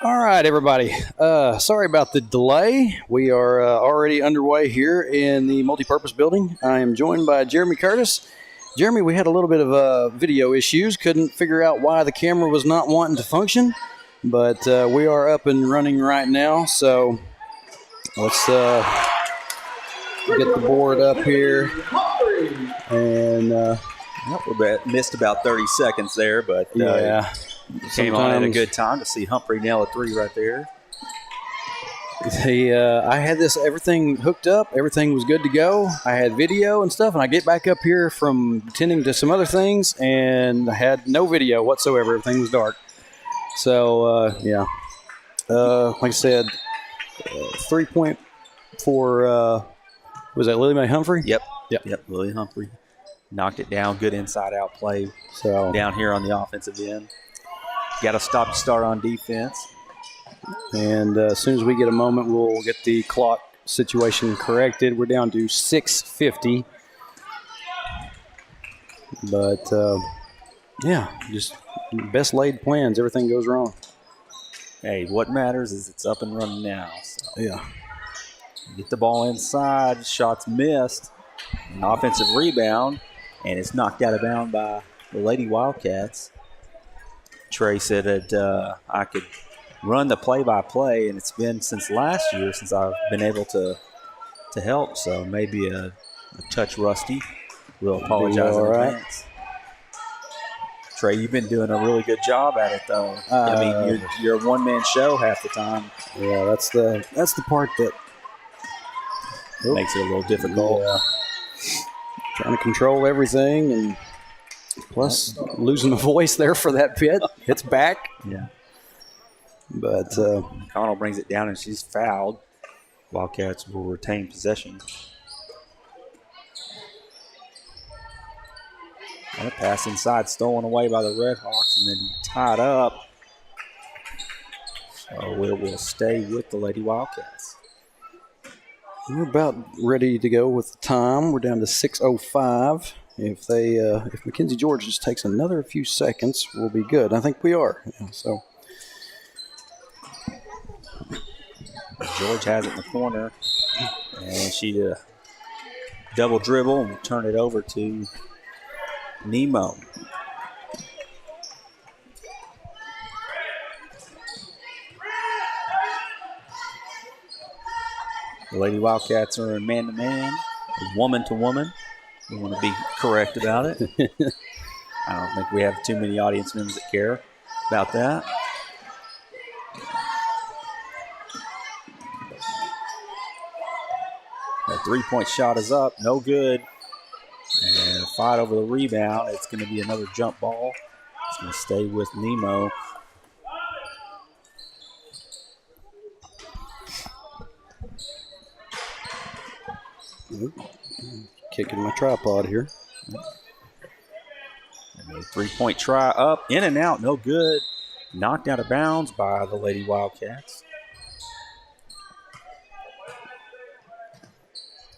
All right, everybody. Sorry about the delay. We are already underway here in the multipurpose building. I am joined by Jeremy Curtis. Jeremy, we had a little bit of video issues. Couldn't figure out why the camera was not wanting to function, but we are up and running right now. So let's get the board up here. And we missed about 30 seconds there, but yeah. Came on at a good time to see Humphrey nail a three right there. I had everything hooked up. Everything was good to go. I had video and stuff, and I get back up here from attending to some other things, and I had no video whatsoever. Everything was dark. So, yeah. Like I said, 3 point for, was that Lily Mae Humphrey? Yep, Lily Humphrey. Knocked it down. Good inside-out play down here on the offensive end. Got to stop start on defense. And as soon as we get a moment, we'll get the clock situation corrected. We're down to 6:50. But, yeah, just best laid plans. Everything goes wrong. Hey, what matters is it's up and running now. So. Yeah. Get the ball inside. Shots missed. An offensive rebound. And it's knocked out of bounds by the Lady Wildcats. Trey said that I could run the play-by-play, and it's been since last year since I've been able to help, so maybe a touch rusty. We'll apologize in advance. Trey, you've been doing a really good job at it, though. I mean, you're a one-man show half the time. Yeah, that's the part that makes it a little difficult. Yeah. Trying to control everything, and plus losing the voice there for that bit. It's back. Yeah. But Connell brings it down, and she's fouled. Wildcats will retain possession. And a pass inside, stolen away by the Redhawks, and then tied up. So it will stay with the Lady Wildcats. We're about ready to go with the time. We're down to 6:05. If Mackenzie George just takes another few seconds, we'll be good. I think we are. Yeah, so George has it in the corner, and she double dribble and turn it over to Nemo. The Lady Wildcats are man-to-man, woman-to-woman. We want to be correct about it. I don't think we have too many audience members that care about that. The three-point shot is up, no good. And a fight over the rebound. It's going to be another jump ball. It's going to stay with Nemo. Kicking my tripod here. And a three-point try up, in and out, no good. Knocked out of bounds by the Lady Wildcats.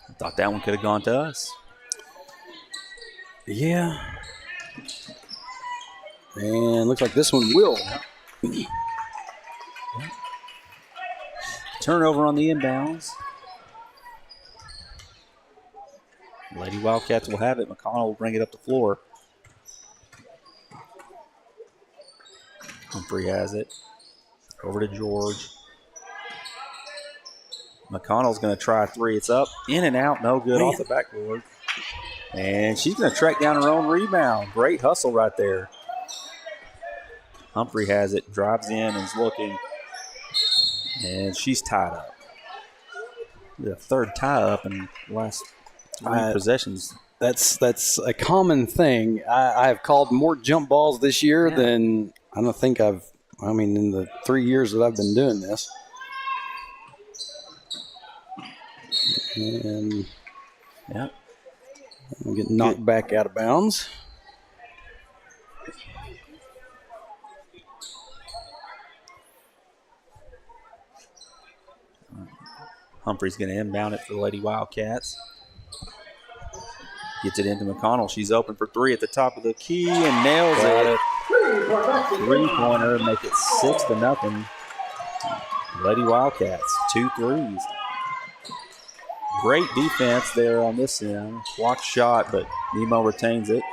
I thought that one could have gone to us. Yeah. And looks like this one will. Turnover on the inbounds. Lady Wildcats will have it. McConnell will bring it up the floor. Humphrey has it. Over to George. McConnell's going to try a three. It's up, in and out, no good off the backboard. And she's going to track down her own rebound. Great hustle right there. Humphrey has it, drives in and is looking. And she's tied up. The third tie up in the last three possessions. That's a common thing. I've called more jump balls this year than I don't think in the 3 years that I've been doing this. And I'm getting knocked back out of bounds. Humphrey's going to inbound it for the Lady Wildcats. Gets it into McConnell. She's open for three at the top of the key and nails it. Three-pointer, make it 6-0. Lady Wildcats, 2 threes. Great defense there on this end. Blocked shot, but Nemo retains it.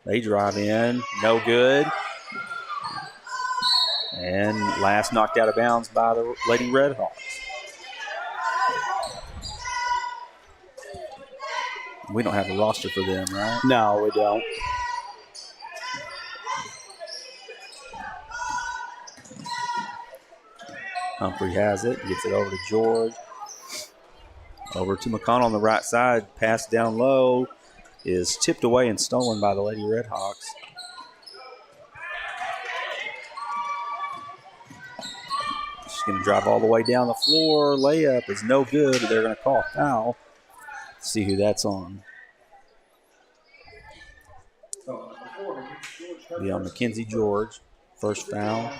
They drive in, no good. And last knocked out of bounds by the Lady Redhawks. We don't have a roster for them, right? No, we don't. Humphrey has it, gets it over to George. Over to McConnell on the right side. Pass down low is tipped away and stolen by the Lady Redhawks. She's going to drive all the way down the floor. Layup is no good. They're going to call foul. Let's see who that's on. Be on Mackenzie George. First foul.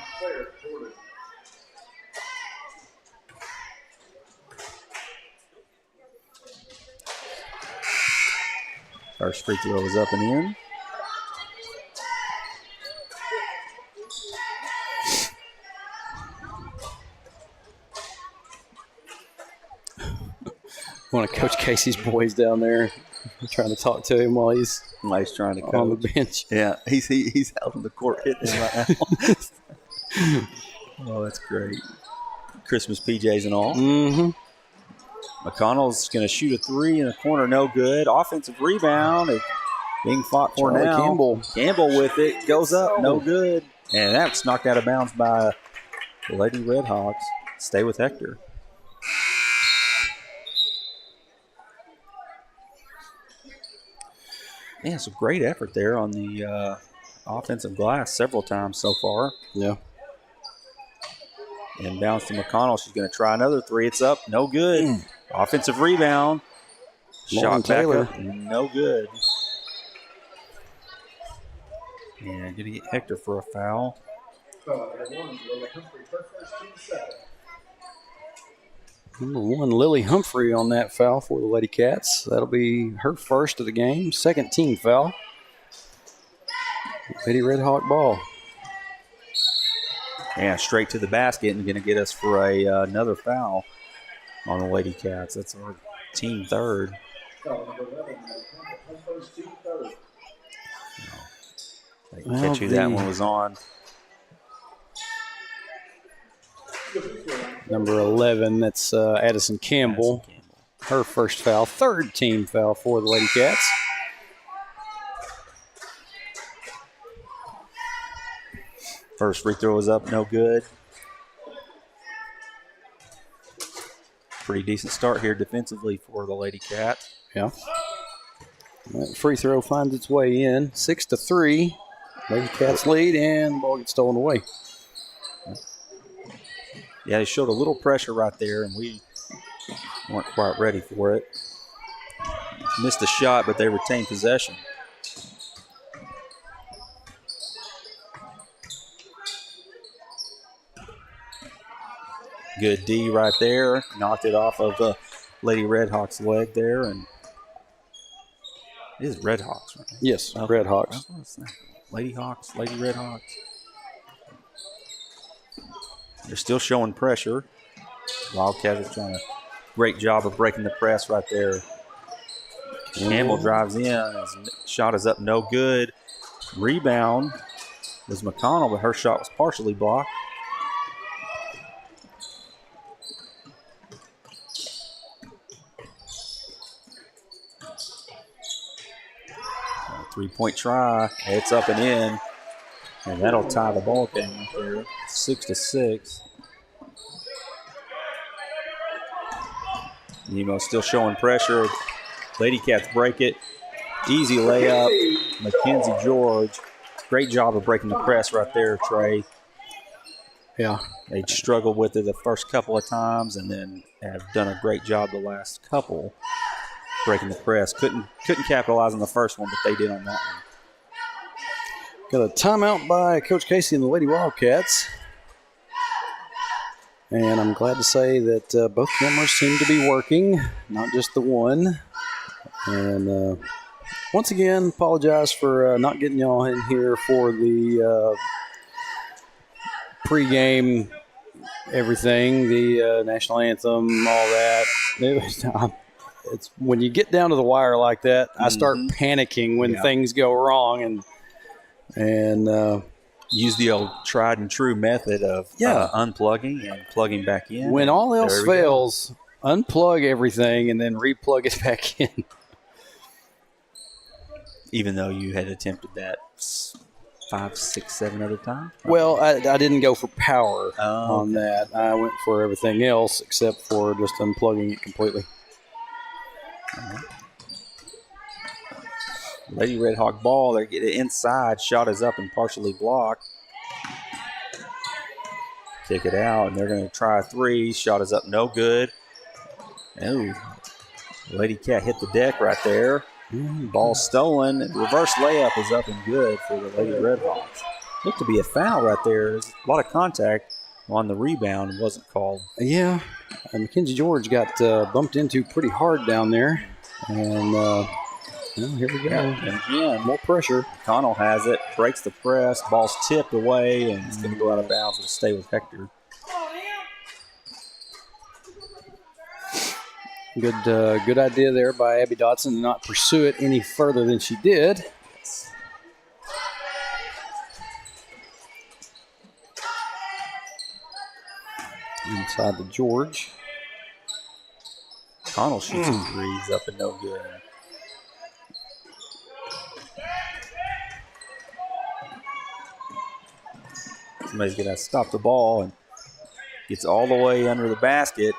First free throw is up and in. One of Coach Casey's boys down there trying to talk to him while he's Trying to coach. on the bench. Yeah, he's out on the court hitting him right now. Oh, that's great. Christmas PJs and all. Mm-hmm. McConnell's going to shoot a 3 in the corner, no good. Offensive rebound. It's being fought for Charlie now. Campbell. Campbell with it. Goes up, no good. And that's knocked out of bounds by the Lady Redhawks. Stay with Hector. Yeah, it's a great effort there on the offensive glass several times so far. Yeah. Inbounds to McConnell. She's going to try another 3. It's up, no good. Offensive rebound. Lauren Shot back Taylor. up, no good. And going to get Hector for a foul. Number 1, Lily Humphrey on that foul for the Lady Cats. That'll be her first of the game. Second team foul. Lady Red Hawk ball. And straight to the basket and going to get us for another foul on the Lady Cats. That's our team third. I can catch who that one was on. Number 11, that's Addison Campbell. Her first foul. Third team foul for the Lady Cats. First free throw is up, no good. Pretty decent start here defensively for the Lady Cats. Yeah. That free throw finds its way in. 6-3. Lady Cats lead, and the ball gets stolen away. Yeah, they showed a little pressure right there, and we weren't quite ready for it. Missed a shot, but they retained possession. Good D right there. Knocked it off of Lady Redhawks' leg there, and it is Redhawks, right? Yes, Okay. Red Hawks. Lady Hawks, Lady Redhawks. They're still showing pressure. Wildcats are trying a great job of breaking the press right there. Campbell drives in. His shot is up, no good. Rebound was McConnell, but her shot was partially blocked. Three-point try. It's up and in. And that'll tie the ball game right there. 6-6. Nemo still showing pressure. Lady Cats break it. Easy layup. Mackenzie George. Great job of breaking the press right there, Trey. Yeah. They struggled with it the first couple of times and then have done a great job the last couple breaking the press. Couldn't capitalize on the first one, but they did on that one. Got a timeout by Coach Casey and the Lady Wildcats. And I'm glad to say that both cameras seem to be working, not just the one. And once again, apologize for not getting y'all in here for the pregame everything, the national anthem, all that. It's when you get down to the wire like that, I start panicking when things go wrong, and use the old tried and true method of unplugging and plugging back in. When all else fails, unplug everything and then replug it back in. Even though you had attempted that 5, 6, 7 other times? Well, I didn't go for power on that. I went for everything else except for just unplugging it completely. Lady Red Hawk ball. They get it inside. Shot is up and partially blocked. Kick it out, and they're going to try a 3. Shot is up, no good. Oh, Lady Cat hit the deck right there. Ball stolen. Reverse layup is up and good for the Lady Red Hawks. Looked to be a foul right there. There's a lot of contact on the rebound. It wasn't called. Yeah, Mackenzie George got bumped into pretty hard down there. And here we go. And again, more pressure. Connell has it, breaks the press. Ball's tipped away, and it's going to go out of bounds. It'll stay with Hector. Good idea there by Abby Dotson to not pursue it any further than she did. Inside to George. Connell shoots some threes up and no good. Somebody's going to stop the ball and gets all the way under the basket.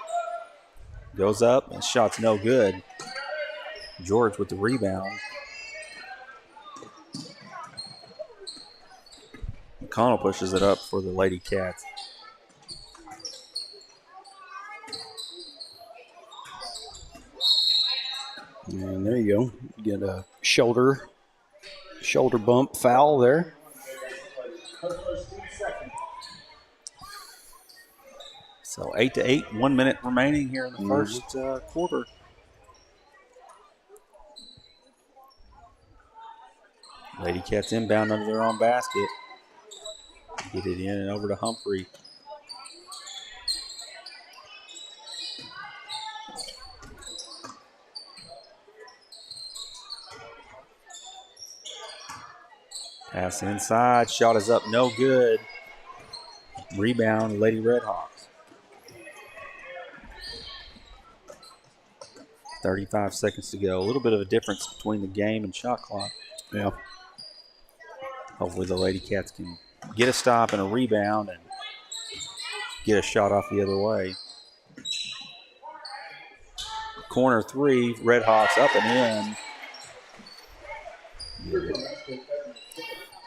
Goes up and shot's no good. George with the rebound. McConnell pushes it up for the Lady Cats. And there you go. You get a shoulder bump foul there. So 8-8, 1 minute remaining here in the first quarter. Lady Cats inbound under their own basket. Get it in and over to Humphrey. Pass inside, shot is up, no good. Rebound, Lady Red Hawks. 35 seconds to go. A little bit of a difference between the game and shot clock. Yeah. Hopefully the Lady Cats can get a stop and a rebound and get a shot off the other way. Corner 3, Red Hawks up and in.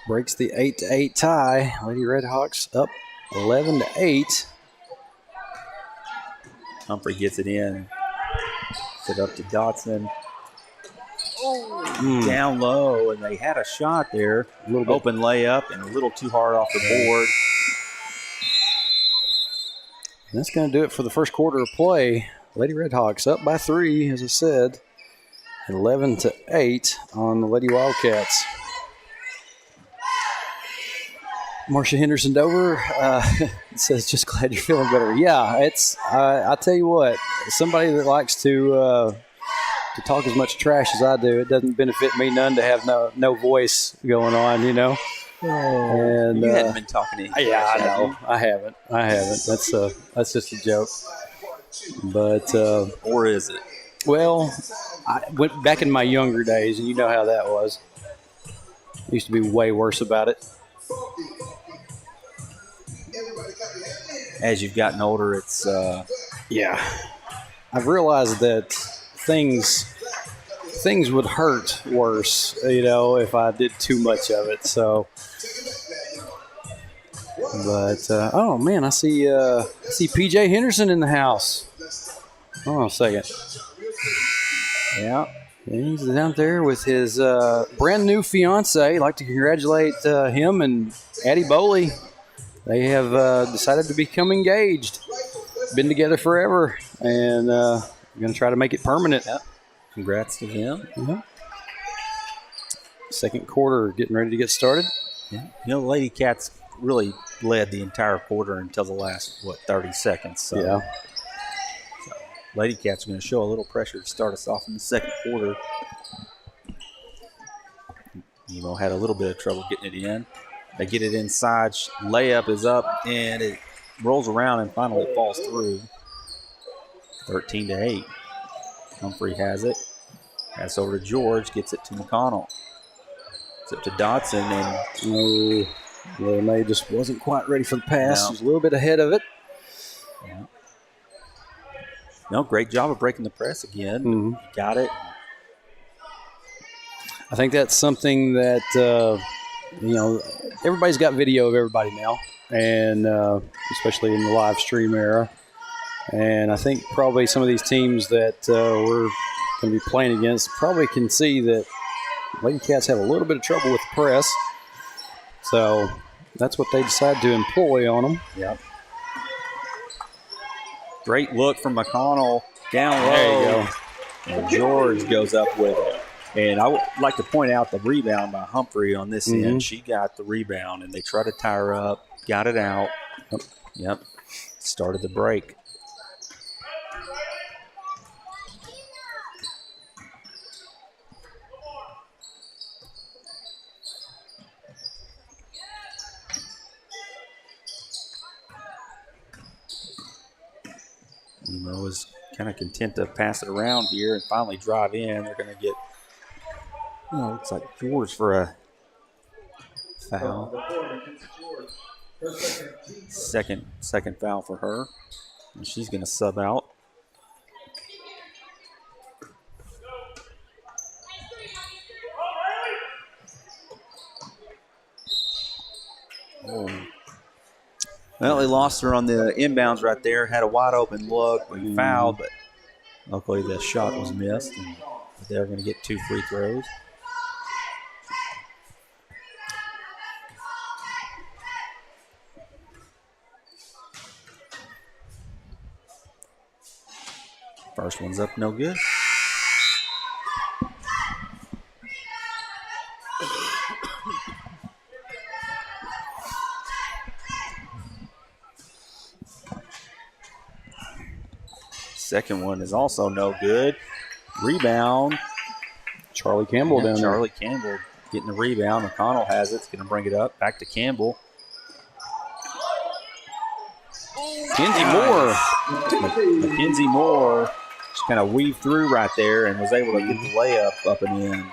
Breaks the 8-8 tie. Lady Red Hawks up 11-8. Humphrey gets it in. It up to Dotson. Down low, and they had a shot there. A little open layup and a little too hard off the board. And that's going to do it for the first quarter of play. Lady Red Hawks up by 3, as I said. 11-8 on the Lady Wildcats. Marcia Henderson Dover says, just glad you're feeling better. Yeah, it's, I tell you what, somebody that likes to talk as much trash as I do, it doesn't benefit me none to have no voice going on, you know. And you haven't been talking to any yeah, trash, I know. I haven't. That's just a joke. But or is it? Well, I went back in my younger days, and you know how that was. I used to be way worse about it. As you've gotten older, it's yeah. I've realized that things would hurt worse, you know, if I did too much of it. So, but oh man, I see PJ Henderson in the house. Hold on a second. Yeah, he's down there with his brand new fiance. I'd like to congratulate him and Addie Bowley. They have decided to become engaged. Been together forever, and going to try to make it permanent. Yep. Congrats to them. Mm-hmm. Second quarter getting ready to get started. Yeah. You know, the Lady Cats really led the entire quarter until the last, 30 seconds. So, Yeah. So Lady Cats are going to show a little pressure to start us off in the second quarter. Nemo had a little bit of trouble getting it in. They get it inside. Layup is up, and it rolls around and finally falls through. 13-8. Humphrey has it. Pass over to George. Gets it to McConnell. It's up to Dotson, and Well, May just wasn't quite ready for the pass. No. He was a little bit ahead of it. yeah. No, great job of breaking the press again. Mm-hmm. He got it. I think that's something that, everybody's got video of everybody now, and especially in the live stream era. And I think probably some of these teams that we're going to be playing against probably can see that Lady Cats have a little bit of trouble with the press. So that's what they decide to employ on them. Yep. Great look from McConnell down low. There you go. And George goes up with it. And I would like to point out the rebound by Humphrey on this end. She got the rebound, and they tried to tie her up, got it out. Yep. Started the break. Nemo is kind of content to pass it around here and finally drive in. They're going to get, looks like George for a foul. Second foul for her. And she's going to sub out. Oh. Well, they lost her on the inbounds right there. Had a wide open look. We fouled, but luckily the shot was missed. And they're going to get 2 free throws. First one's up, no good. Second one is also no good. Rebound. Charlie Campbell down there. Charlie Campbell getting the rebound. McConnell has it. It's going to bring it up. Back to Campbell. Kenzie Moore. Mackenzie Moore just kind of weaved through right there and was able to get the layup up and in.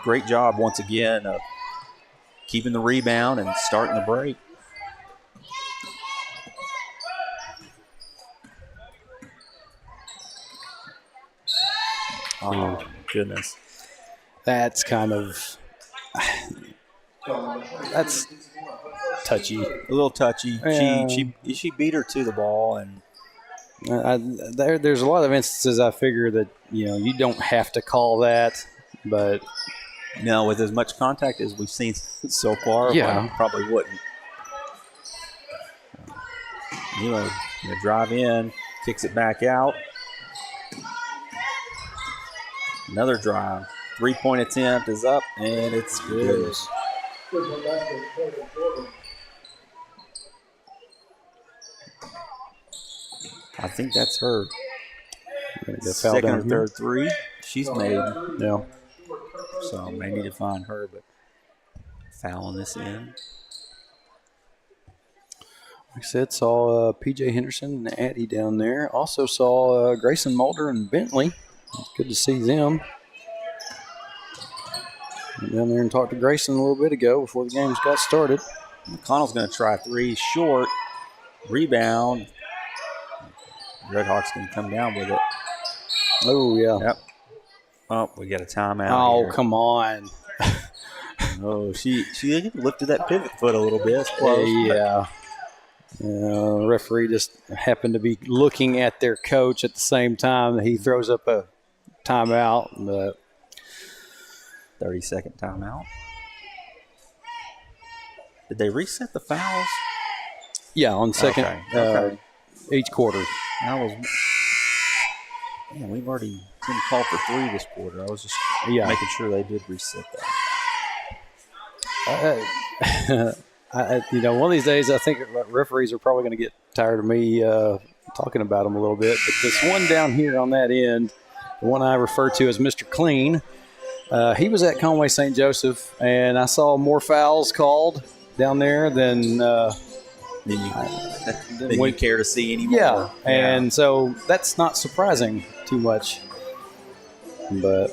Great job once again of keeping the rebound and starting the break. Oh, goodness. That's kind of that's touchy. A little touchy. Yeah. She beat her to the ball, and there's a lot of instances I figure that you don't have to call that, but no, with as much contact as we've seen so far, yeah, probably wouldn't. Nemo gonna drive in, kicks it back out. Another drive. 3-point attempt is up, and it's good. I think that's her second or third three she's made. Yeah. So may need to find her, but foul on this end. Like I said, saw P.J. Henderson and Addie down there. Also saw Grayson Mulder and Bentley. It's good to see them. Went down there and talked to Grayson a little bit ago before the games got started. McConnell's going to try three, short, rebound. Redhawks going to come down with it. Oh, yeah. Yep. Oh, we got a timeout. Oh, here. come on. Oh, she lifted that pivot foot a little bit. It's close. Yeah. The referee just happened to be looking at their coach at the same time that he throws up a timeout. But 30-second timeout. Did they reset the fouls? Yeah, on second, Okay. each quarter. That was. Man, we've already been called for three this quarter. I was just making sure they did reset that. One of these days, I think referees are probably going to get tired of me talking about them a little bit. But this one down here on that end, the one I refer to as Mr. Clean, he was at Conway St. Joseph, and I saw more fouls called down there than you care to see anymore. Yeah, and so that's not surprising too much. But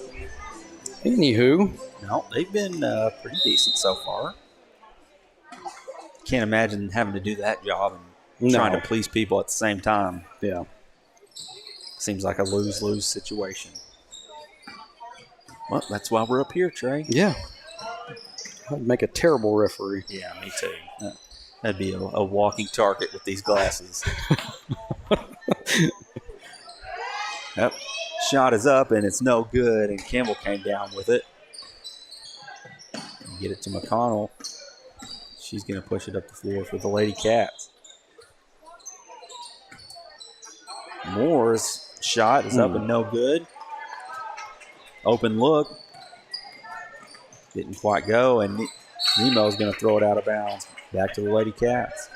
anywho. No, they've been pretty decent so far. Can't imagine having to do that job and trying to please people at the same time. Yeah. Seems like a lose-lose situation. Well, that's why we're up here, Trey. Yeah. I'd make a terrible referee. Yeah, me too. That'd be a walking target with these glasses. Yep. Shot is up, and it's no good, and Campbell came down with it. Get it to McConnell. She's going to push it up the floor for the Lady Cats. Moore's shot is up and no good. Open look. Didn't quite go, and Nemo's going to throw it out of bounds. Back to the Lady Cats.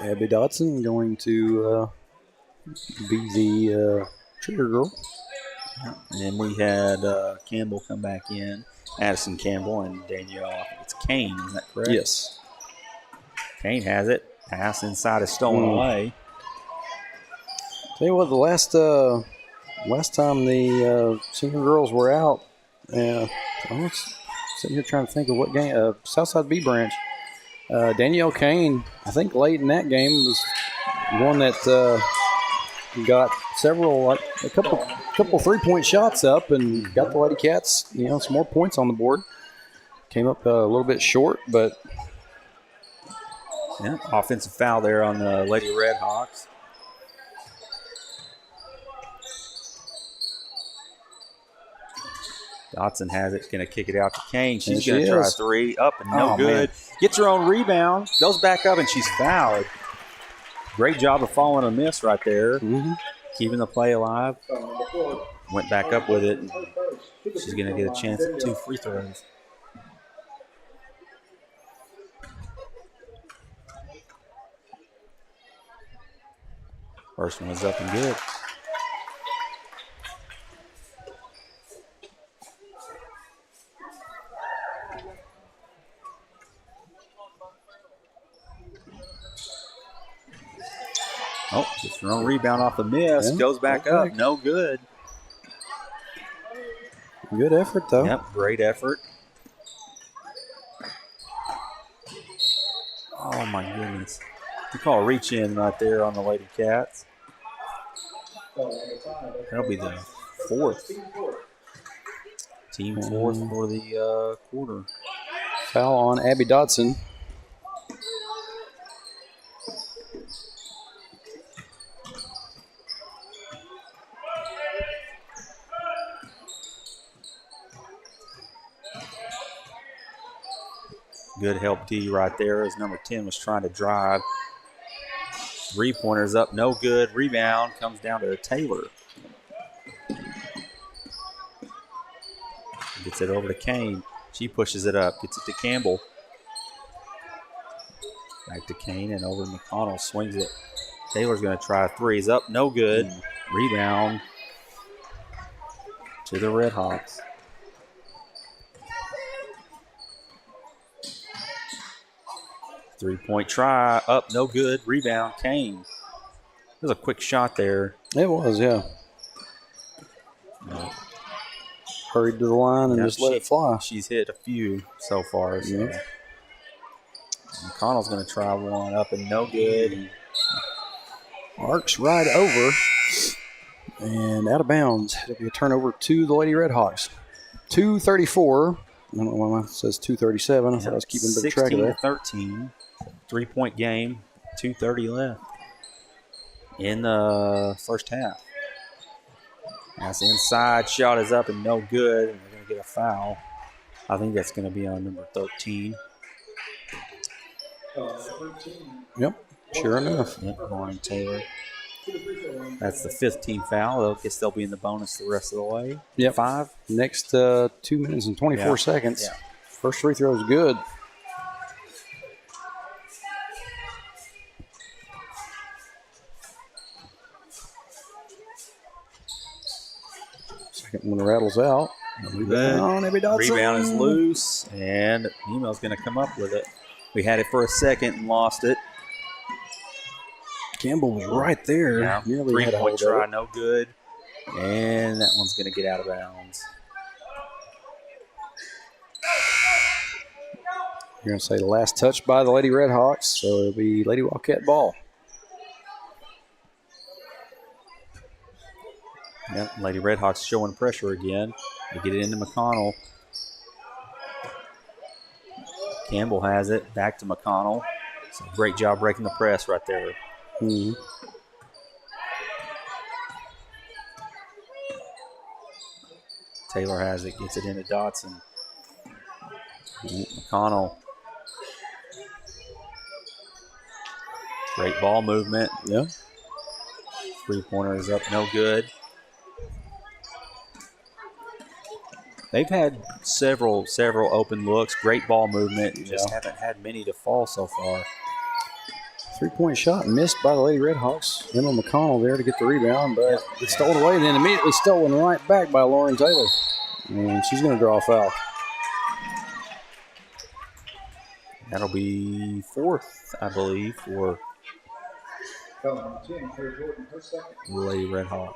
Abby Dodson going to be the trigger girl. And then we had Campbell come back in. Addison Campbell and Danielle. It's Kane, is that correct? Yes. Kane has it. Pass inside is stolen away. Tell you what, the last time the senior girls were out, I was sitting here trying to think of what game. Southside B branch. Danielle Kane, I think late in that game, was one that got a couple 3-point shots up and got the Lady Cats, some more points on the board. Came up a little bit short, but yeah, offensive foul there on the Lady Red Hawks. Dotson has it, going to kick it out to Kane. She's going to try a three, up and no good. Man. Gets her own rebound, goes back up, and she's fouled. Great job of following a miss right there, keeping the play alive. Went back up with it. And she's going to get a chance at 2 free throws. First one was up and good. Oh, gets her own rebound off the miss. Yeah, goes back up. No good. Good effort, though. Yep, great effort. Oh, my goodness. You call a reach in right there on the Lady Cats. That'll be the fourth. Team fourth for the quarter. Foul on Abby Dodson. Good help D right there as number 10 was trying to drive. 3-pointers up, no good. Rebound comes down to Taylor. Gets it over to Kane. She pushes it up, gets it to Campbell. Back to Kane and over to McConnell. Swings it. Taylor's going to try a three. He's up, no good. Rebound to the Red Hawks. Three-point try, up, no good. Rebound, Kane. It was a quick shot there. It was, yeah. Hurried to the line and just let it fly. She's hit a few so far. So. Yeah. McConnell's going to try one, up and no good. Arcs right over and out of bounds. It'll be a turnover to the Lady Red Hawks. 2:34. I don't know why mine says 2:37. I thought I was keeping a bit of track of that. 16-13. 3-point game. 2:30 left in the first half. That's inside. Shot is up and no good. And we're going to get a foul. I think that's going to be on number 13. Yep, sure enough. Yep, Lauren Taylor. That's the 15th foul. I guess they'll be in the bonus the rest of the way. Yep. 5. Next 2 minutes and 24 seconds. Yeah. First free throw is good. Second one rattles out. Rebound is loose, and Nemo's going to come up with it. We had it for a second and lost it. Campbell was right there. Yeah. Nearly had a 3-point hold of try, it. no good. And that one's going to get out of bounds. You're going to say the last touch by the Lady Redhawks, so it'll be Lady Wildcat ball. Yep, Lady Redhawks showing pressure again. They get it into McConnell. Campbell has it. Back to McConnell. So great job breaking the press right there. Mm-hmm. Taylor has it. Gets it into Dotson. McConnell. Great ball movement. Yeah. 3-pointer is up. No good. They've had several open looks, great ball movement, just haven't had many to fall so far. 3-point shot missed by the Lady Redhawks. Emma McConnell there to get the rebound, but it's stolen away and then immediately stolen right back by Lauren Taylor. And she's going to draw a foul. That'll be 4th, I believe, for Lady Redhawks.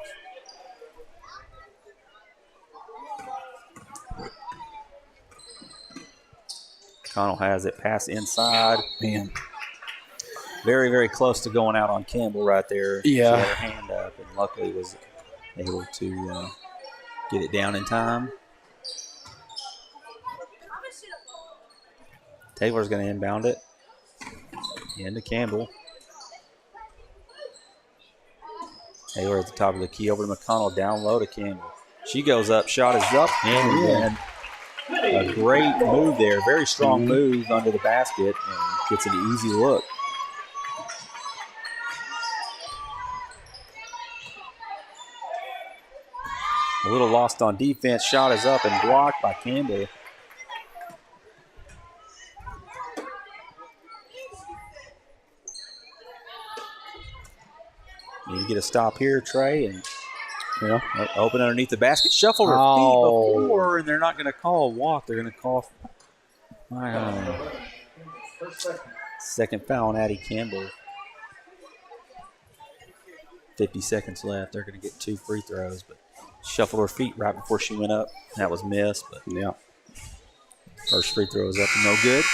McConnell has it, pass inside. Man. Very, very close to going out on Campbell right there. Yeah. She had her hand up and luckily was able to get it down in time. Taylor's going to inbound it. Into Campbell. Taylor at the top of the key over to McConnell, down low to Campbell. She goes up, shot is up, and a great move there. Very strong move under the basket and gets an easy look. A little lost on defense. Shot is up and blocked by Campbell. Need to get a stop here, Trey, and open underneath the basket. Shuffled her feet before, and they're not going to call a walk. They're going to call second foul on Addie Campbell. 50 seconds left. They're going to get 2 free throws, but shuffled her feet right before she went up. That was missed, but first free throw is up and no good.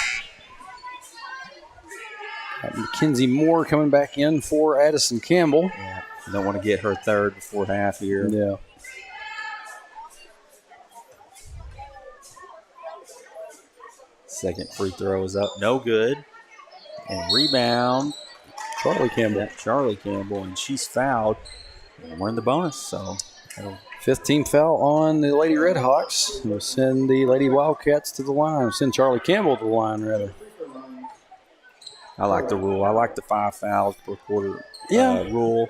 Mackenzie Moore coming back in for Addison Campbell. Yeah, don't want to get her third before half here. Yeah. Second free throw is up, no good. And rebound. Charlie Campbell. Yeah, Charlie Campbell, and she's fouled. And we're in the bonus, so. 15th foul on the Lady Redhawks. We'll send the Lady Wildcats to the line. Send Charlie Campbell to the line, rather. I like the rule. I like the 5 fouls per quarter rule.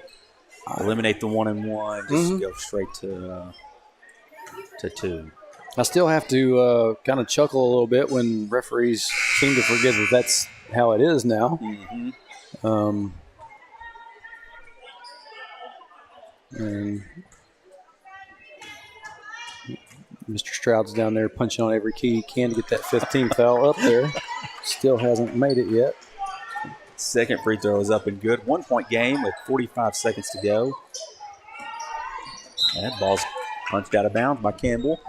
Eliminate the 1-and-1. Just go straight to 2. I still have to kind of chuckle a little bit when referees seem to forget that that's how it is now. And Mr. Stroud's down there punching on every key he can to get that 15th foul up there. Still hasn't made it yet. Second free throw is up and good. 1-point game with 45 seconds to go. That ball's punched out of bounds by Campbell.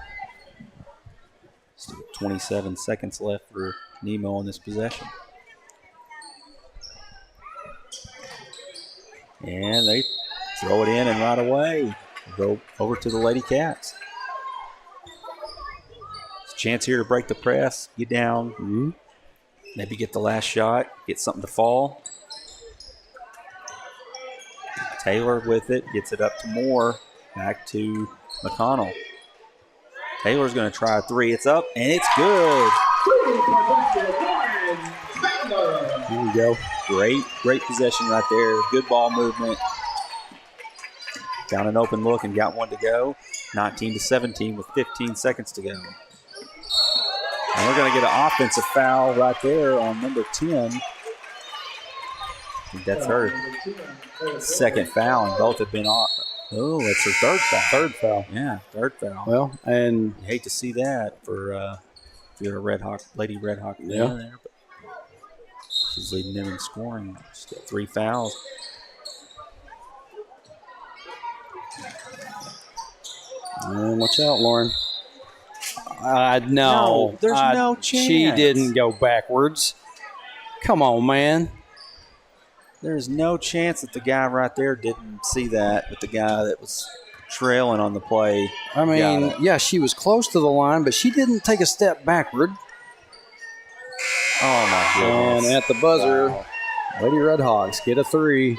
Still 27 seconds left for Nemo on this possession. And they throw it in and right away go over to the Lady Cats. There's a chance here to break the press, get down, maybe get the last shot, get something to fall. Taylor with it, gets it up to Moore, back to McConnell. Taylor's going to try a 3. It's up, and it's good. Here we go. Great possession right there. Good ball movement. Found an open look and got one to go. 19-17 with 15 seconds to go. And we're going to get an offensive foul right there on number 10. I think that's her second foul, and both have been off. Oh, it's her third foul. Third foul. Yeah, third foul. Well, and you hate to see that for if you're a Red Hawk, Lady Red Hawk fan there, but she's leading them in scoring. She's got 3 fouls. And watch out, Lauren. No, No, there's no chance. She didn't go backwards. Come on, man. There's no chance that the guy right there didn't see that, but the guy that was trailing on the play. I mean, yeah, she was close to the line, but she didn't take a step backward. Oh, my goodness. And at the buzzer, Lady Red Hawks get a 3.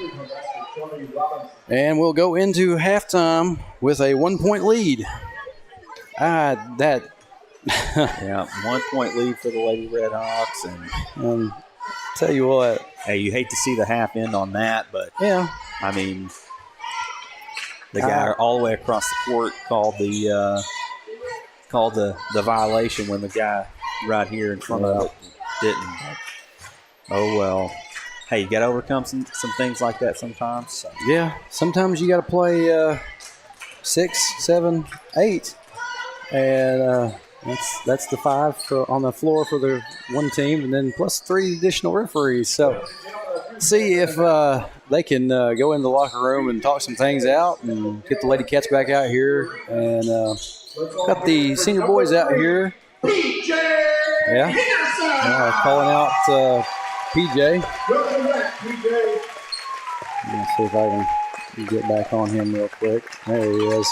And we'll go into halftime with a 1-point lead. Yeah, 1-point lead for the Lady Red Hawks. And tell you what. Hey, you hate to see the half end on that, but yeah, I mean, the guy all the way across the court called the violation when the guy right here in front of it didn't. Oh well. Hey, you got to overcome some things like that sometimes. So. Yeah, sometimes you got to play 6, 7, 8, and that's the 5 on the floor for the one team, and then plus 3 additional referees. So see if they can go in the locker room and talk some things out and get the Lady Cats back out here. And got the senior boys out here. Yeah, calling out PJ. Let me see if I can get back on him real quick. There he is.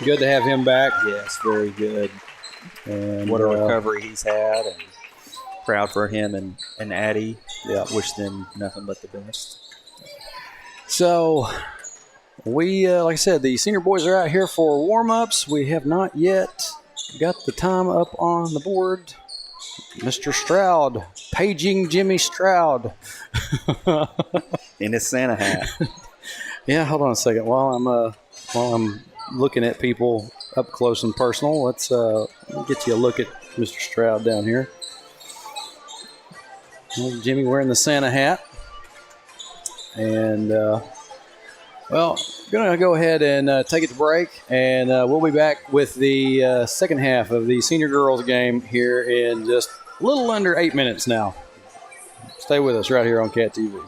Good to have him back. Yes, very good. And what a recovery he's had. And proud for him and Addie. Yeah, wish them nothing but the best. So we, like I said, the senior boys are out here for warm-ups. We have not yet got the time up on the board. Mr. Stroud, paging Jimmy Stroud. In his Santa hat. Yeah, hold on a second. While I'm looking at people up close and personal, let's get you a look at Mr. Stroud down here. Well, Jimmy wearing the Santa hat. And, well, going to go ahead and take it to break, and we'll be back with the second half of the senior girls game here in just a little under 8 minutes now. Stay with us right here on Cat TV.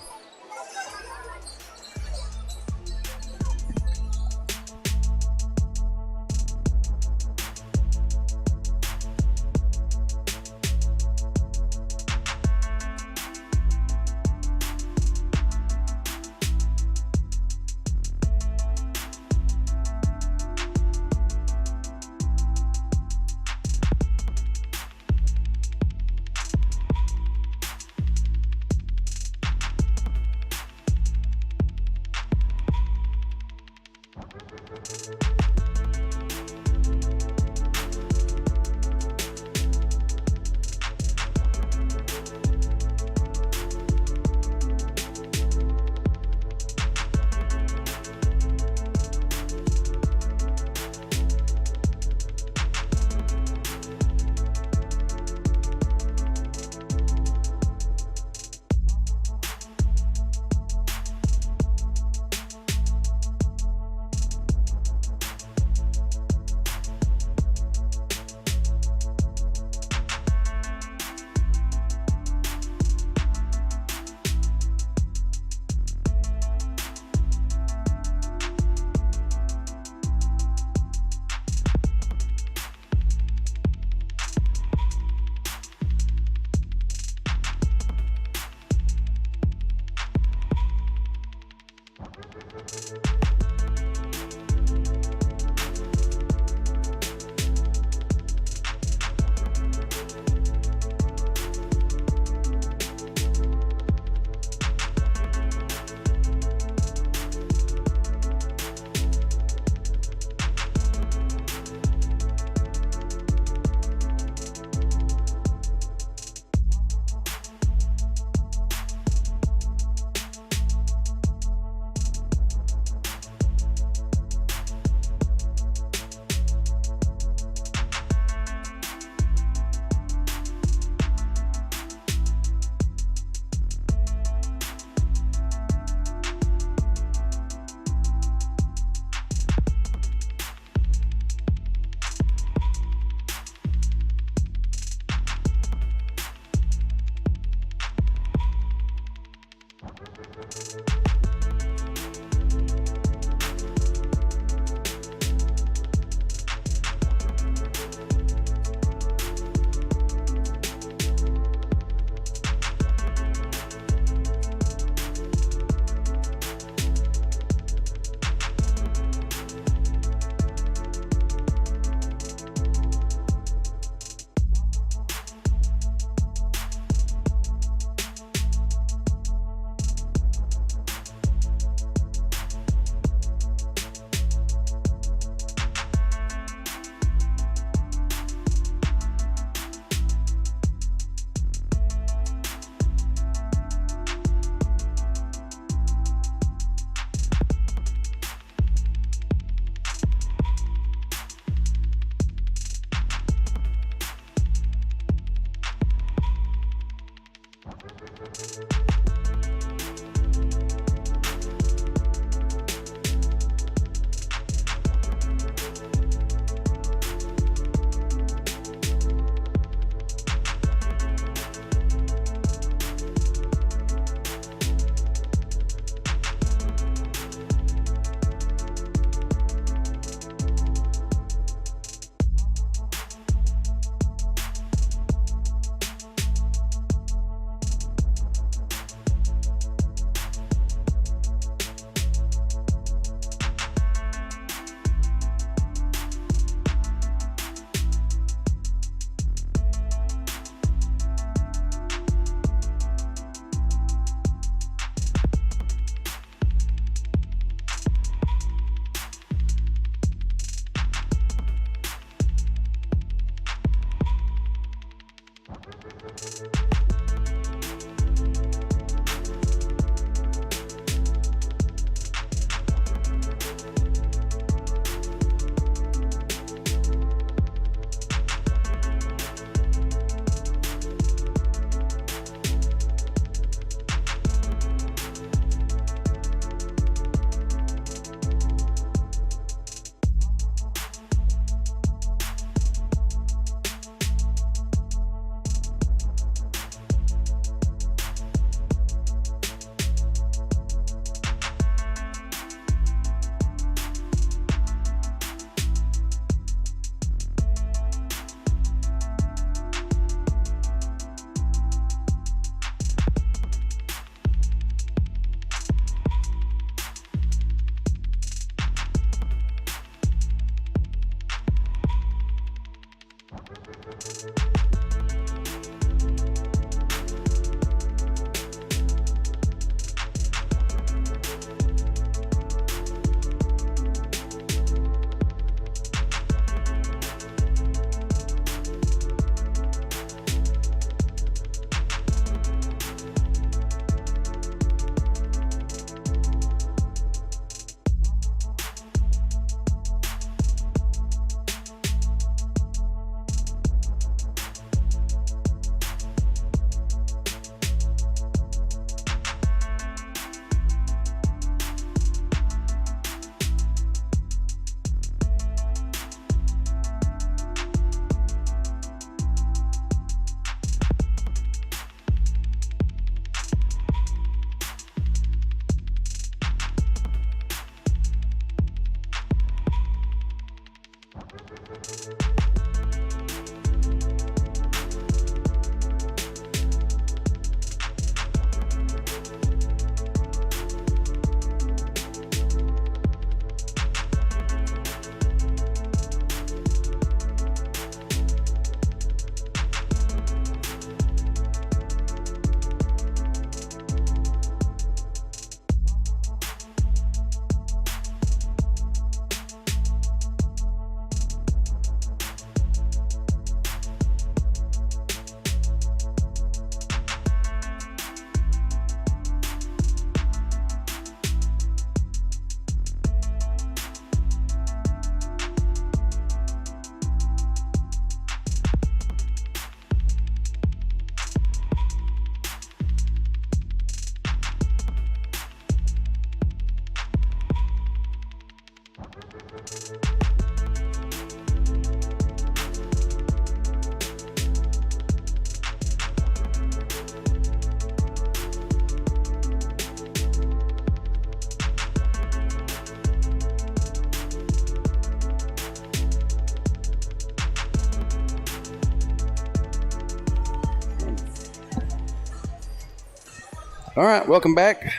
All right, welcome back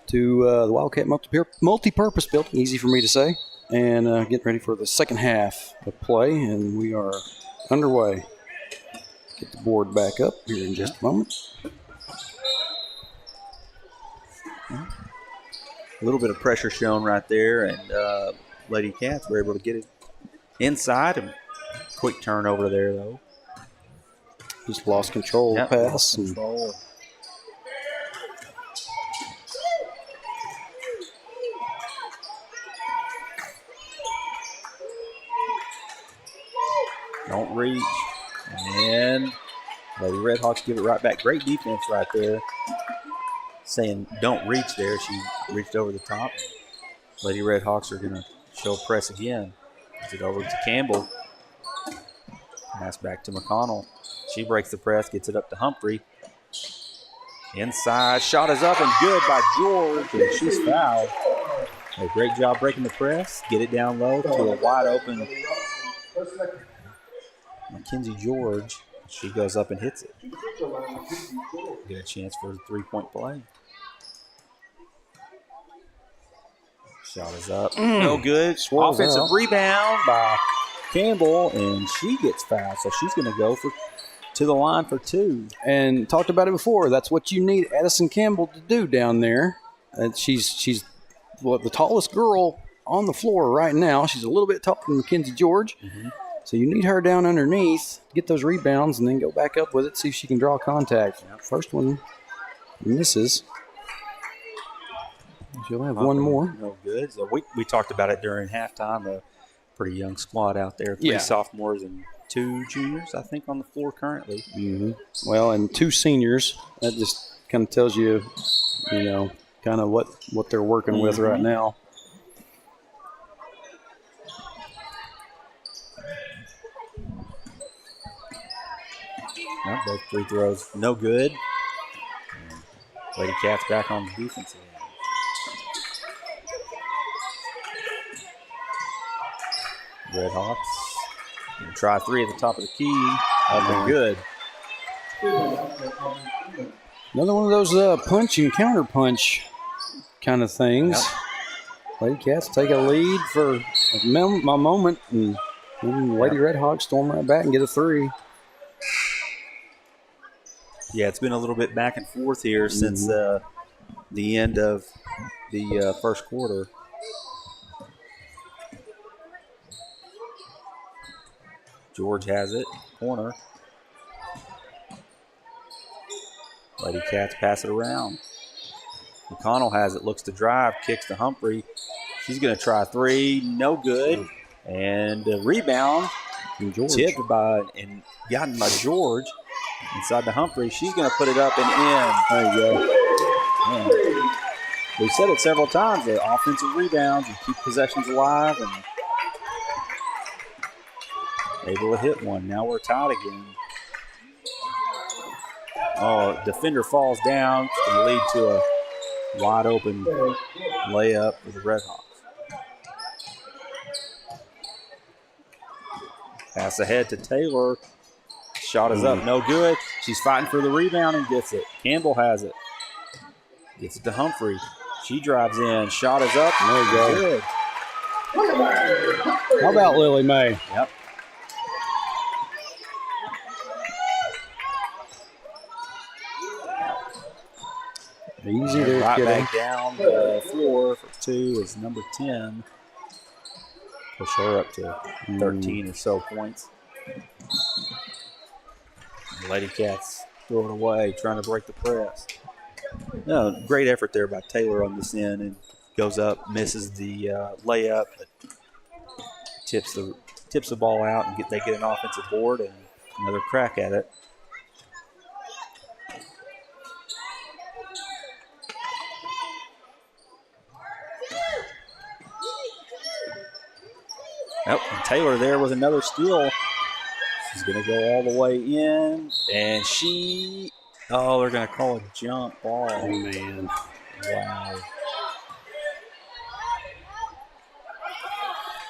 to the Wildcat multi-purpose building. Easy for me to say. And getting ready for the second half of play, and we are underway. Get the board back up here in just a moment. A little bit of pressure shown right there, and Lady Cats were able to get it inside. And quick turnover there, though. Just lost control of the pass. Control. Don't reach. And Lady Redhawks give it right back. Great defense right there. Saying don't reach there. She reached over the top. Lady Redhawks are going to show press again. Gets it over to Campbell. Pass back to McConnell. She breaks the press, gets it up to Humphrey. Inside, shot is up and good by George, and she's fouled. A great job breaking the press. Get it down low to a wide open Mackenzie George. She goes up and hits it. Get a chance for a three-point play. Shot is up. No good. Offensive rebound by Campbell, and she gets fouled. So she's going to go to the line for two. And talked about it before. That's what you need Addison Campbell to do down there. And she's the tallest girl on the floor right now. She's a little bit taller than Mackenzie George. Mm-hmm. So you need her down underneath, get those rebounds, and then go back up with it, see if she can draw contact. First one misses. She'll have one more. No good. So we talked about it during halftime. A pretty young squad out there. Three sophomores and 2 juniors, I think, on the floor currently. Mm-hmm. Well, and 2 seniors. That just kind of tells you, kind of what they're working with right now. Well, both free throws, no good. Lady Cats back on the defensive end. Redhawks gonna try 3 at the top of the key. Up and good. Another one of those punch and counter punch kind of things. Yep. Lady Cats take a lead for a moment, and Lady Redhawks storm right back and get a 3. Yeah, it's been a little bit back and forth here since the end of the first quarter. George has it, corner. Lady Cats pass it around. McConnell has it, looks to drive, kicks to Humphrey. She's going to try 3, no good. And a rebound, tipped by and gotten by George. Inside to Humphrey. She's going to put it up and in. There you go. Man. We've said it several times, the offensive rebounds and keep possessions alive, and able to hit one. Now we're tied again. Oh, defender falls down. It's going to lead to a wide open layup for the Redhawks. Pass ahead to Taylor. Shot is up, no good. She's fighting for the rebound and gets it. Campbell has it. Gets it to Humphrey. She drives in. Shot is up. There you go. Good. How about Lily Mae? Yep. Easy there, right kiddo. back down the floor for 2 is number 10. Push her up to 13 or so points. The Lady Cats throw it away, trying to break the press. No, great effort there by Taylor on this end, and goes up, misses the layup, but tips the ball out, and they get an offensive board and another crack at it. Yep, and Taylor there with another steal. She's going to go all the way in, and they're going to call a jump ball. Oh, man. Wow.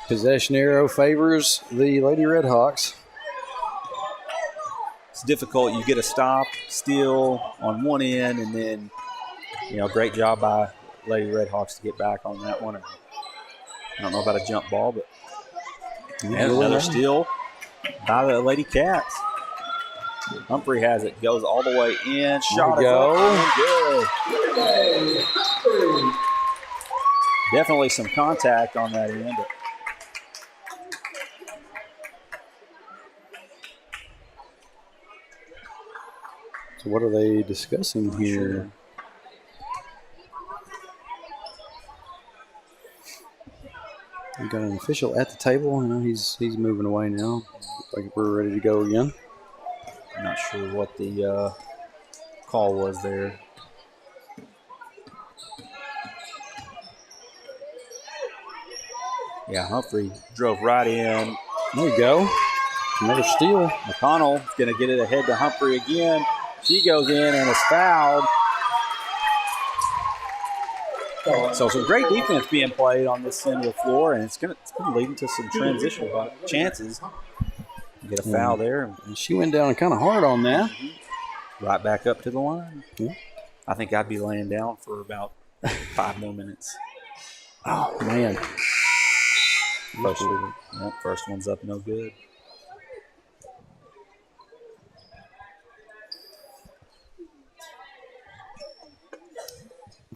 Possession arrow favors the Lady Redhawks. It's difficult. You get a stop, steal on one end, and then great job by Lady Redhawks to get back on that one. I don't know about a jump ball, but another steal by the Lady Cats. Humphrey has it, goes all the way in, shot it up, good. Definitely some contact on that end. So what are they discussing here? We got an official at the table. He's moving away now. Looks like we're ready to go again. I'm not sure what the call was there. Yeah, Humphrey drove right in. There you go. Another steal. McConnell is going to get it ahead to Humphrey again. She goes in and is fouled. So some great defense being played on this end of the floor, and it's been leading to some transition chances. Get a foul there. And she went down kind of hard on that. Right back up to the line. Yeah. I think I'd be laying down for about 5 more minutes. Oh, man. First one's up, no good.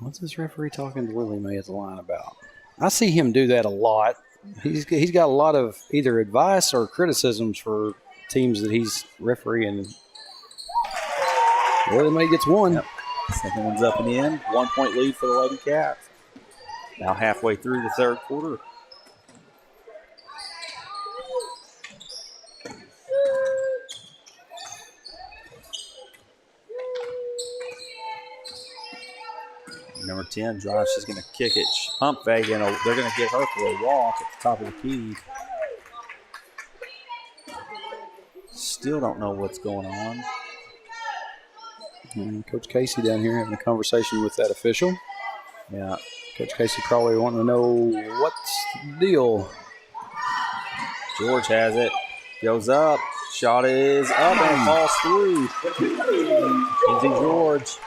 What's this referee talking to Lily Mae at the line about? I see him do that a lot. He's got a lot of either advice or criticisms for teams that he's refereeing. Lily Mae gets one. Yep. Second one's up and in. 1 point lead for the Lady Cats. Now halfway through the third quarter. Number 10 drives. She's going to kick it. Pump fake, and they're going to get her for a walk at the top of the key. Still don't know what's going on. And Coach Casey down here having a conversation with that official. Yeah. Coach Casey probably wanting to know what's the deal. George has it. Goes up. Shot is up and falls through. Izzy George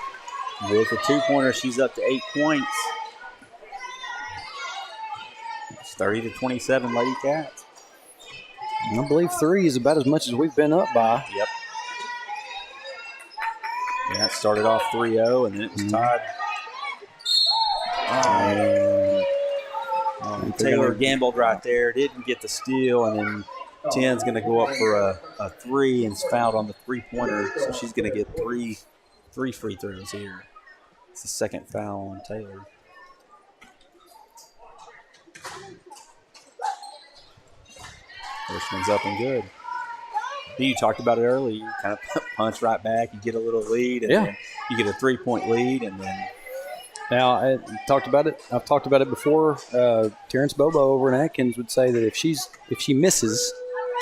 with a 2-pointer. She's up to 8 points. It's 30-27 Lady Cats. I believe 3 is about as much as we've been up by. Yep. Yeah, it started off 3-0, and then it was tied. Taylor gambled right there, didn't get the steal, and then 10's going to go up for a 3 and is fouled on the 3-pointer, so she's going to get three free throws here. It's the second foul on Taylor. First one's up and good. You talked about it earlier. You kind of punch right back. You get a little lead, and then you get a 3-point lead, and then. Now, I've talked about it before. Terrence Bobo over in Atkins would say that if she misses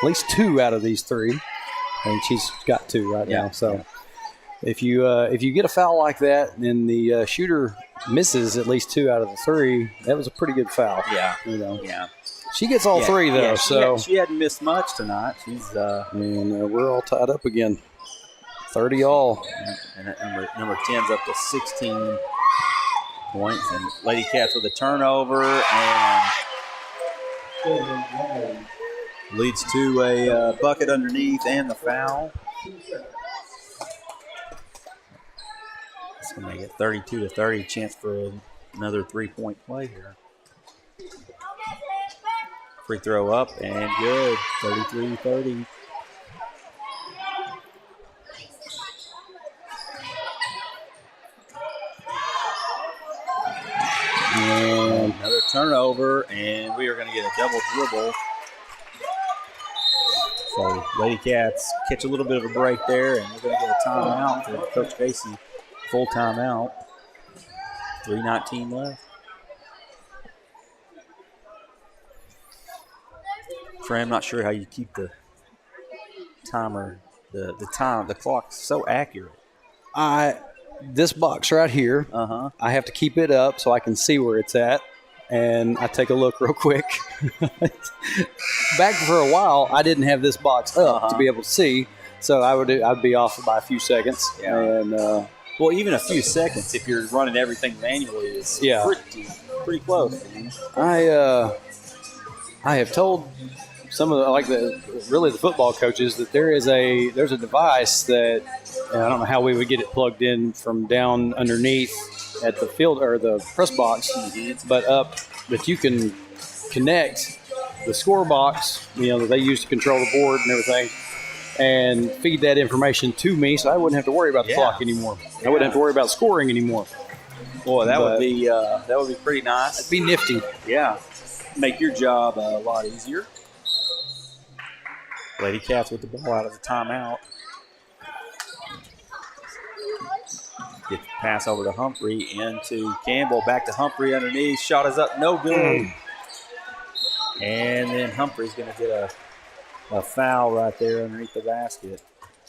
at least 2 out of these 3, and she's got 2 right now. So if you get a foul like that and the shooter misses at least 2 out of the 3, that was a pretty good foul. Yeah. Yeah. She gets all 3 though. Yeah, she hadn't missed much tonight. She's and we're all tied up again. 30 all. And number 10's up to 16 points, and Lady Cats with a turnover and leads to a bucket underneath and the foul. It's going to make it 32-30. Chance for another 3-point play here. Free throw up and good. 33-30. And another turnover, and we are going to get a double dribble. So Lady Cats catch a little bit of a break there, and we're going to get a timeout for Coach Casey. Full timeout. 3:19 left. Trey, I'm not sure how you keep the timer, the clock so accurate. This box right here, I have to keep it up so I can see where it's at, and I take a look real quick. Back for a while, I didn't have this box up to be able to see, so I'd be off by a few seconds. Yeah. And Well, even a few seconds if you're running everything manually is pretty close. I have told some of the football coaches that there's a device that, and I don't know how we would get it plugged in from down underneath at the field or the press box, but up that you can connect the score box, that they use to control the board and everything, and feed that information to me, so I wouldn't have to worry about the clock anymore. I wouldn't have to worry about scoring anymore. Boy, that would be pretty nice. It'd be nifty. Yeah, make your job a lot easier. Lady Cats with the ball out of the timeout. Get the pass over to Humphrey, into Campbell, back to Humphrey underneath. Shot is up, no good. And then Humphrey's going to get a foul right there underneath the basket.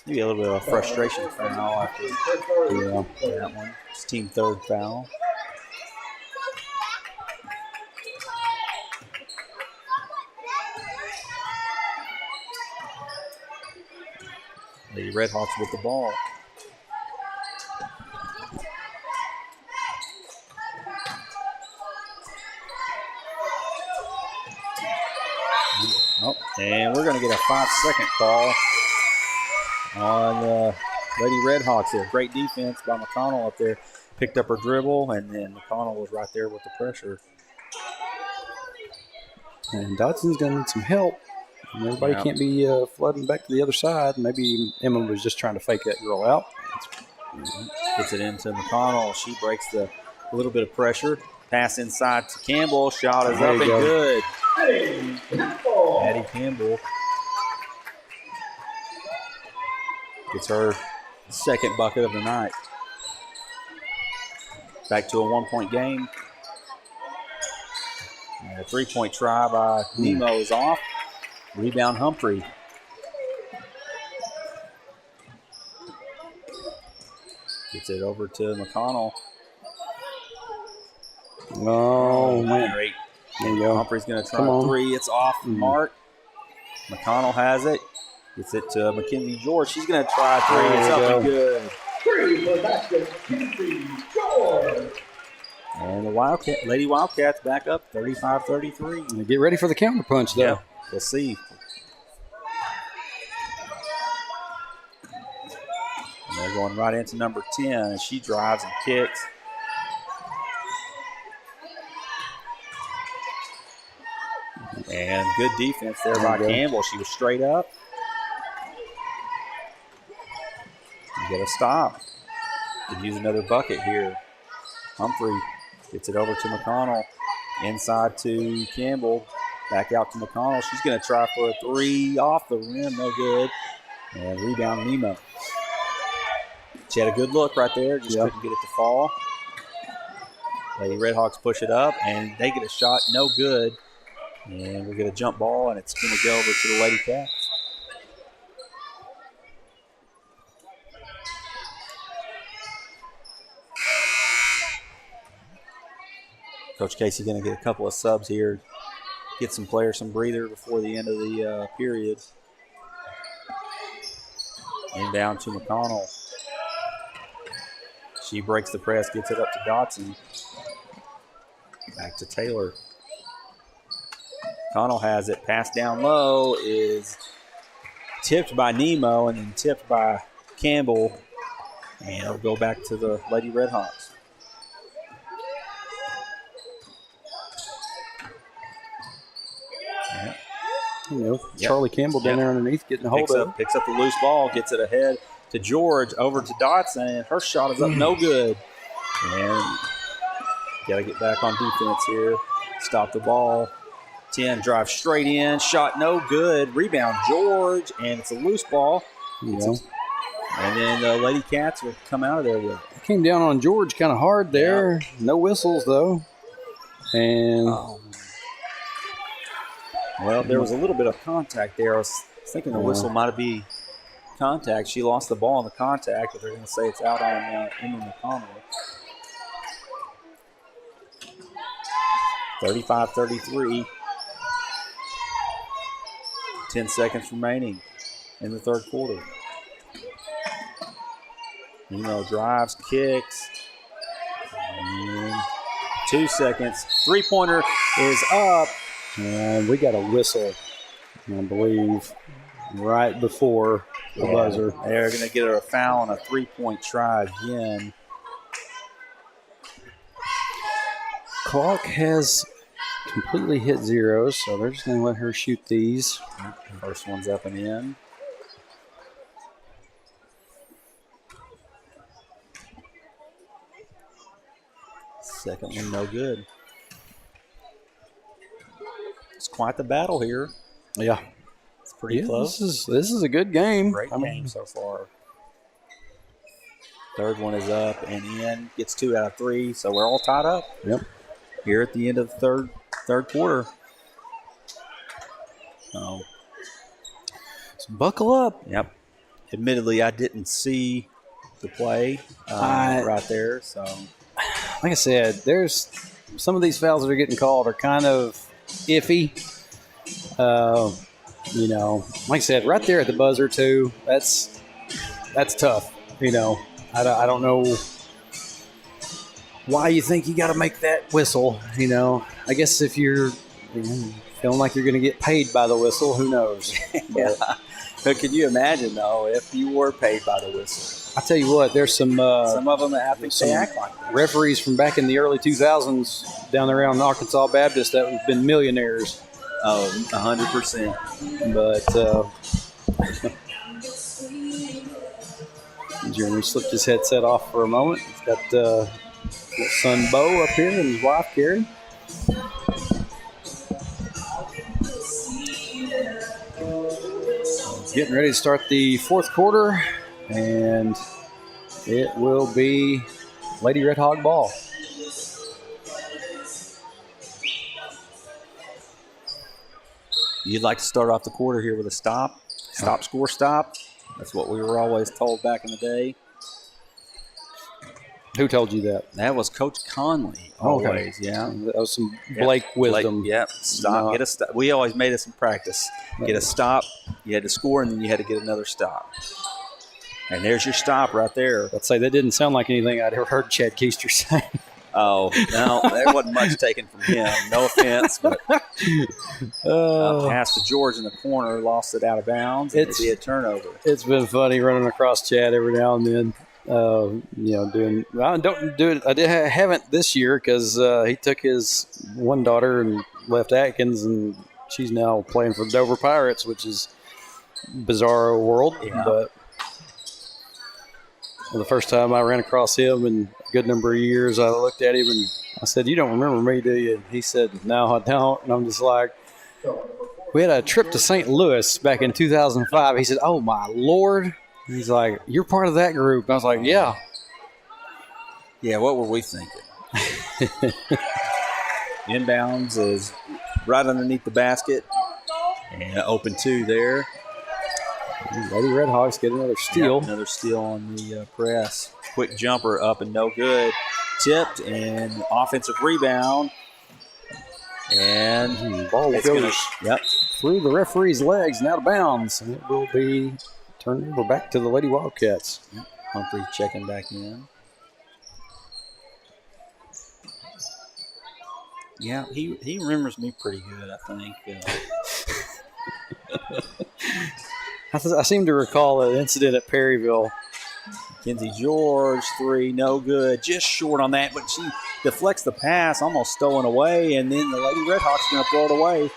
Maybe a little bit of a frustration foul after that one. It's team third foul. The Redhawks with the ball. And we're going to get a 5-second call on Lady Redhawks there. Great defense by McConnell up there. Picked up her dribble, and then McConnell was right there with the pressure. And Dodson's going to need some help. And everybody can't be flooding back to the other side. Maybe Emma was just trying to fake that girl out. Gets it into McConnell. She breaks a little bit of pressure. Pass inside to Campbell. Shot is up and good. Addie Campbell gets her second bucket of the night. Back to a 1-point game. And a 3-point try by Nemo is off. Rebound Humphrey. Gets it over to McConnell. Oh, man. Great. There you go. Humphrey's going to try a three. It's off mark. McConnell has it. Gets it to Mackenzie George. She's going to try a three. It's up and good. Three for basket, Mackenzie George. And the Lady Wildcats back up 35-33. Get ready for the counter punch, though. Yeah, we'll see. And they're going right into number 10, and she drives and kicks. And good defense there by Campbell. She was straight up. You get a stop. Could use another bucket here. Humphrey gets it over to McConnell. Inside to Campbell. Back out to McConnell. She's going to try for a three off the rim. No good. And rebound Nemo. She had a good look right there. Just couldn't get it to fall. Lady Redhawks push it up, and they get a shot. No good. And we'll get a jump ball, and it's going to go over to the Lady Cats. Coach Casey going to get a couple of subs here. Get some players some breather before the end of the period. And down to McConnell. She breaks the press, gets it up to Dotson. Back to Taylor. McConnell has it. Pass down low is tipped by Nemo and then tipped by Campbell. And it'll go back to the Lady Redhawks. Charlie Campbell down there underneath getting a hold of it. Picks up the loose ball, gets it ahead to George, over to Dotson, and her shot is up no good. And got to get back on defense here. Stop the ball. 10 drive straight in, shot no good. Rebound George, and it's a loose ball. And then the Lady Cats will come out of there with it. Came down on George kind of hard there. Yeah. No whistles, though. And well, there was a little bit of contact there. I was thinking the whistle might be contact. She lost the ball in the contact, but they're going to say it's out on Emma McConnell. 35-33. 10 seconds remaining in the third quarter. Nemo drives, kicks. And 2 seconds. Three-pointer is up. And we got a whistle, I believe, right before the buzzer. They're going to get a foul on a three-point try again. Clock has completely hit zeros, so they're just going to let her shoot these. First one's up and in. Second one, no good. It's quite the battle here. Yeah. It's pretty close. This is a good game. Great game so far. Third one is up and in. Gets 2 out of 3, so we're all tied up. Yep. Here at the end of the third quarter. So buckle up. Yep. Admittedly, I didn't see the play right there. So, like I said, there's some of these fouls that are getting called are kind of iffy. You know, like I said, right there at the buzzer too. That's tough. You know, I don't know why you think you got to make that whistle. You know, I guess if you're feeling like you're going to get paid by the whistle, who knows? Yeah. But could you imagine though if you were paid by the whistle? I tell you what, there's some of them that I think they act like that. Referees from back in the early 2000s down there around Arkansas Baptist that have been millionaires. Oh, 100%. But Jeremy slipped his headset off for a moment. He's got his son Bo up here and his wife Carrie. Getting ready to start the fourth quarter, and it will be Lady Red Hog ball. You'd like to start off the quarter here with a stop, score, stop. That's what we were always told back in the day. Who told you that? That was Coach Conley. Always, yeah. That was some Blake wisdom. Yep. Stop. No. Get a stop. We always made us in practice. Get a stop. You had to score, and then you had to get another stop. And there's your stop right there. I'd say that didn't sound like anything I'd ever heard Chad Keister say. Oh, no, there wasn't much taken from him. No offense, but pass to George in the corner, lost it out of bounds. It'd be a turnover. It's been funny running across Chad every now and then. I don't do it. I haven't this year because he took his one daughter and left Atkins, and she's now playing for the Dover Pirates, which is bizarro world. Yeah. But the first time I ran across him in a good number of years, I looked at him and I said, "You don't remember me, do you?" And he said, "No, I don't." And I'm just like, we had a trip to St. Louis back in 2005. He said, "Oh, my Lord." He's like, "You're part of that group." And I was like, "Yeah." Yeah, what were we thinking? Inbounds is right underneath the basket. And open 2 there. Lady Red Hogs get another steal. Yep, another steal on the press. Quick jumper up and no good. Tipped and offensive rebound. And ball goes through the referee's legs and out of bounds. And it will be turned over back to the Lady Wildcats. Yep. Humphrey checking back in. Yeah, he remembers me pretty good, I think. I seem to recall an incident at Perryville. Mackenzie George, 3, no good. Just short on that, but she deflects the pass, almost stolen away, and then the Lady Redhawks going to throw it away.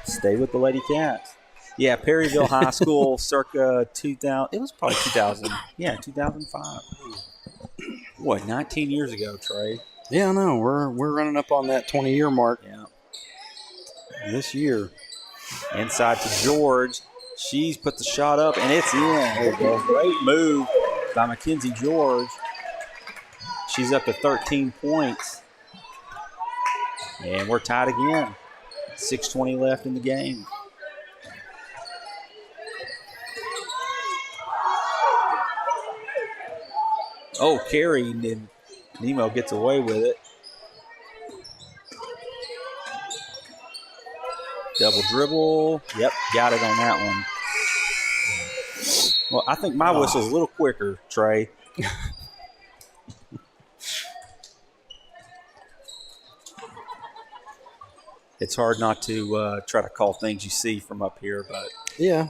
Stay with the Lady Cats. Yeah, Perryville High School, circa 2000. It was probably 2000. Yeah, 2005. Boy, 19 years ago, Trey. Yeah, I know. We're running up on that 20-year mark. Yeah. This year. Inside to George. She's put the shot up, and it's in. Great move by Mackenzie George. She's up to 13 points. And we're tied again. 6:20 left in the game. Oh, carry, and Nemo gets away with it. Double dribble. Yep, got it on that one. Well, I think my whistle's a little quicker, Trey. It's hard not to try to call things you see from up here, but Yeah.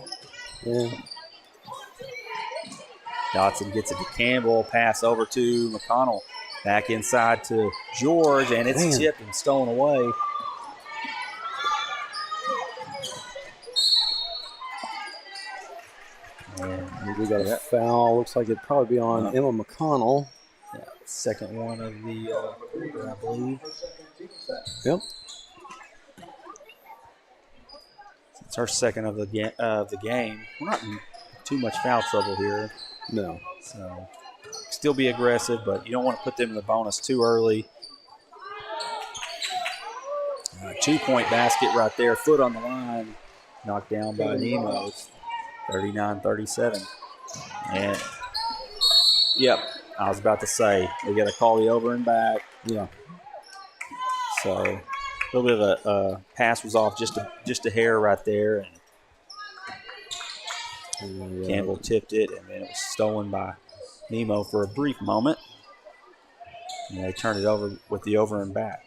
Dotson gets it to Campbell, pass over to McConnell, back inside to George, and it's tipped and stolen away. And we got a foul. Looks like it'd probably be on Emma McConnell. Yeah, second one of the quarter, I believe. Yep. It's our second of the game. We're not in too much foul trouble here. No. So still be aggressive, but you don't want to put them in the bonus too early. 2-point basket right there. Foot on the line. Knocked down by Nemo. It's 39-37. And, yep, I was about to say, they got to call the over and back. Yeah. So a little bit of a pass was off just a hair right there. And Campbell tipped it, and then it was stolen by Nemo for a brief moment. And they turned it over with the over and back.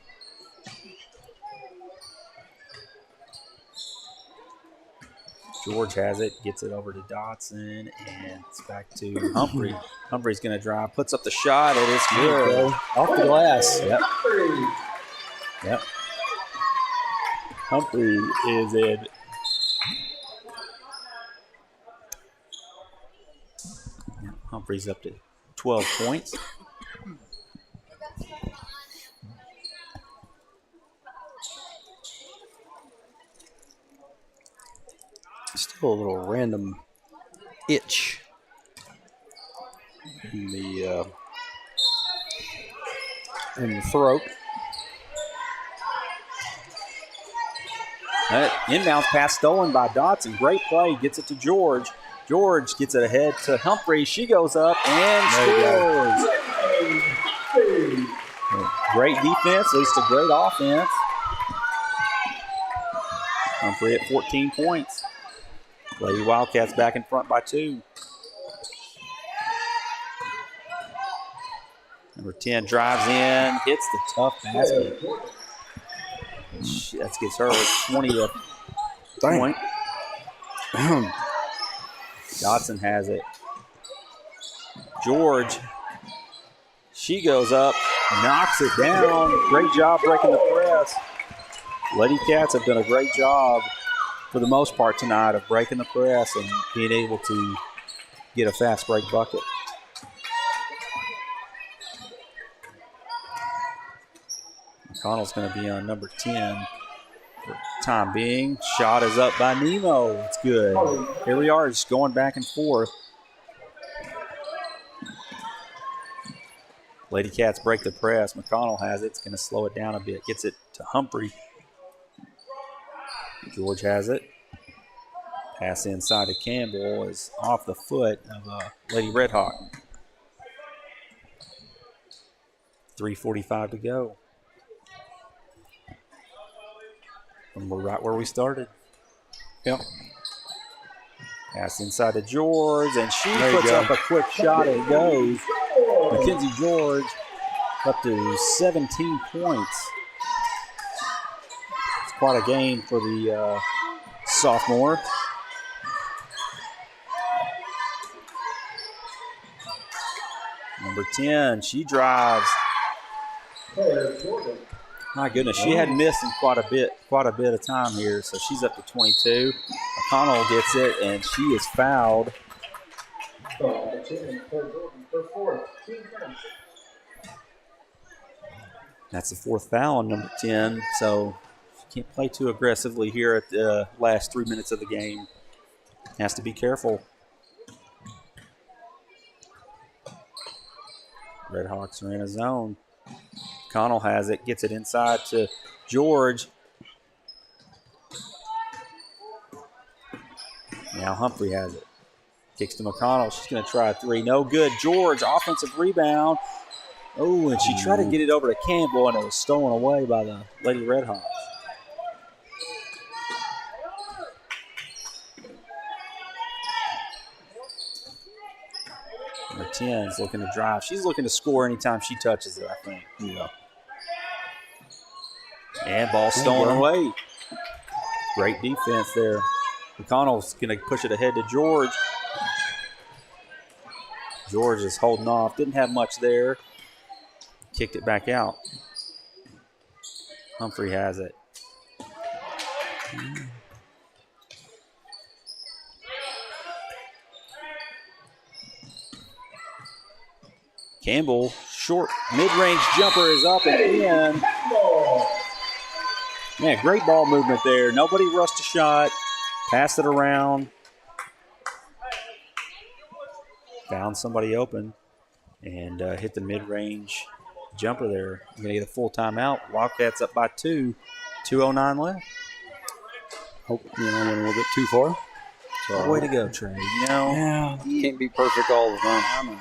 George has it, gets it over to Dotson, and it's back to Humphrey. Humphrey's going to drive, puts up the shot, and it's good. Off the glass. Yep. Humphrey is in. Humphrey's up to 12 points. Still a little random itch in the throat. Inbounds pass stolen by Dotson. Great play. Gets it to George. George gets it ahead to Humphrey. She goes up and scores. Great defense leads to great offense. Humphrey at 14 points. Lady Wildcats back in front by 2. Number 10 drives in, hits the tough basket. That gets her 20th point. Dotson has it. George, she goes up, knocks it down. Great job breaking the press. Lady Cats have done a great job for the most part tonight of breaking the press and being able to get a fast break bucket. McConnell's going to be on number 10 for the time being. Shot is up by Nemo. It's good. Here we are, just going back and forth. Lady Cats break the press. McConnell has it. It's going to slow it down a bit. Gets it to Humphrey. George has it. Pass inside to Campbell is off the foot of Lady Redhawk. 3:45 to go. And we're right where we started. Yep. Pass inside to George, and she puts up a quick shot, and it goes. Mackenzie George up to 17 points. It's quite a game for the sophomore. Number 10, she drives. My goodness, she had missed in quite a bit of time here, so she's up to 22. McConnell gets it, and she is fouled. That's the 4th foul on number 10, so she can't play too aggressively here at the last 3 minutes of the game. Has to be careful. Redhawks are in a zone. Connell has it, gets it inside to George. Now Humphrey has it. Kicks to McConnell. She's going to try a 3. No good. George, offensive rebound. Oh, and she tried to get it over to Campbell, and it was stolen away by the Lady Redhawks. Number 10 is looking to drive. She's looking to score anytime she touches it, I think. Yeah. And ball stolen away. Great defense there. McConnell's going to push it ahead to George. George is holding off. Didn't have much there. Kicked it back out. Humphrey has it. Campbell, short mid-range jumper is up and in. Man, great ball movement there. Nobody rushed a shot. Passed it around. Found somebody open and hit the mid-range jumper there. I'm going to get a full timeout. Wildcats up by 2. 2:09 left. Hope went a little bit too far. So, way to go, Trey. Yeah, can't be perfect all the time.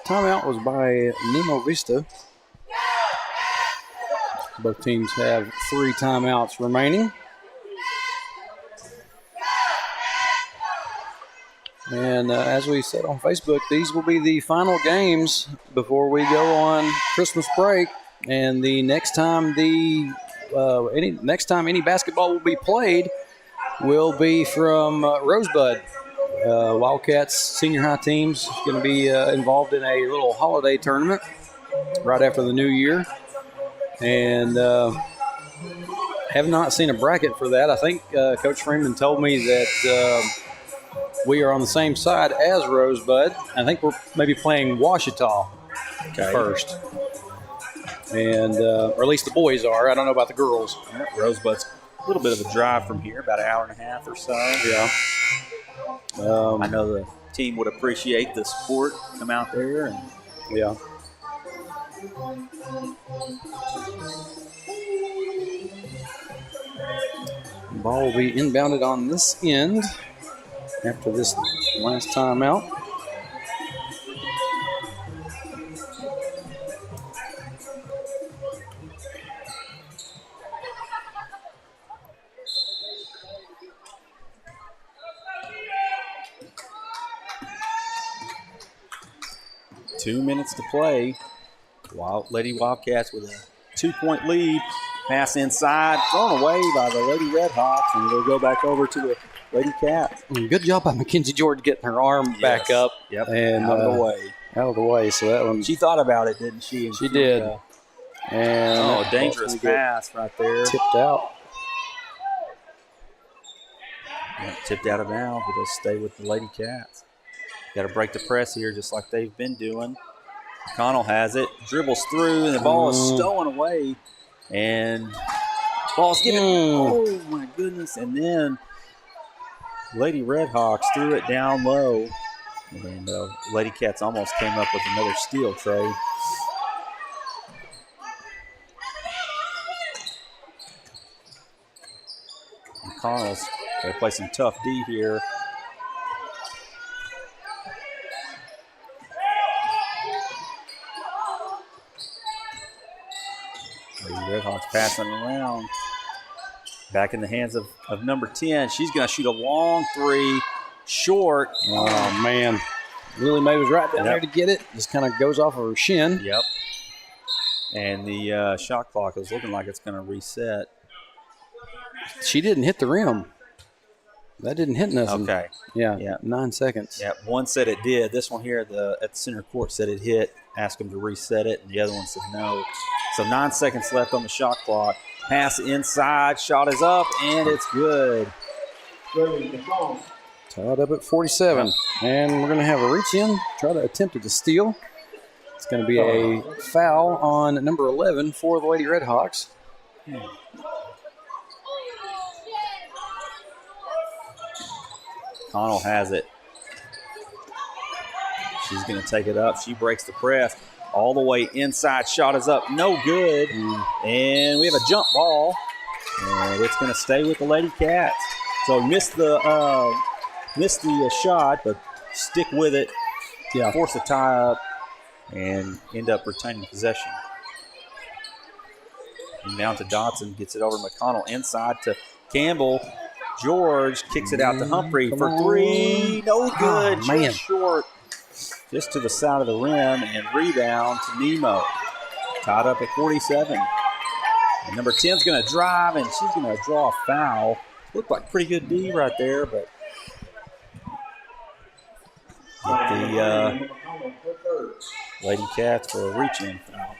Timeout was by Nemo Vista. Both teams have 3 timeouts remaining. And as we said on Facebook, these will be the final games before we go on Christmas break. And the next time any basketball will be played will be from Rosebud. Wildcats senior high team's going to be involved in a little holiday tournament right after the new year. And have not seen a bracket for that. I think Coach Freeman told me that we are on the same side as Rosebud. I think we're maybe playing Ouachita first. And or at least the boys are. I don't know about the girls. Yeah, Rosebud's a little bit of a drive from here, about an hour and a half or so. Yeah. I know the team would appreciate the support. Come out there. And yeah. Ball will be inbounded on this end after this last timeout. Two minutes to play. Lady Wildcats with a 2-point lead. Pass inside, thrown away by the Lady Redhawks, and it'll go back over to the Lady Cats. Good job by Mackenzie George getting her arm back up. Yep, and out of the way. Out of the way, so that one. She thought about it, didn't she? And she did. And a dangerous pass right there. Tipped out. Yeah, tipped out of bounds, but it'll stay with the Lady Cats. Got to break the press here just like they've been doing. Connell has it, dribbles through, and the ball is stolen away. And ball's given. Oh, my goodness. And then Lady Redhawks threw it down low. And Lady Cats almost came up with another steal, Trey. And Connell's going to play some tough D here. Redhawks passing around. Back in the hands of number 10. She's going to shoot a long 3, short. Oh, man. Lily Mae was right down there to get it. Just kind of goes off of her shin. Yep. And the shot clock is looking like it's going to reset. She didn't hit the rim. That didn't hit nothing. Okay. Yeah. 9 seconds. Yeah, one said it did. This one here at the center court said it hit. Asked them to reset it, and the other one said no. So 9 seconds left on the shot clock. Pass inside. Shot is up, and it's good. Tied up at 47. And we're going to have a reach in. Try to attempt to steal. It's going to be a foul on number 11 for the Lady Redhawks. Connell has it. She's going to take it up. She breaks the press all the way inside. Shot is up. No good. And we have a jump ball. And it's going to stay with the Lady Cats. So missed the shot, but stick with it. Yeah, force a tie up and end up retaining possession. And down to Dotson. Gets it over to McConnell. Inside to Campbell. George kicks it out to Humphrey for three. No good. Man. Just short. Just to the side of the rim, and rebound to Nemo. Tied up at 47. And number 10's going to drive, and she's going to draw a foul. Looked like pretty good D right there, but get the Lady Cats for a reach-in foul.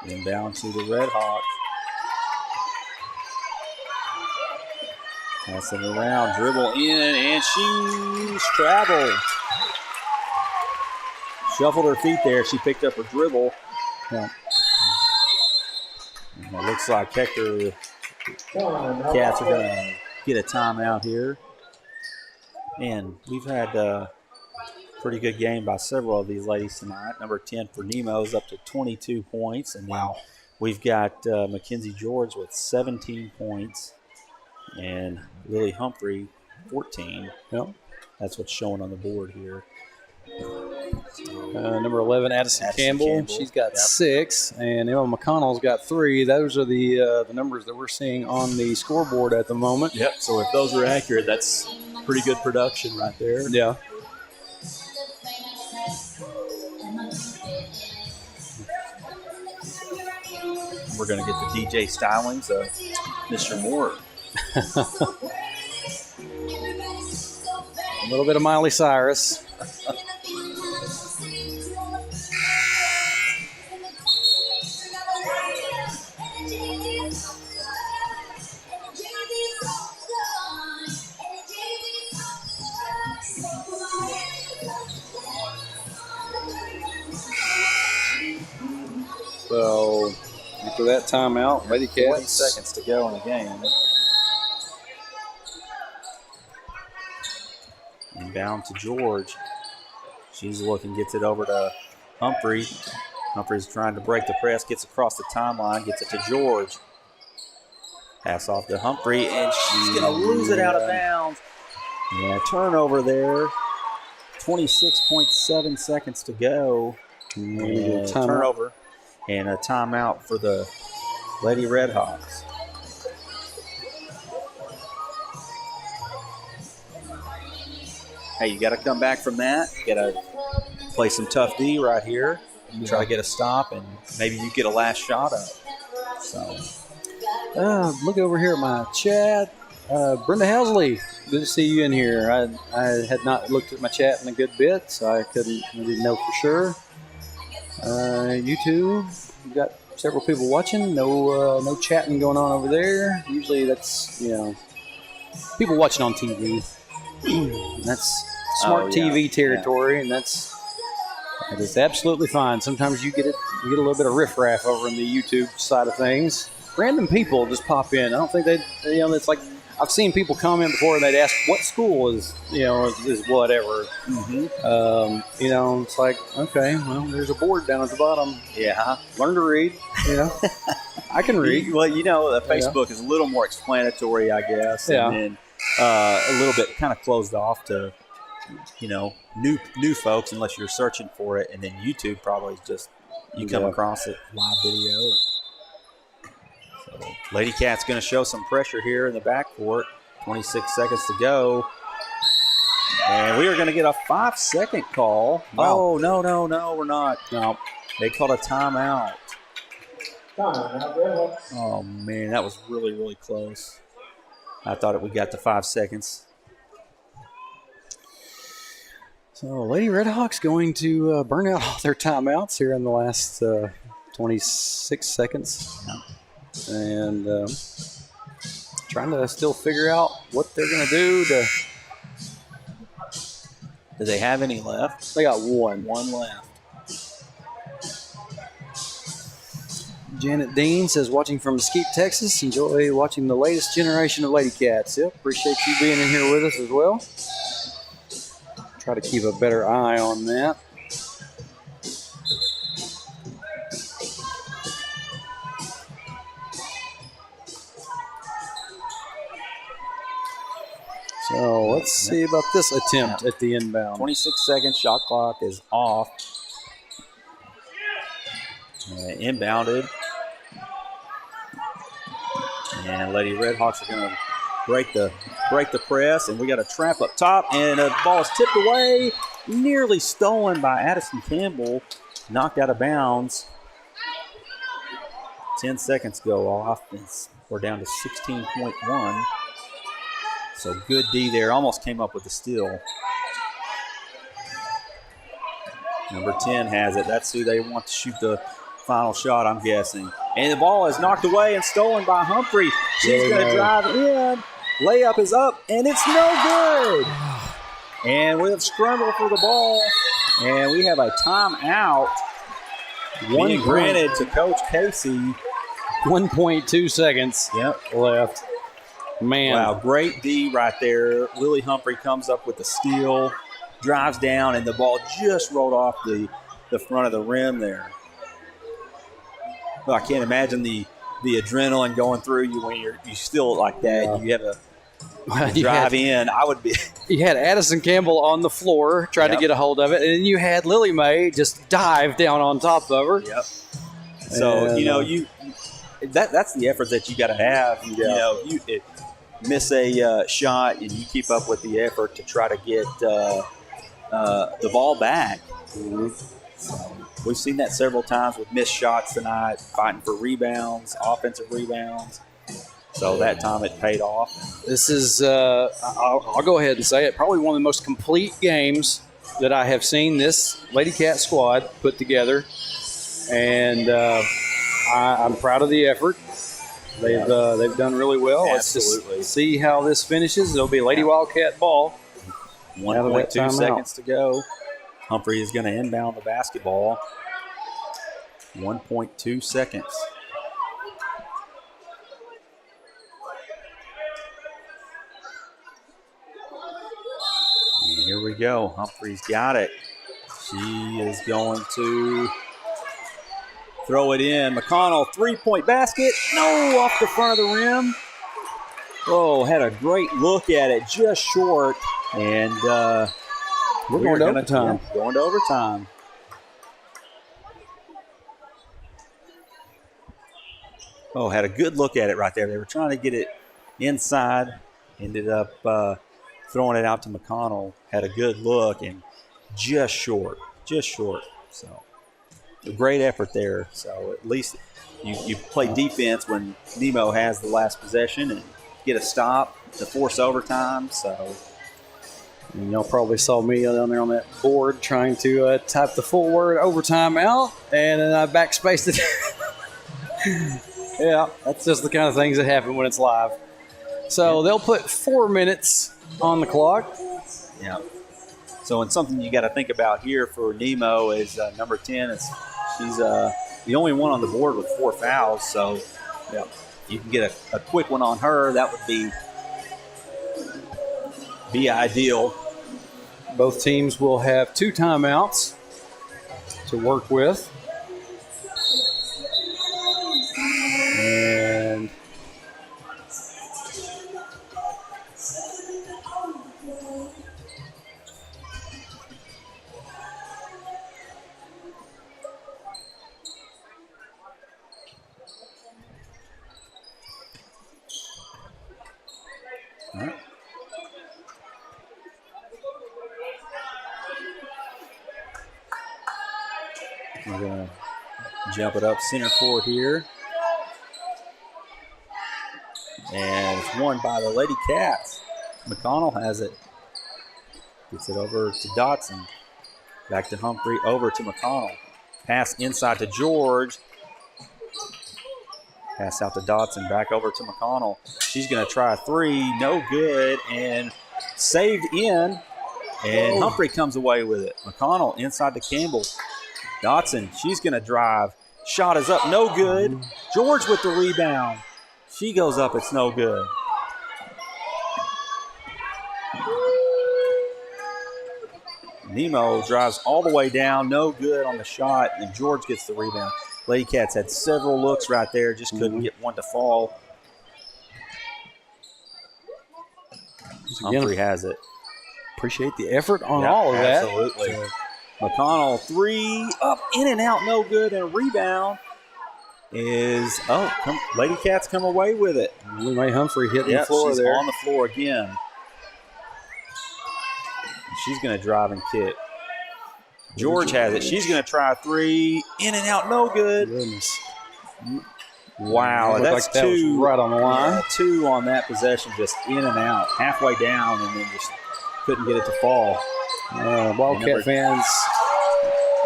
Inbound to the Red Hawks. Pass it around, dribble in, and she's traveled. Shuffled her feet there. She picked up her dribble. Yeah. And it looks like Hector Cats are going to get a timeout here. And we've had a pretty good game by several of these ladies tonight. Number 10 for Nemo is up to 22 points. And wow, we've got Mackenzie George with 17 points. And Lily Humphrey, 14. Yep. That's what's showing on the board here. Number 11, Addison Campbell. She's got 6, and Emma McConnell's got 3. Those are the numbers that we're seeing on the scoreboard at the moment. Yep. So if those are accurate, that's pretty good production right there. Yeah. We're going to get the DJ stylings of Mr. Moore. A little bit of Miley Cyrus. So after that timeout, Lady Cats. 40 seconds to go in the game. Inbound to George. She's looking, gets it over to Humphrey. Humphrey's trying to break the press, gets across the timeline, gets it to George. Pass off to Humphrey, and she's going to lose it out of bounds. Yeah, turnover there. 26.7 seconds to go. And turnover. And a timeout for the Lady Redhawks. Hey, you got to come back from that. You got to play some tough D right here. Try to get a stop, and maybe you get a last shot up. So, look over here at my chat. Brenda Housley, good to see you in here. I had not looked at my chat in a good bit, so I didn't know for sure. YouTube, we've got several people watching. No chatting going on over there. Usually that's people watching on TV. That's smart TV territory, and that is absolutely fine. Sometimes you get a little bit of riffraff over in the YouTube side of things. Random people just pop in. I don't think it's like I've seen people comment before and they'd ask what school is whatever. Mm-hmm. It's like, okay, well, there's a board down at the bottom. Yeah. Learn to read. I can read. Well, Facebook is a little more explanatory, I guess. Yeah. And then a little bit kind of closed off to, new folks unless you're searching for it. And then YouTube probably just, you come across it, live video. So Lady Cat's going to show some pressure here in the backcourt. 26 seconds to go. And we are going to get a 5-second call. Wow. Oh, no, we're not. No, they called a timeout. Oh, man, that was really, really close. I thought we got to 5 seconds. So Lady Redhawks going to burn out all their timeouts here in the last 26 seconds. And trying to still figure out what they're going to do. Do they have any left? They got one. One left. Janet Dean says, watching from Mesquite, Texas. Enjoy watching the latest generation of Lady Cats. Yep, appreciate you being in here with us as well. Try to keep a better eye on that. So let's see about this attempt at the inbound. 26 seconds, shot clock is off. Inbounded. And Lady Redhawks are going to break the press, and we got a trap up top, and the ball is tipped away, nearly stolen by Addison Campbell, knocked out of bounds. 10 seconds go off. We're down to 16.1. So good D there. Almost came up with the steal. Number 10 has it. That's who they want to shoot the final shot, I'm guessing. And the ball is knocked away and stolen by Humphrey. She's going to drive in. Layup is up, and it's no good. And we have scrambled for the ball, and we have a timeout. One granted to Coach Casey. 1.2 seconds left. Man. Wow, great D right there. Lily Humphrey comes up with the steal, drives down, and the ball just rolled off the front of the rim there. Well, I can't imagine the adrenaline going through you when you still like that. Yeah. You have to drive in. I would be. You had Addison Campbell on the floor trying to get a hold of it, and then you had Lily Mae just dive down on top of her. Yep. So, that's the effort that you got to have. Yeah. You know, you miss a shot, and you keep up with the effort to try to get the ball back. Mm-hmm. So we've seen that several times with missed shots tonight, fighting for rebounds, offensive rebounds. So that time it paid off. This is, I'll go ahead and say it, probably one of the most complete games that I have seen this Lady Cat squad put together. And I'm proud of the effort. They've done really well. Absolutely. Let's just see how this finishes. It'll be Lady Wildcat ball. 1.2 seconds to go. Humphrey is going to inbound the basketball. 1.2 seconds. And here we go. Humphrey's got it. She is going to throw it in. McConnell, three-point basket. No, off the front of the rim. Oh, had a great look at it, just short. And we're going to overtime. Going to overtime. Oh, had a good look at it right there. They were trying to get it inside. Ended up throwing it out to McConnell. Had a good look and just short. Just short. So a great effort there. So at least you play defense when Nemo has the last possession and get a stop to force overtime. So and y'all probably saw me down there on that board trying to type the full word overtime out, and then I backspaced it. Yeah, that's just the kind of things that happen when it's live. So they'll put 4 minutes on the clock. Yeah. So, and something you got to think about here for Nemo is number 10. She's the only one on the board with 4 fouls. So, yeah, you can get a quick one on her. That would be ideal. Both teams will have 2 timeouts to work with. And all right. We're going to jump it up center court here. And it's won by the Lady Cats. McConnell has it. Gets it over to Dotson. Back to Humphrey, over to McConnell. Pass inside to George. Pass out to Dotson, back over to McConnell. She's going to try a 3, no good, and saved in. And Humphrey comes away with it. McConnell inside to Campbell. Dotson, she's going to drive. Shot is up, no good. George with the rebound. She goes up, it's no good. Nemo drives all the way down, no good on the shot, and George gets the rebound. Lady Cats had several looks right there, just couldn't get one to fall. Humphrey has it. Appreciate the effort on all of that. Absolutely. McConnell, three, up, in and out, no good, and rebound is, Lady Cats come away with it. May Humphrey hitting the floor she's there. on the floor again. She's going to drive and kick. George has it. She's going to try a three, in and out, no good. Goodness. Wow, that's like that two. was right on the line. Yeah, two on that possession, just in and out, halfway down, and then just couldn't get it to fall. Wildcat fans,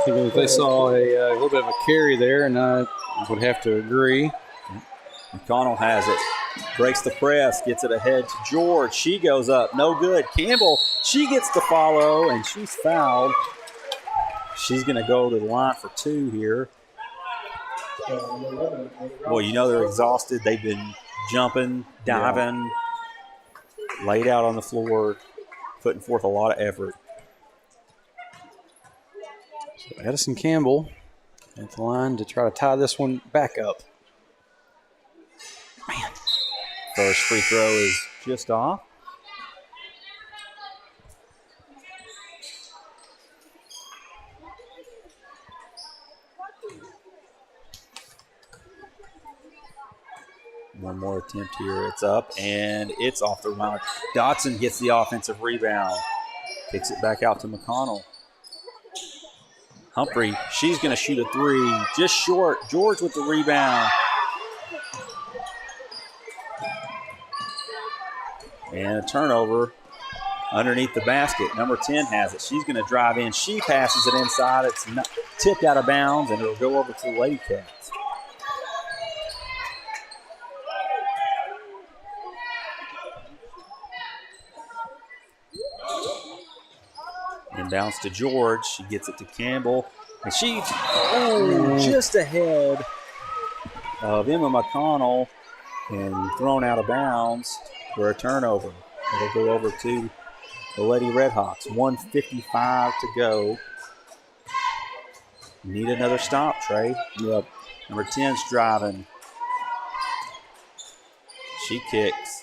if they saw a little bit of a carry there, and I would have to agree. McConnell has it. Breaks the press, gets it ahead to George. She goes up, no good. Campbell, she gets to follow, and she's fouled. She's going to go to the line for two here. Well, you know they're exhausted. They've been jumping, diving, laid out on the floor, putting forth a lot of effort. So Addison Campbell at the line to try to tie this one back up. Man. First free throw is just off. One more attempt here. It's up, and it's off the rebound. Dotson gets the offensive rebound. Kicks it back out to McConnell. Humphrey, she's going to shoot a three. Just short. George with the rebound. And a turnover underneath the basket. Number 10 has it. She's going to drive in. She passes it inside. It's not tipped out of bounds, and it'll go over to the Lady Cats. Inbounds to George. She gets it to Campbell. And she's just ahead of Emma McConnell and thrown out of bounds for a turnover. It'll go over to the Lady Redhawks. 1:55 to go. Need another stop, Trey. Yep. Number 10's driving. She kicks.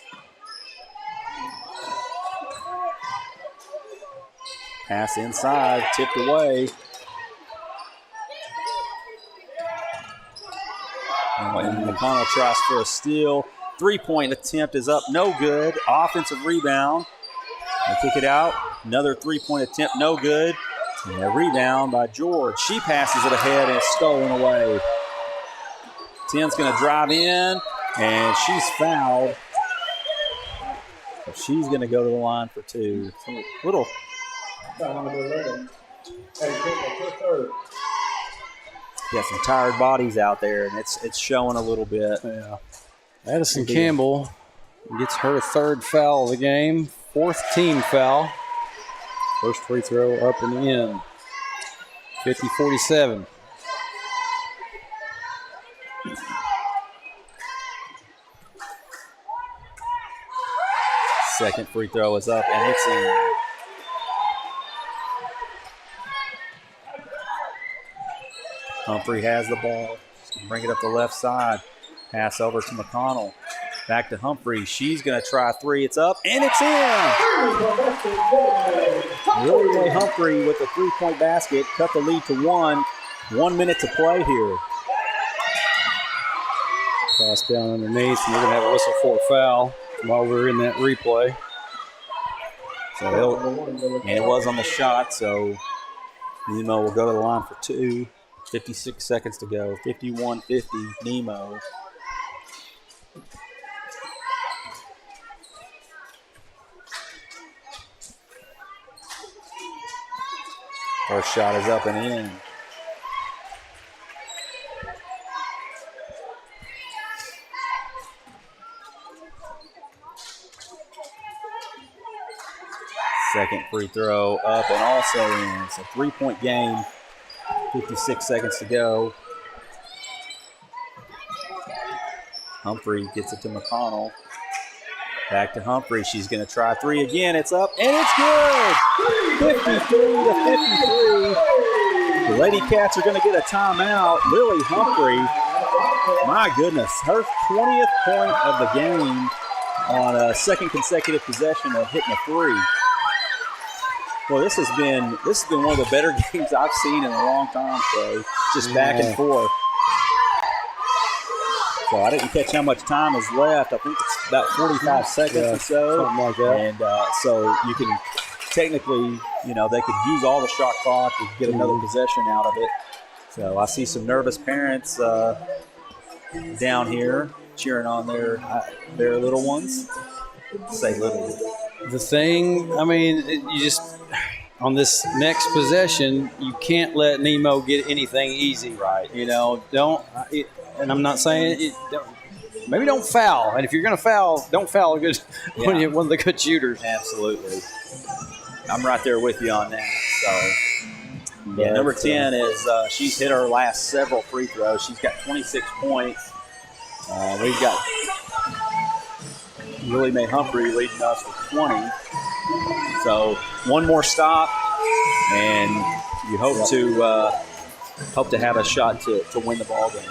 Pass inside, tipped away. And McConnell tries for a steal. Three-point attempt is up, no good. Offensive rebound. They kick it out. Another three-point attempt, no good. And a rebound by George. She passes it ahead and it's stolen away. 10's going to drive in, and she's fouled. So she's going to go to the line for two. So little. Yeah, some tired bodies out there, and it's showing a little bit. Yeah. Addison Campbell gets her third foul of the game, fourth team foul. First free throw up and in. 50-47. Second free throw is up, and it's in. Humphrey has the ball. Bring it up the left side. Pass over to McConnell. Back to Humphrey. She's going to try three. It's up, and it's in. Lily Humphrey with the three-point basket. Cut the lead to one. 1 minute to play here. Pass down underneath, and we're going to have a whistle for a foul while we're in that replay. And it was on the shot, so Nemo will go to the line for two. 56 seconds to go. 51-50, Nemo. First shot is up and in. Second free throw up and also in. It's a three-point game. 56 seconds to go. Humphrey gets it to McConnell. Back to Humphrey. She's going to try three again. It's up and it's good. 53-53. The Lady Cats are going to get a timeout. Lily Humphrey, my goodness, her 20th point of the game on a second consecutive possession of hitting a three. Well, this has been one of the better games I've seen in a long time, Trey. Just back and forth. So I didn't catch how much time is left. I think it's about 45 seconds or so. Something like that. And so you can technically, they could use all the shot clock to get another possession out of it. So I see some nervous parents down here cheering on their little ones. Say little. The thing, you just on this next possession, you can't let Nemo get anything easy. Right. Don't. And I'm not saying maybe don't foul. And if you're going to foul, don't foul one of the good shooters. Absolutely. I'm right there with you on that. So, number 10 is she's hit her last several free throws. She's got 26 points. We've got Lily Mae Humphrey leading us with 20. So one more stop, and you hope to have a shot to win the ball game.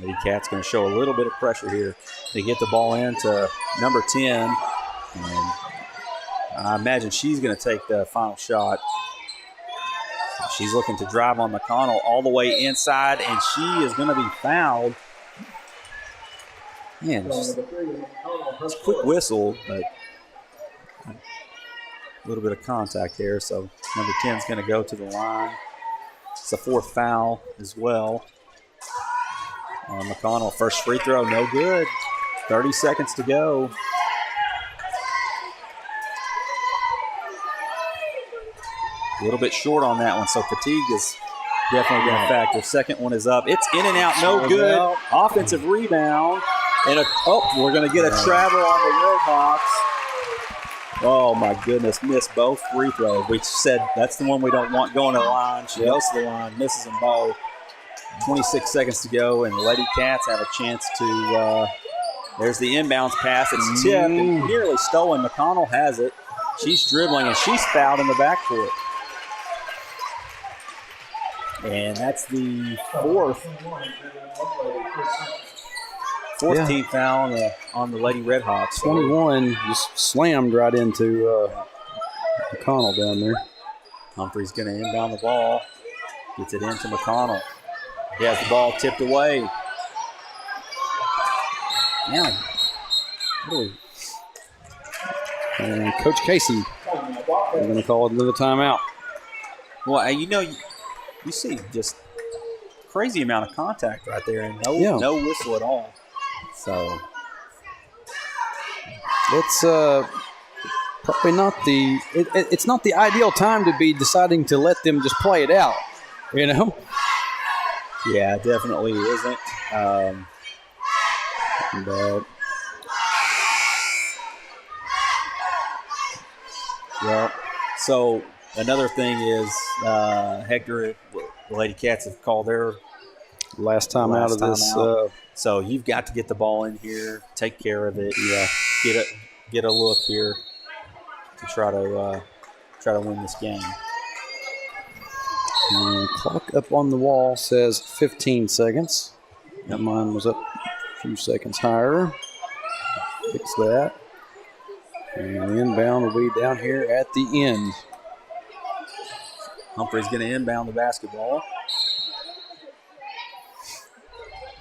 Lady Cat's going to show a little bit of pressure here to get the ball into number 10. And I imagine she's going to take the final shot. She's looking to drive on McConnell all the way inside, and she is going to be fouled. Man, it's a quick whistle, but a little bit of contact there. So number 10 is going to go to the line. It's the fourth foul as well. McConnell, first free throw, no good. 30 seconds to go. A little bit short on that one, so fatigue is definitely going to factor. Second one is up. It's in and out, no good. Offensive rebound. And we're going to get a travel on the Redhawks. Oh, my goodness, missed both free throws. We said that's the one we don't want going to the line. She goes to the line, misses them both. 26 seconds to go, and the Lady Cats have a chance to there's the inbounds pass. It's tipped and nearly stolen. McConnell has it. She's dribbling, and she's fouled in the backcourt. And that's the fourth team foul on the Lady Redhawks. 21 just slammed right into McConnell down there. Humphrey's going to inbound the ball. Gets it into McConnell. He has the ball tipped away. Yeah. And Coach Casey, we're going to call it another timeout. Well, you see just crazy amount of contact right there, and no whistle at all. So it's probably not it's not the ideal time to be deciding to let them just play it out, Yeah, it definitely isn't. But so another thing is Hector, the Lady Cats have called their last time out of this. So you've got to get the ball in here, take care of it. Get a look here to try to win this game. And clock up on the wall says 15 seconds. Yep. Mine was up a few seconds higher. Fix that. And the inbound will be down here at the end. Humphrey's going to inbound the basketball.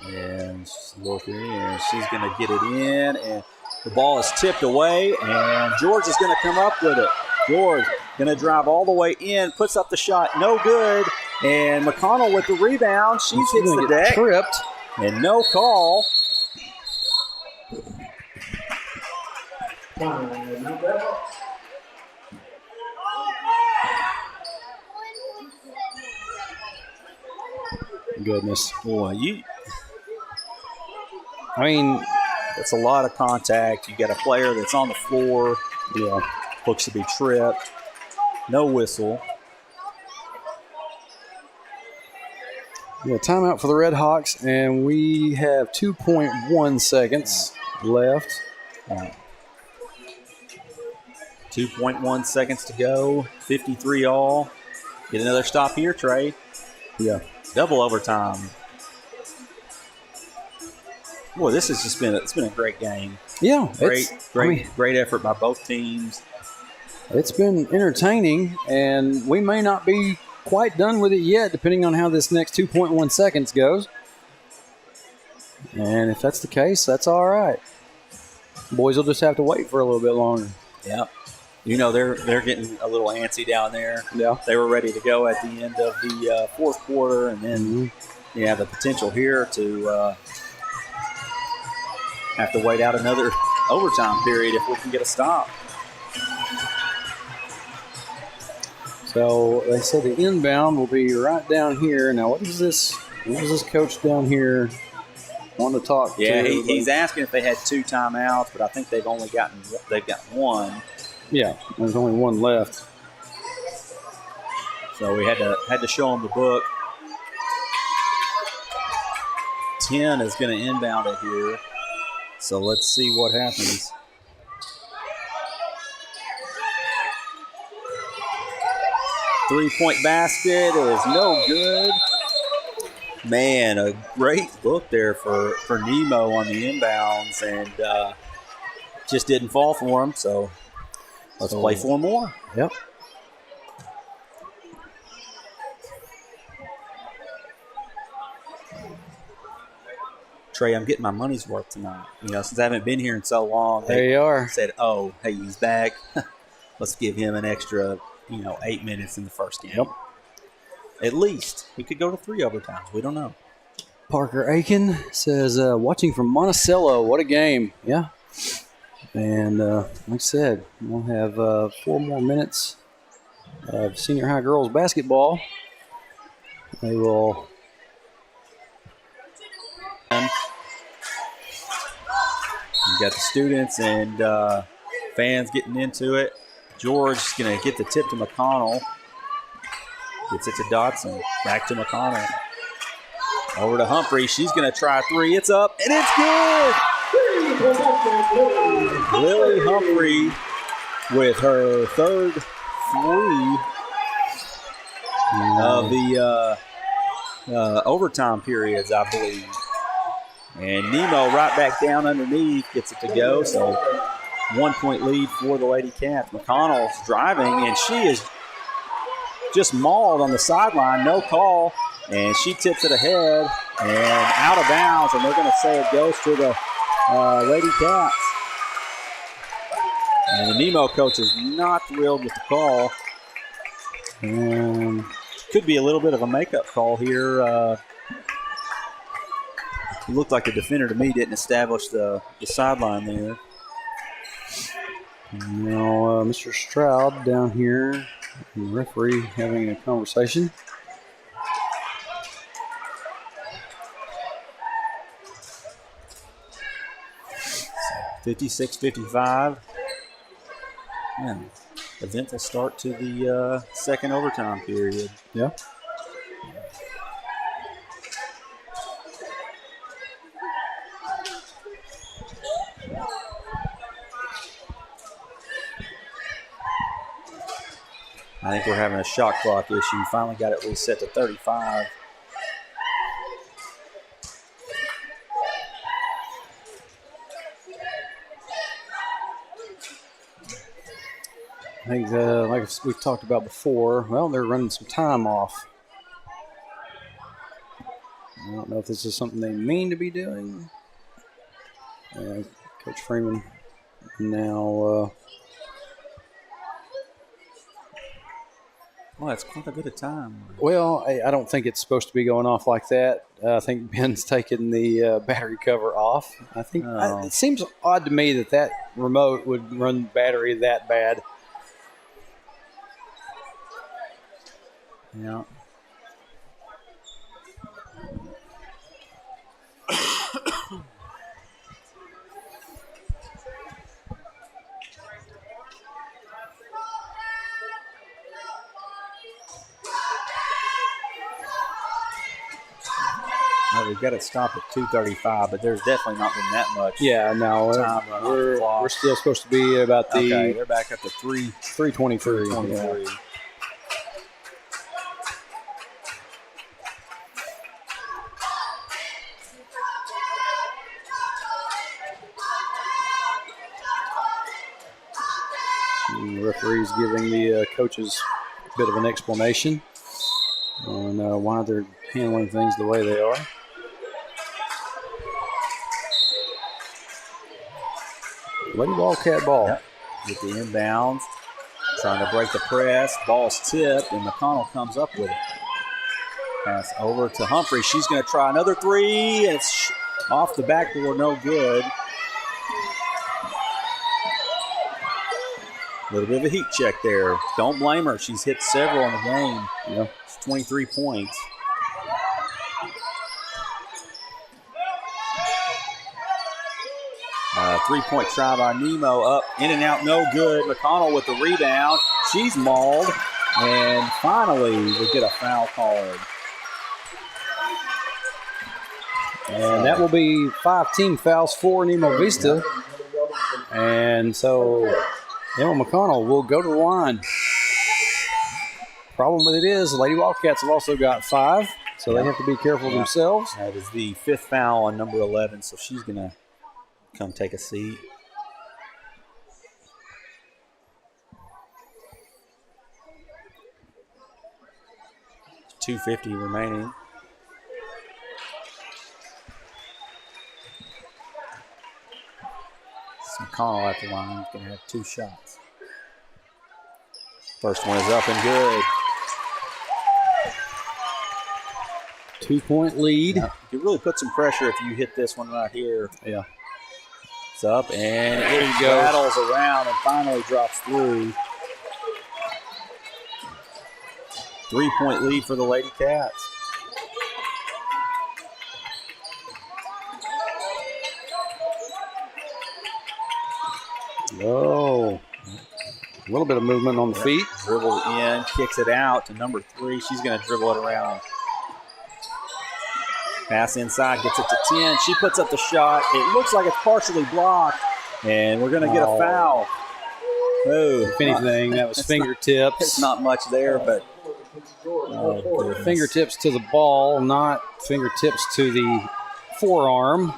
And she's looking, and she's going to get it in. And the ball is tipped away, and George is going to come up with it. George going to drive all the way in, puts up the shot, no good. And McConnell with the rebound. She hits the deck. Tripped. And no call. Goodness. Boy, it's a lot of contact. You got a player that's on the floor. Yeah. Looks to be tripped. No whistle. Yeah, timeout for the Red Hawks, and we have 2.1 seconds left. 2.1 seconds to go. 53 all. Get another stop here, Trey. Yeah. Double overtime. Boy, this has just been a great game. Yeah. Great effort by both teams. It's been entertaining, and we may not be quite done with it yet, depending on how this next 2.1 seconds goes. And if that's the case, that's all right. Boys will just have to wait for a little bit longer. Yeah. You know, they're getting a little antsy down there. Yeah. They were ready to go at the end of the fourth quarter, and then you have the potential here to have to wait out another overtime period if we can get a stop. So they said the inbound will be right down here. Now, what is this coach down here want to talk to? Yeah, he's asking if they had 2 timeouts, but I think they've got one. Yeah, there's only one left. So we had to show him the book. 10 is going to inbound it here. So let's see what happens. Three-point basket is no good. Man, a great look there for Nemo on the inbounds, and just didn't fall for him. So let's play 4 more. Yep. Trey, I'm getting my money's worth tonight. You know, since I haven't been here in so long. There you are. Said, oh, hey, he's back. Let's give him an extra, 8 minutes in the first game. Yep. At least. We could go to 3 overtimes. We don't know. Parker Aiken says, watching from Monticello. What a game. Yeah. And like I said, we'll have 4 more minutes of senior high girls basketball. They will. You got the students and fans getting into it. George is going to get the tip to McConnell. Gets it to Dotson. Back to McConnell. Over to Humphrey. She's going to try 3. It's up, and it's good! Lily Humphrey with her 3rd 3 of the overtime periods, I believe. And Nemo right back down underneath gets it to go. So 1-point lead for the Lady Cats. McConnell's driving, and she is just mauled on the sideline. No call. And she tips it ahead and out of bounds. And they're going to say it goes to the Lady Cats. And the Nemo coach is not thrilled with the call. And could be a little bit of a makeup call here. It looked like the defender to me didn't establish the sideline there. Now, Mr. Stroud down here, and the referee having a conversation. So 56-55. Yeah. Event will start to the second overtime period. Yeah. I think we're having a shot clock issue. Finally got it reset to 35. I think, like we've talked about before, well, they're running some time off. I don't know if this is something they mean to be doing. Coach Freeman now. Well, that's quite a bit of time. Well, I don't think it's supposed to be going off like that. I think Ben's taking the battery cover off. I think it seems odd to me that remote would run battery that bad. Yeah. Well, we've got it stopped at 2:35, but there's definitely not been that much. Yeah, no, time run off the clock. We're still supposed to be about the okay, they're back up to 3:23. Referee's giving the coaches a bit of an explanation on why they're handling things the way they are. Lady Wildcat ball. Yep. Get the inbounds. Trying to break the press. Ball's tipped, and McConnell comes up with it. Pass over to Humphrey. She's going to try another three. It's off the backboard, no good. A little bit of a heat check there. Don't blame her. She's hit several in the game. Yeah. It's 23 points. Three-point try by Nemo. Up, in and out, no good. McConnell with the rebound. She's mauled. And finally, we get a foul called. And that will be 5 team fouls for Nemo Vista. And so Emma McConnell will go to the line. Problem with it is the Lady Wildcats have also got 5, so they have to be careful themselves. That is the 5th foul on number 11, so she's going to come take a seat. .250 remaining. McConnell at the line is going to have 2 shots. First one is up and good. 2-point lead. Yeah. You really put some pressure if you hit this one right here. Yeah. It's up and it rattles around and finally drops through. 3-point lead for the Lady Cats. Oh, a little bit of movement on the feet. Dribbles in, kicks it out to number 3. She's going to dribble it around. Pass inside, gets it to 10. She puts up the shot. It looks like it's partially blocked, and we're going to get a foul. Oh, if anything, that was fingertips. It's not much there, but fingertips to the ball, not fingertips to the forearm.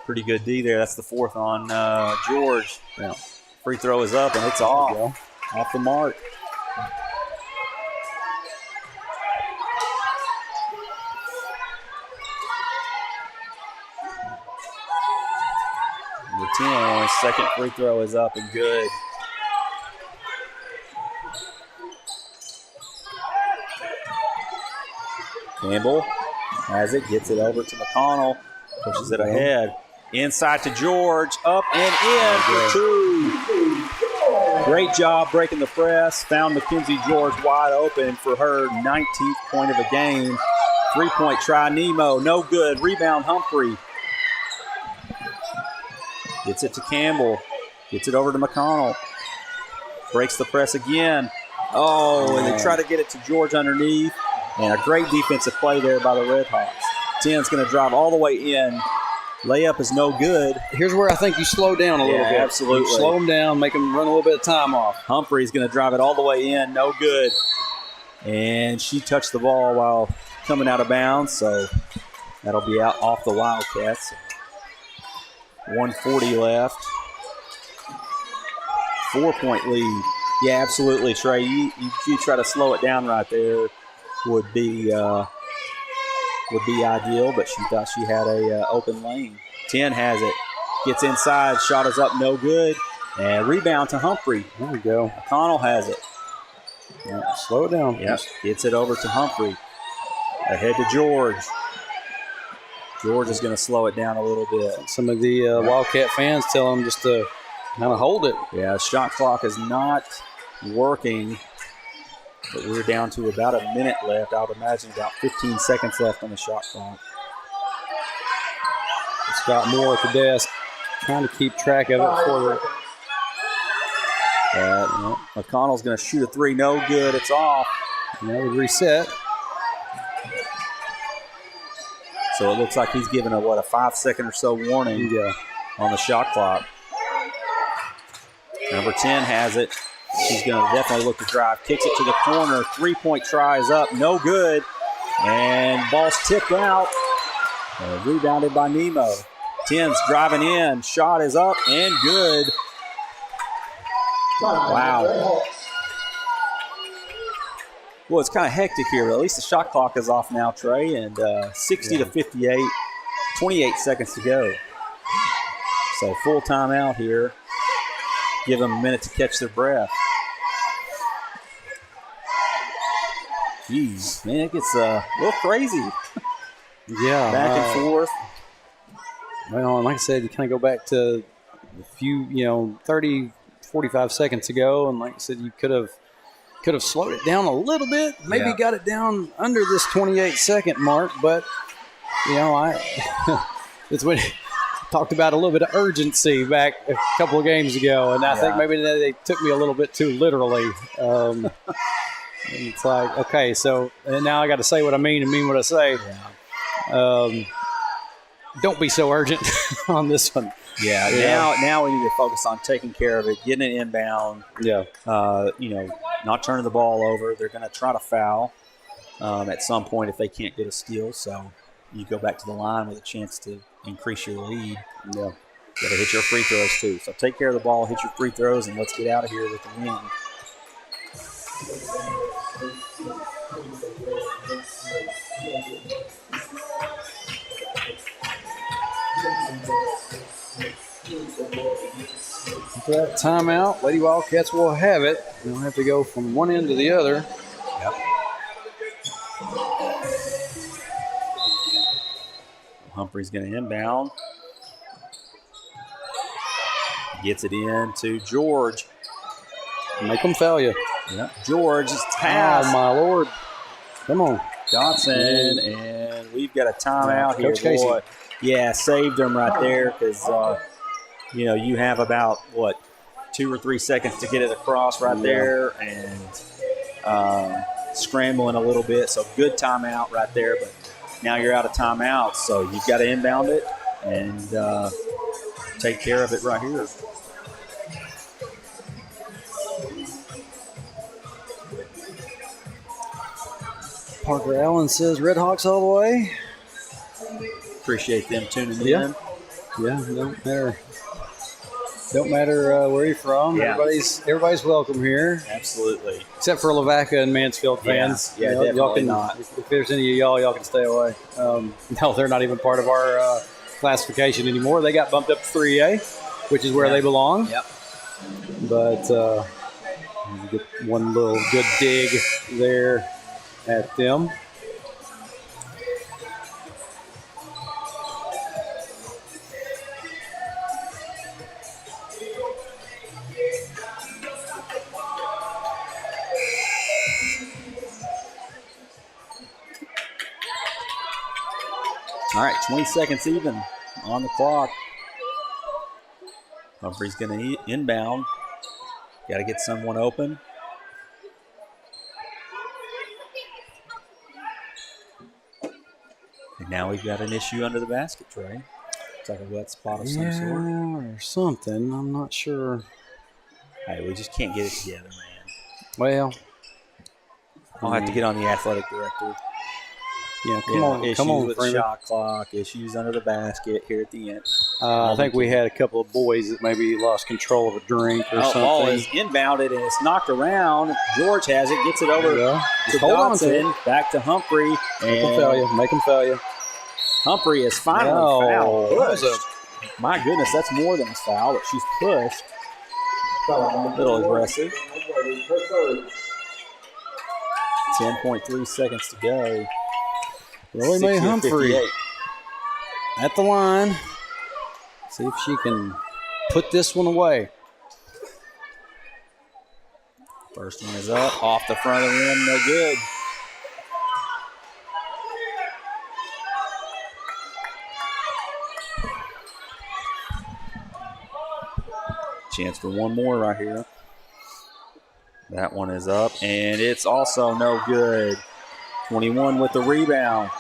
Pretty good D there. That's the 4th on George. Yeah. Free throw is up, and it's off the mark. Number 10, second free throw is up and good. Campbell has it, gets it over to McConnell, pushes it ahead. Inside to George, up and in for 2. Great job breaking the press. Found Mackenzie George wide open for her 19th point of the game. 3-point try, Nemo, no good. Rebound, Humphrey. Gets it to Campbell. Gets it over to McConnell. Breaks the press again. Oh, and they try to get it to George underneath. And a great defensive play there by the Red Hawks. 10's going to drive all the way in. Layup is no good. Here's where I think you slow down a little bit. Absolutely. You slow them down, make them run a little bit of time off. Humphrey's going to drive it all the way in. No good. And she touched the ball while coming out of bounds, so that'll be out off the Wildcats. 1:40 left. 4-point lead. Yeah, absolutely, Trey. You try to slow it down right there would be ideal, but she thought she had a open lane. 10 has it. Gets inside. Shot is up. No good. And rebound to Humphrey. There we go. McConnell has it. Yeah, slow it down. Yep. Gets it over to Humphrey. Ahead to George. George is going to slow it down a little bit. Some of the Wildcat fans tell them just to kind of hold it. Yeah, shot clock is not working, but we're down to about a minute left. I would imagine about 15 seconds left on the shot clock. Scott Moore at the desk trying to keep track of it for the. McConnell's going to shoot a 3. No good. It's off. And that would reset. So it looks like he's given a 5-second or so warning on the shot clock. Number 10 has it. She's going to definitely look to drive. Kicks it to the corner. 3-point try is up. No good. And ball's tipped out. Rebounded by Nemo. 10's driving in. Shot is up and good. Wow. Well, it's kind of hectic here, but at least the shot clock is off now, Trey, and 60 to 58, 28 seconds to go. So full timeout here. Give them a minute to catch their breath. Jeez, man, it gets a little crazy. Yeah. Back and forth. Well, and like I said, you kind of go back to a few, 30, 45 seconds ago, and like I said, you could have slowed it down a little bit, maybe got it down under this 28-second mark, but, it's when talked about a little bit of urgency back a couple of games ago, and I think maybe they took me a little bit too literally. It's like, okay, so and now I got to say what I mean and mean what I say. Yeah. Don't be so urgent on this one. Yeah. Now we need to focus on taking care of it, getting it inbound. Yeah. Not turning the ball over. They're going to try to foul at some point if they can't get a steal. So you go back to the line with a chance to increase your lead. Yeah. Got to hit your free throws too. So take care of the ball, hit your free throws, and let's get out of here with the win. After that timeout, Lady Wildcats will have it. They'll have to go from one end to the other. Yep. Humphrey's going to inbound. Gets it in to George. Make them foul you. Yep. George is pass. Oh, my Lord. Come on. Johnson, and we've got a timeout here. Coach Casey. Boy. Yeah, saved them right there because, you have about, 2 or 3 seconds to get it across right there and scrambling a little bit. So good timeout right there, but now you're out of timeout, so you've got to inbound it and take care of it right here. Parker Allen says Red Hawks all the way. Appreciate them tuning in. Yeah, don't matter where you're from. Yeah. Everybody's welcome here. Absolutely. Except for Lavaca and Mansfield fans. Yeah, definitely y'all can, not. If there's any of y'all can stay away. No, they're not even part of our classification anymore. They got bumped up to 3A, which is where they belong. Yep. But you get one little good dig there at them. All right, 20 seconds even on the clock. Humphrey's going to inbound. Got to get someone open. And now we've got an issue under the basket, Trey. It's like a wet spot of some sort. Or something. I'm not sure. Hey, we just can't get it together, man. Well, I'll have to get on the athletic director. Yeah, come on, issues with Freeman. shot clock, issues under the basket here at the end. I think we had a couple of boys that maybe lost control of a drink or something. Ball is inbounded and it's knocked around. George has it, gets it over to hold on Dodson, to it. back to Humphrey. Make them fail you. Make them fail you. Humphrey is finally fouled. My goodness, that's more than a foul, but she's pushed. A little aggressive. 10.3 seconds to go. Roy May Humphrey 58. at the line. See if she can put this one away. First one is up, off the front of the rim, no good. Chance for one more right here. That one is up, and it's also no good. 21 with the rebound.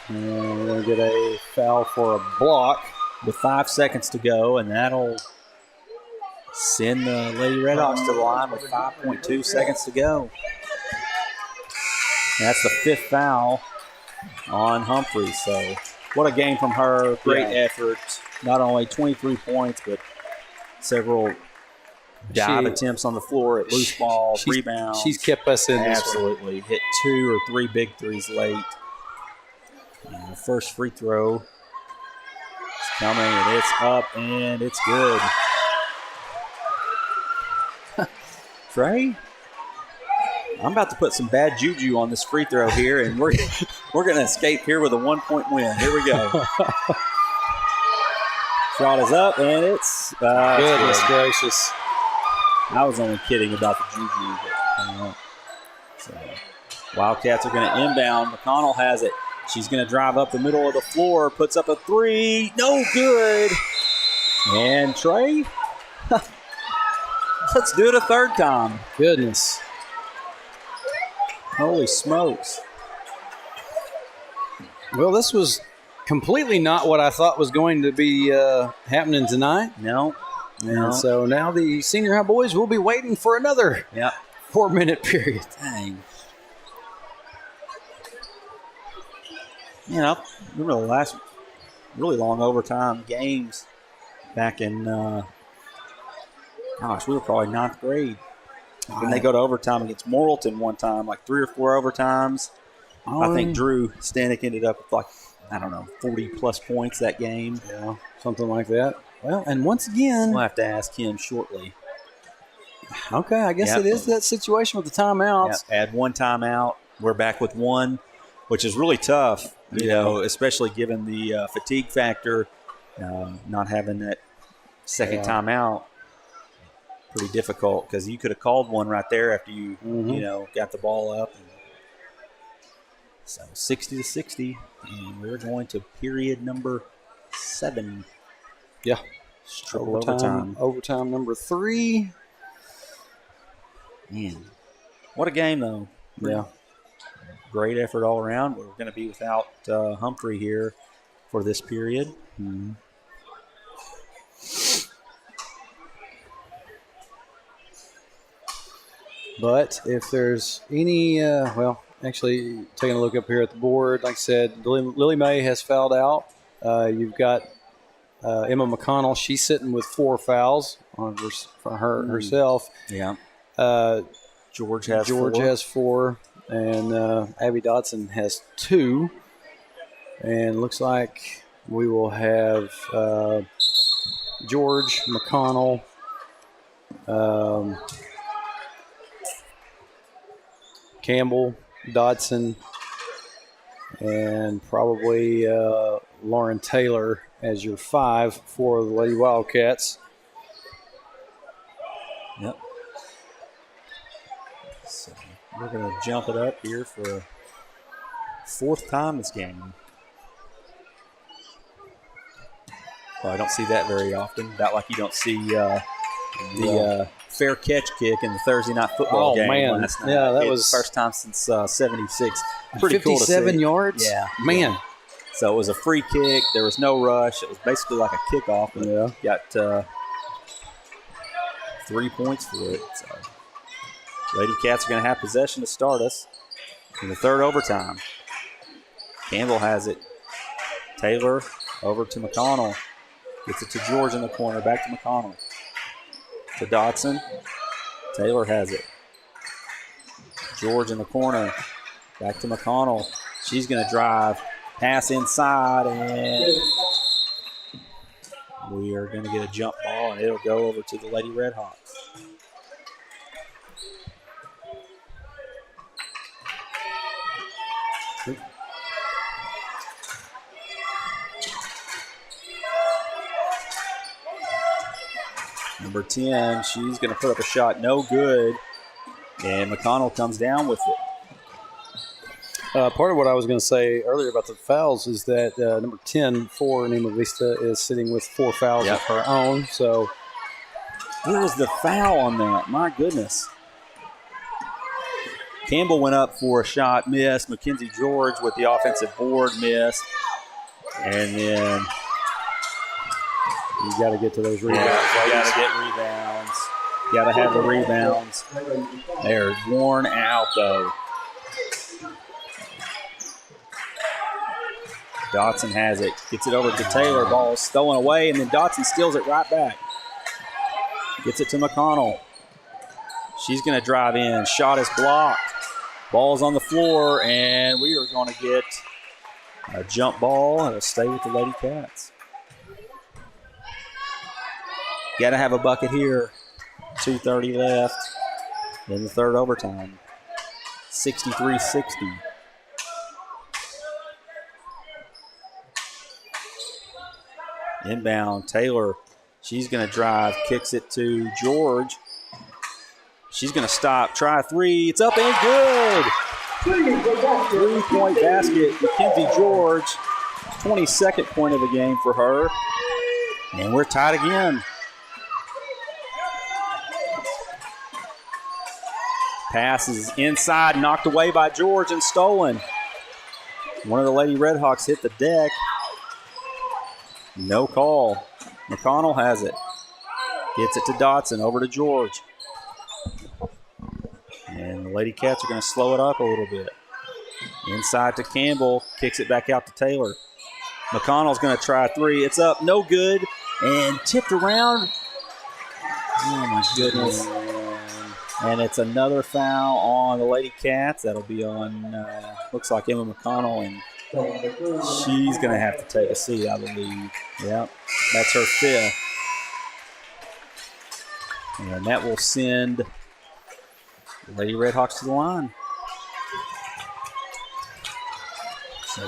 And we're going to get a foul for a block with 5 seconds to go, and that'll send the Lady Redhawks to the line with 5.2 seconds to go. That's the 5th foul on Humphrey. So what a game from her. Great effort. not only 23 points, but several dive attempts on the floor at loose ball, rebounds. She's kept us in this one. Absolutely. Hit 2 or 3 big threes late. And the first free throw is coming, and it's up, and it's good. Trey, I'm about to put some bad juju on this free throw here, and we're going to escape here with a 1-point win. Here we go. Shot is up, and it's goodness gracious. I was only kidding about the juju. So Wildcats are going to inbound. McConnell has it. She's going to drive up the middle of the floor, puts up a three. No good. And Trey, let's do it a third time. Goodness. Holy smokes. Well, this was completely not what I thought was going to be happening tonight. No. And so now the senior high boys will be waiting for another 4-minute period. Dang. You know, remember the last really long overtime games back in, we were probably 9th grade. When they go to overtime against Morrilton one time, like 3 or 4 overtimes. I think Drew Stanek ended up with 40-plus points that game. Yeah, something like that. Well, and once again, we'll have to ask him shortly. Okay, I guess it is that situation with the timeouts. Add one timeout. We're back with one, which is really tough, you know, especially given the fatigue factor, not having that second timeout. Pretty difficult because you could have called one right there after you, got the ball up. So 60-60, and we're going to period number 7. Yeah. Triple overtime. Overtime number 3. Man, what a game, though. Yeah. Great effort all around. We're going to be without Humphrey here for this period. Mm-hmm. But if there's any, actually, taking a look up here at the board, like I said, Lily Mae has fouled out. You've got Emma McConnell. She's sitting with 4 fouls on herself. Yeah. George has 4, and Abby Dotson has 2. And looks like we will have George, McConnell, Campbell, Dodson, and probably Lauren Taylor as your 5 for the Lady Wildcats. Yep. So we're going to jump it up here for a 4th time this game. Well, I don't see that very often. About like you don't see the fair catch kick in the Thursday night football game last night. Yeah, that was was the first time since 76. Pretty cool to see. 57 yards? Yeah. Man. Yeah. So it was a free kick. There was no rush. It was basically like a kickoff. And got 3 points for it. So Lady Cats are going to have possession to start us in the 3rd overtime. Campbell has it. Taylor over to McConnell. Gets it to George in the corner. Back to McConnell. To Dotson. Taylor has it. George in the corner. Back to McConnell. She's going to drive. Pass inside, and we are going to get a jump ball, and it'll go over to the Lady Redhawks. Number 10, she's going to put up a shot, no good, and McConnell comes down with it. Part of what I was going to say earlier about the fouls is that number 10 for Nemo Vista is sitting with 4 fouls of her own. So where was the foul on that? My goodness. Campbell went up for a shot, missed. Mackenzie George with the offensive board, missed. And then you got to get to those rebounds. You got to get rebounds. You got to have the rebounds. They're worn out, though. Dotson has it. Gets it over to Taylor. Ball stolen away, and then Dotson steals it right back. Gets it to McConnell. She's going to drive in. Shot is blocked. Ball's on the floor, and we are going to get a jump ball. It'll stay with the Lady Cats. Got to have a bucket here. 2:30 left in the third overtime. 63-60. Inbound, Taylor. She's going to drive, kicks it to George. She's going to stop, try a three. It's up and good. 3-point basket. Mackenzie George, 22nd point of the game for her. And we're tied again. Pass is inside, knocked away by George and stolen. One of the Lady Redhawks hit the deck. No call. McConnell has it. Gets it to Dotson, over to George. And the Lady Cats are going to slow it up a little bit. Inside to Campbell, kicks it back out to Taylor. McConnell's going to try a three. It's up, no good, and tipped around. Oh, my goodness. And it's another foul on the Lady Cats. That'll be on, looks like Emma McConnell, and she's going to have to take a seat, I believe. Yep, that's her fifth. And that will send the Lady Redhawks to the line. So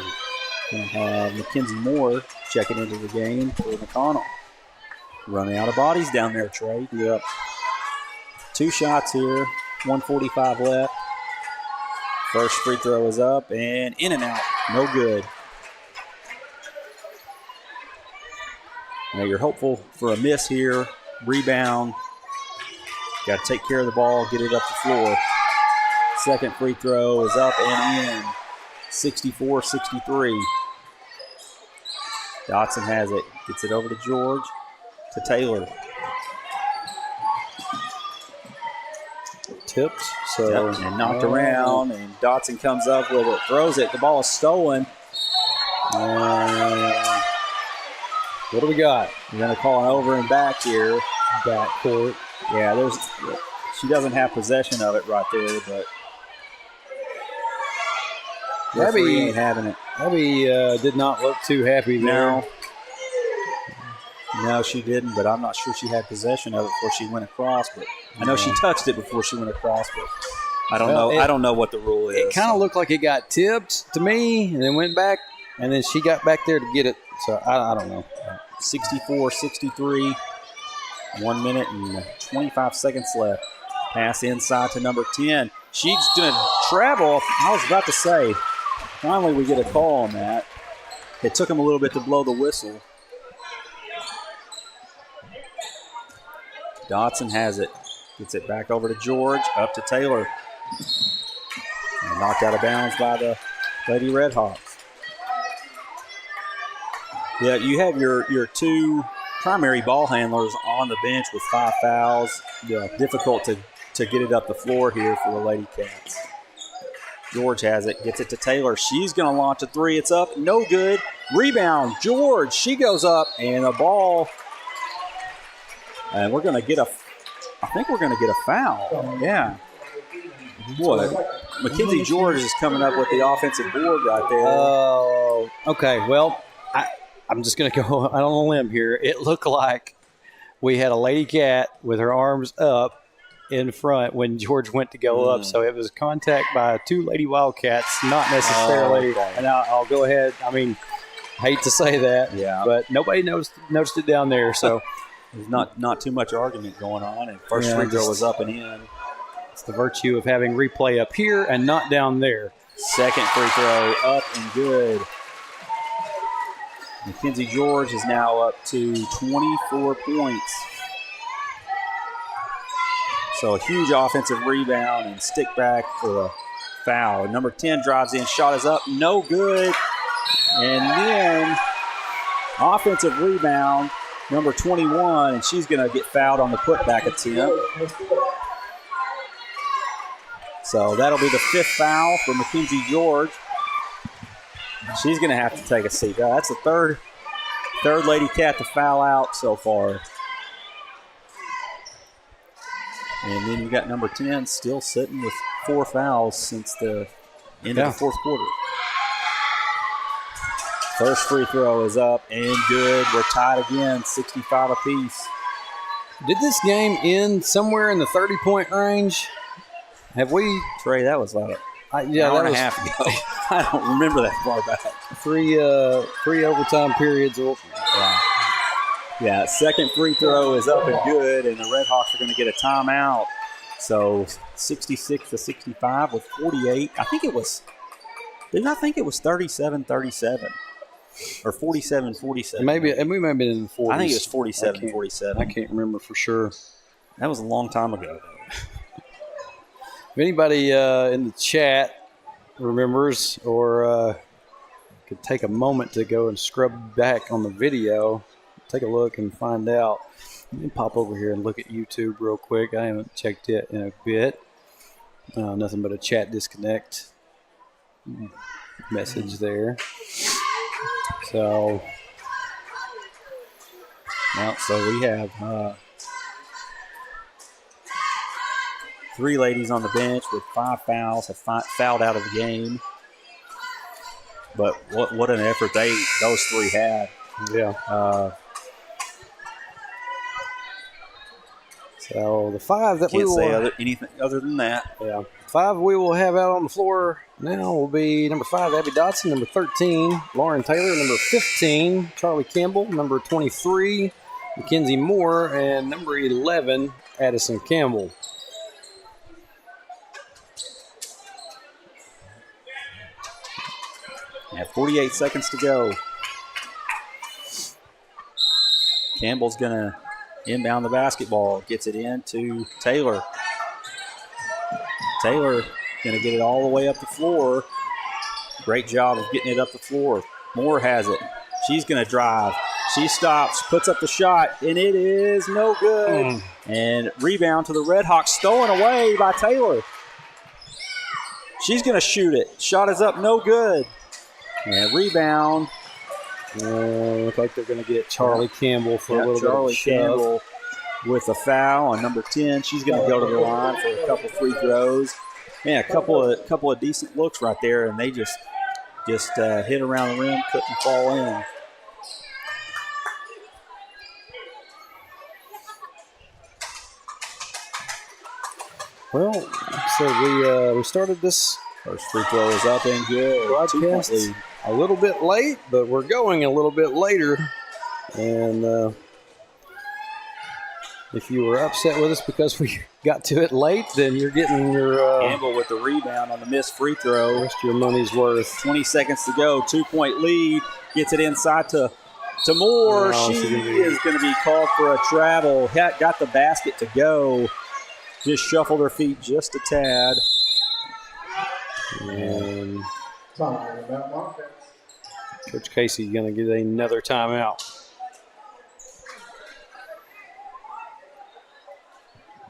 we're going to have Mackenzie Moore checking into the game for McConnell. Running out of bodies down there, Trey. Yep. 2 shots here, 1:45 left. First free throw is up and in and out, no good. Now you're hopeful for a miss here, rebound. Got to take care of the ball, get it up the floor. Second free throw is up and in, 64-63. Dotson has it, gets it over to George, to Taylor. Tipped, so and knocked around, and Dotson comes up with it, throws it. The ball is stolen. And what do we got? We're going to call an over and back here. Back court. Yeah, she doesn't have possession of it right there, but referee ain't having it. Abby did not look too happy there. No, she didn't, but I'm not sure she had possession of it before she went across. But I know she touched it before she went across, but I don't know. I don't know what the rule is. It kind of looked like it got tipped to me and then went back, and then she got back there to get it. So I don't know. 64-63, 1 minute and 25 seconds left. Pass inside to number 10. She's going to travel. I was about to say, finally we get a call on that. It took him a little bit to blow the whistle. Dotson has it. Gets it back over to George, up to Taylor. And knocked out of bounds by the Lady Redhawks. Yeah, you have your 2 primary ball handlers on the bench with 5 fouls. Yeah, difficult to get it up the floor here for the Lady Cats. George has it, gets it to Taylor. She's going to launch a three. It's up, no good. Rebound, George. She goes up, and the ball. And we're going to get I think we're going to get a foul. Yeah. Boy, Mackenzie George is coming up with the offensive board right there. Oh, okay. Well, I'm just going to go out on a limb here. It looked like we had a Lady Cat with her arms up in front when George went to go up. So it was contact by 2 Lady Wildcats, not necessarily. Okay. And I'll go ahead. I mean, hate to say that, but nobody noticed it down there. So there's not too much argument going on. And first free throw was up and in. It's the virtue of having replay up here and not down there. Second free throw up and good. Mackenzie George is now up to 24 points. So a huge offensive rebound and stick back for the foul. Number 10 drives in, shot is up, no good. And then offensive rebound, number 21, and she's going to get fouled on the putback attempt. So that'll be the 5th foul for Mackenzie George. She's going to have to take a seat. That's the third Lady Cat to foul out so far. And then you got number 10 still sitting with 4 fouls since the end of the fourth quarter. First free throw is up and good. We're tied again, 65 apiece. Did this game end somewhere in the 30-point range? Have we? Trey, that was like an hour and a half ago. I don't remember that far back. Three overtime periods. Yeah, second free throw is up and good, and the Red Hawks are going to get a timeout. So 66-65 with 48. I think it was 37-37 or 47-47. Maybe, and we may have been in the 40s. I think it was 47-47. I can't remember for sure. That was a long time ago. If anybody in the chat remembers or could take a moment to go and scrub back on the video, take a look and find out. Let me pop over here and look at YouTube real quick. I haven't checked it in a bit. Nothing but a chat disconnect message there. So we have 3 ladies on the bench with 5 fouls, have fouled out of the game. But what an effort those 3 had. Yeah. So the 5 that we will say anything other than that. Yeah. 5 we will have out on the floor now will be number 5, Abby Dotson, number 13, Lauren Taylor, number 15, Charlie Campbell, number 23, Mackenzie Moore, and number 11, Addison Campbell. Yeah, 48 seconds to go. Campbell's going to inbound the basketball. Gets it in to Taylor. Taylor going to get it all the way up the floor. Great job of getting it up the floor. Moore has it. She's going to drive. She stops, puts up the shot, and it is no good. And rebound to the Red Hawks, stolen away by Taylor. She's going to shoot it. Shot is up, no good. And rebound. Looks like they're going to get Charlie Campbell for a little Charlie bit of shove. Campbell with a foul on number 10. She's going to go to the line for a couple free throws. Yeah, a couple of decent looks right there, and they just hit around the rim, couldn't fall in. Well, so we started this First free throw is up and good. broadcast a little bit late, but we're going a little bit later. And if you were upset with us because we got to it late, then you're getting your Campbell with the rebound on the missed free throw. rest of your money's worth. 20 seconds to go. 2-point lead. Gets it inside to Moore. No, she is going to be called for a travel. Got the basket to go. Just shuffled her feet just a tad. And Coach Casey going to get another timeout.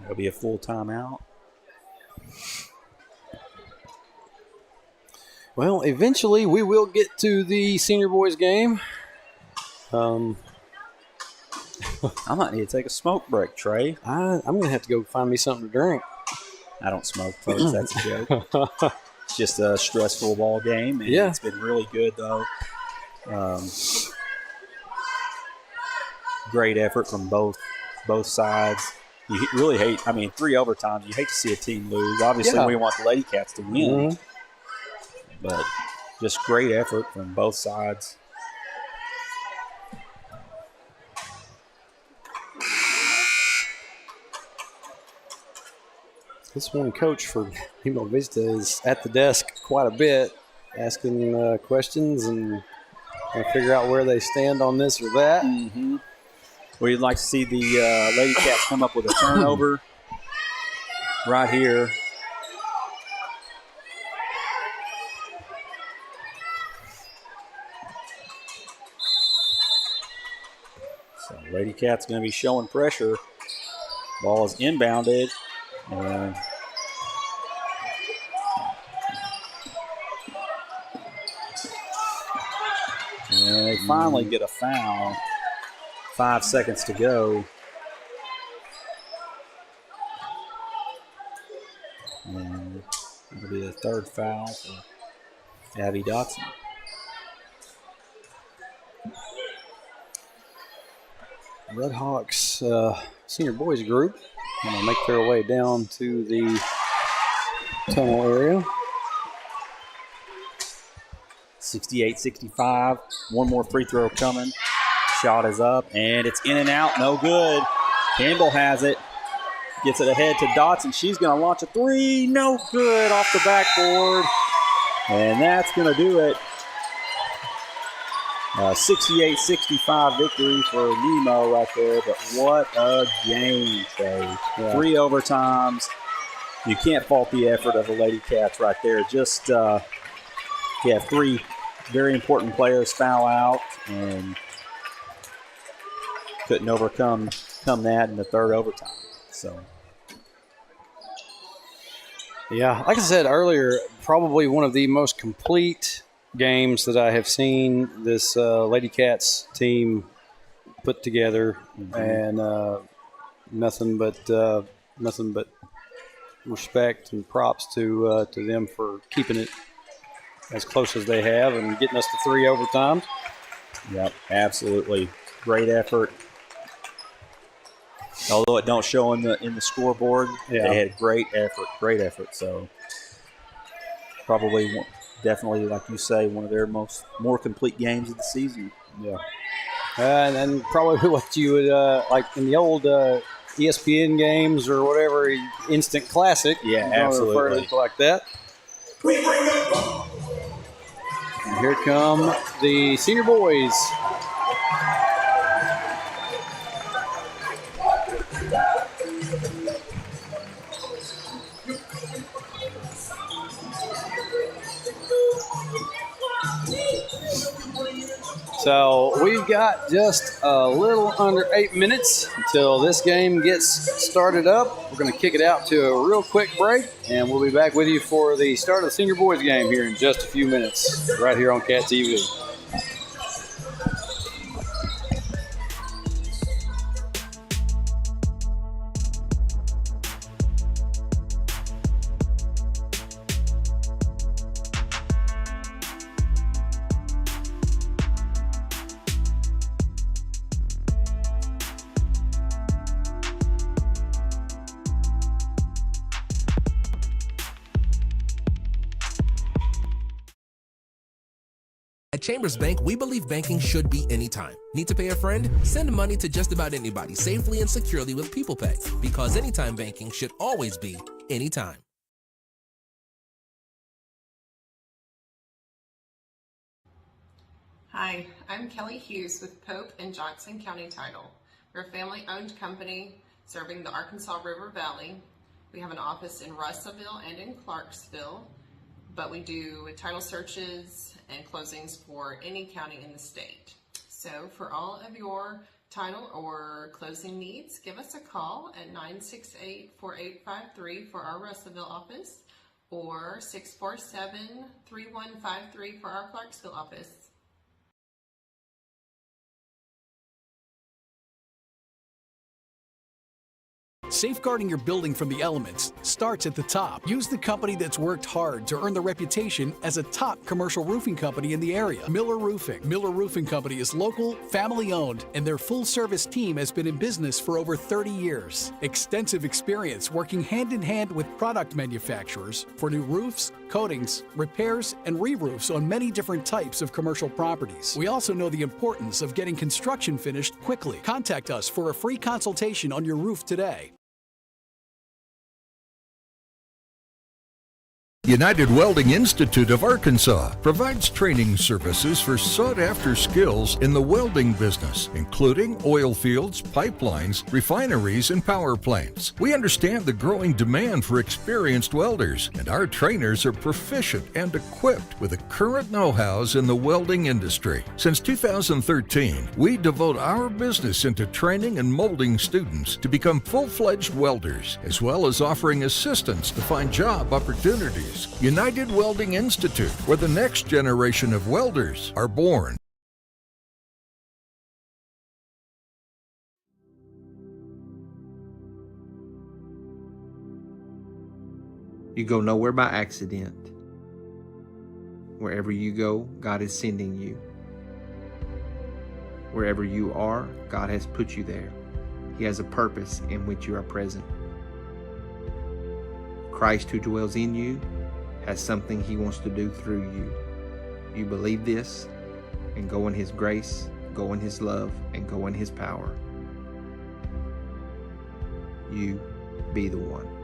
That'll be a full timeout. Well, eventually we will get to the senior boys game. I might need to take a smoke break, Trey. I'm going to have to go find me something to drink. I don't smoke, folks. That's a joke. It's just a stressful ball game, and Yeah. It's been really good, though. Great effort from both sides. You really hate, 3 overtimes. You hate to see a team lose. Obviously, Yeah. we want the Lady Cats to win, but just great effort from both sides. This one coach for Nemo Vista is at the desk quite a bit, asking questions and trying to figure out where they stand on this or that. Mm-hmm. We'd like to see the Lady Cats come up with a turnover right here. So Lady Cats going to be showing pressure. Ball is inbounded. And And they finally get a foul. 5 seconds to go. And it'll be the third foul for Abby Dotson. Red Hawks senior boys group going to make their way down to the tunnel area. 68-65. One more free throw coming. Shot is up, and it's in and out. No good. Campbell has it. Gets it ahead to Dotson. She's going to launch a three. No good off the backboard. And that's going to do it. 68-65 victory for Nemo right there. But what a game, Trey. Yeah. 3 overtimes. You can't fault the effort of the Lady Cats right there. Just, you have 3 very important players foul out and couldn't overcome that in the third overtime. So, yeah, like I said earlier, probably one of the most complete games that I have seen this Lady Cats team put together, and nothing but respect and props to them for keeping it as close as they have and getting us to 3 overtimes. Yep, absolutely, great effort. Although it don't show in the scoreboard, They had great effort. So probably, definitely, like you say, one of their more complete games of the season. Yeah, and probably what you would like in the old ESPN games or whatever, instant classic. Yeah, absolutely, like that. And here come the senior boys. So we've got just a little under 8 minutes until this game gets started up. We're going to kick it out to a real quick break, and we'll be back with you for the start of the senior boys game here in just a few minutes, right here on Cat TV. At Chambers Bank, we believe banking should be anytime. Need to pay a friend? Send money to just about anybody safely and securely with People Pay. Because anytime banking should always be anytime. Hi, I'm Kelly Hughes with Pope and Johnson County Title. We're a family-owned company serving the Arkansas River Valley. We have an office in Russellville and in Clarksville, but we do title searches and closings for any county in the state. So for all of your title or closing needs, give us a call at 968-4853 for our Russellville office or 647-3153 for our Clarksville office. Safeguarding your building from the elements starts at the top. Use the company that's worked hard to earn the reputation as a top commercial roofing company in the area, Miller Roofing. Miller Roofing Company is local, family-owned, and their full-service team has been in business for over 30 years. Extensive experience working hand-in-hand with product manufacturers for new roofs, coatings, repairs, and re-roofs on many different types of commercial properties. We also know the importance of getting construction finished quickly. Contact us for a free consultation on your roof today. United Welding Institute of Arkansas provides training services for sought-after skills in the welding business, including oil fields, pipelines, refineries, and power plants. We understand the growing demand for experienced welders, and our trainers are proficient and equipped with the current know-hows in the welding industry. Since 2013, we devote our business into training and molding students to become full-fledged welders, as well as offering assistance to find job opportunities. United Welding Institute, where the next generation of welders are born. You go nowhere by accident. Wherever you go, God is sending you. Wherever you are, God has put you there. He has a purpose in which you are present. Christ who dwells in you has something He wants to do through you. You believe this and go in His grace, go in His love, and go in His power. You be the one.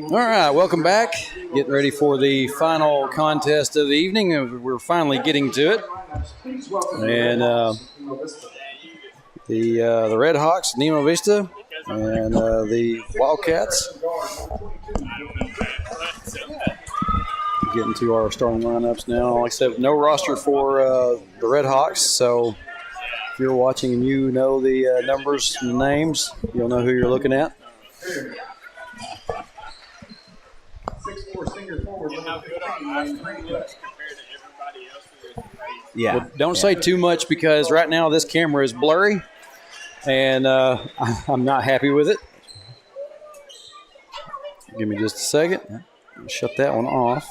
All right, welcome back. Getting ready for the final contest of the evening. We're finally getting to it. And the Red Hawks, Nemo Vista, and the Wildcats. Getting to our starting lineups now. Like I said, no roster for the Red Hawks, so if you're watching and you know the numbers and the names, you'll know who you're looking at. 6'4" senior forward. Yeah. But don't say too much because right now this camera is blurry, and I'm not happy with it. Give me just a second. Shut that one off.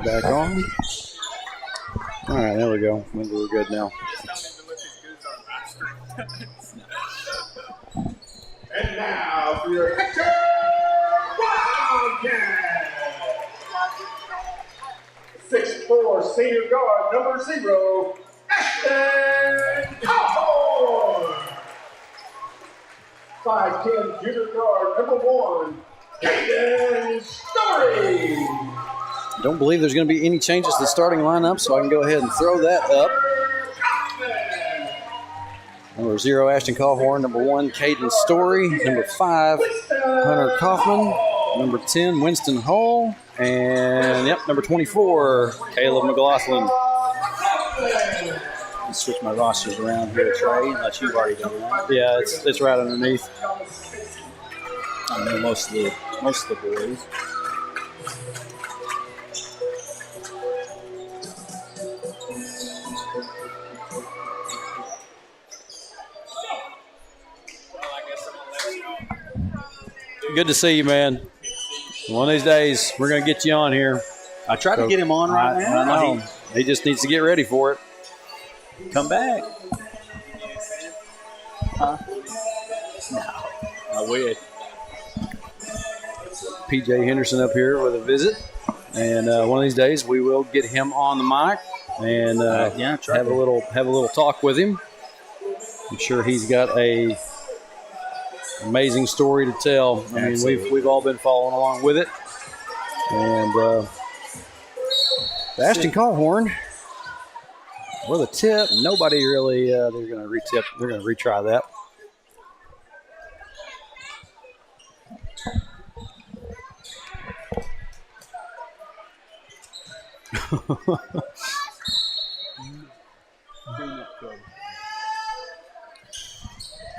Back on. All right, there we go. Maybe we're good now. And now for your Hector Wildcat. 6'4" senior guard, number 0, Ashton Cowhorn. 5'10" junior guard, number 1, Caden Story. Don't believe there's going to be any changes to the starting lineup, so I can go ahead and throw that up. Number 0, Ashton Cowhorn. Number 1, Caden Story. Number 5, Hunter Kaufman. Number 10, Winston Hull. And, number 24, Caleb McLaughlin. I'll switch my rosters around here, Trey, unless you've already done that. Yeah, it's right underneath. I know most of the boys. Good to see you, man. One of these days, we're going to get you on here. I tried to get him on right now. I know. He just needs to get ready for it. Come back. Huh? No. I wish. PJ Henderson up here with a visit. And one of these days, we will get him on the mic and have a little talk with him. I'm sure he's got a amazing story to tell. I mean, we've all been following along with it. And Ashton Cowhorn with a tip. Nobody really, they're going to retip. They're going to retry that.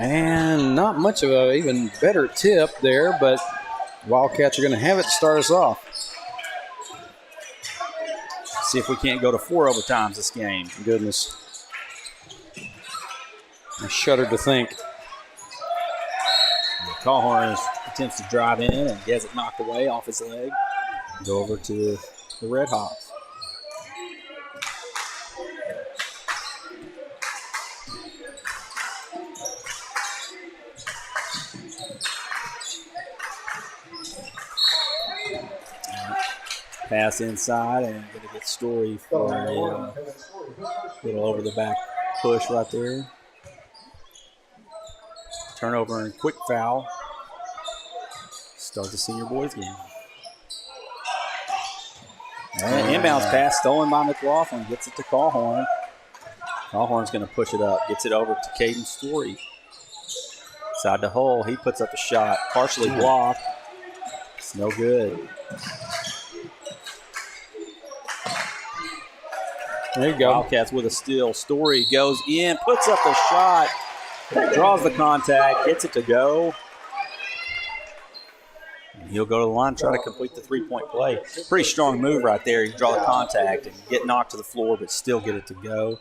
And not much of an even better tip there, but Wildcats are going to have it to start us off. See if we can't go to 4 overtimes this game. Goodness. I shudder to think. Cowhorn attempts to drive in and gets it knocked away off his leg. Go over to the Red Hawks. Pass inside and going to get Story for a little over the back push right there. Turnover and quick foul. Start the senior boys game. And inbounds pass stolen by McLaughlin. Gets it to Cowhorn. Cowhorn's going to push it up. Gets it over to Caden Story. Side to Hull. He puts up a shot. Partially blocked. It's no good. There you go. Wildcats with a steal. Story goes in, puts up the shot, draws the contact, gets it to go. And he'll go to the line, try to complete the three-point play. Pretty strong move right there. You draw the contact and get knocked to the floor, but still get it to go.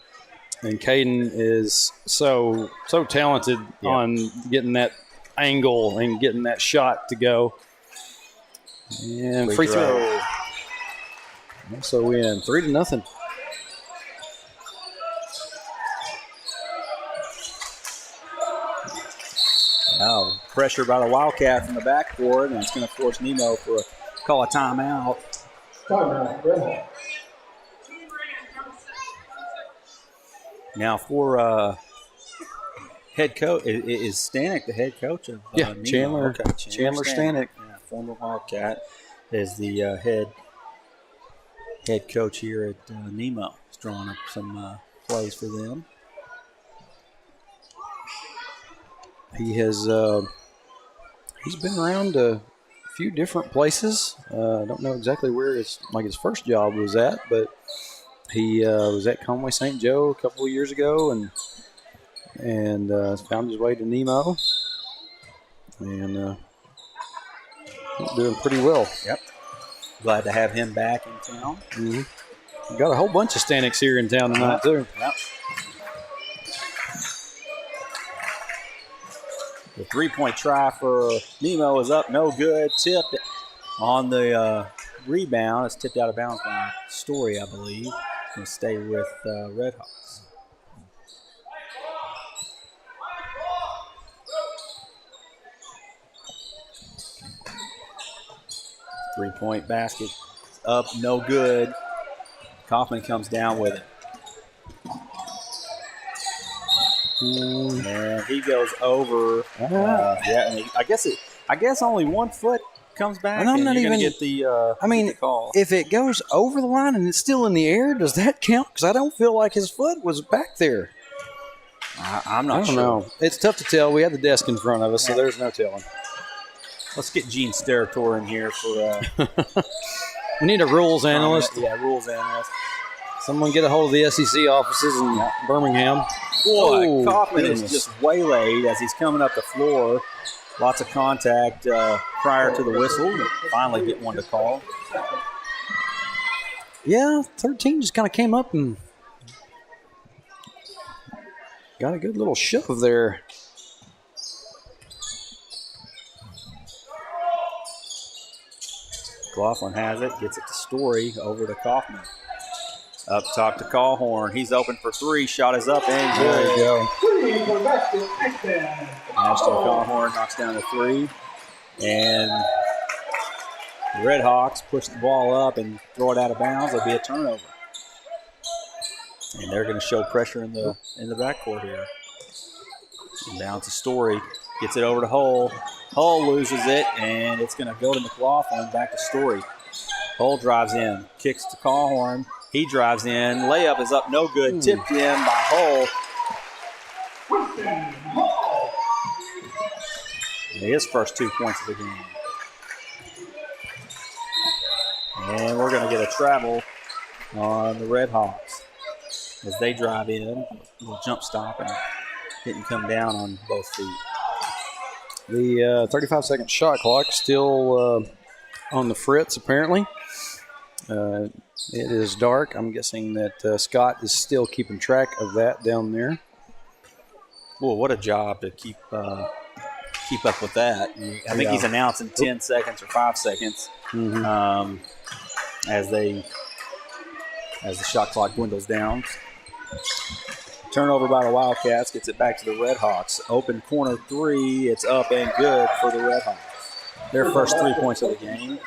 And Caden is so talented on getting that angle and getting that shot to go. And free throw. So we in 3-0. Now, pressure by the Wildcat from the backcourt, and it's going to force Nemo for a call a timeout. Now for head coach, is Stanek the head coach of Chandler. Okay. Chandler Stanek. Yeah. former Wildcat, is the head coach here at Nemo. He's drawing up some plays for them. He has he's been around a few different places. I don't know exactly where his first job was at, but he was at Conway St. Joe a couple of years ago, and found his way to Nemo, and he's doing pretty well. Yep. Glad to have him back in town. Mm-hmm. Got a whole bunch of Stanix here in town tonight, too. Yep. The three-point try for Nemo is up, no good. Tipped on the rebound. It's tipped out of bounds by Story, I believe. It's going to stay with Redhawks. Three-point basket up, no good. Kaufman comes down with it. And he goes over. And I guess only 1 foot comes back. And I'm not even get the. the call. If it goes over the line and it's still in the air, does that count? Because I don't feel like his foot was back there. I'm not sure. I don't know. It's tough to tell. We have the desk in front of us, so there's no telling. Let's get Gene Sterator in here for. We need a rules analyst. Rules analyst. Someone get a hold of the SEC offices in Birmingham. Boy, Kaufman is just waylaid as he's coming up the floor. Lots of contact prior to the whistle. Finally get one to call. Yeah, 13 just kind of came up and got a good little shove there. Laughlin has it, gets it to Story, over to Kaufman. Up top to Callhorn. He's open for three. Shot is up and good. There you go. Ashton Callhorn knocks down the three. And the Red Hawks push the ball up and throw it out of bounds. It'll be a turnover. And they're going to show pressure in the backcourt here. And down to Story. Gets it over to Hull. Hull loses it, and it's going to go to McLaughlin. Back to Story. Hull drives in. Kicks to Callhorn. He drives in. Layup is up, no good. Tipped in by Hull. His first 2 points of the game. And we're going to get a travel on the Red Hawks as they drive in. A little jump stop and didn't come down on both feet. The 35-second shot clock still on the fritz, apparently. It is dark. I'm guessing that Scott is still keeping track of that down there. Well, what a job to keep up with that. I think he's announcing 10 seconds or 5 seconds as the shot clock dwindles down. Turnover by the Wildcats, gets it back to the Red Hawks. Open corner three, it's up and good for the Red Hawks. Their first 3 points of the game.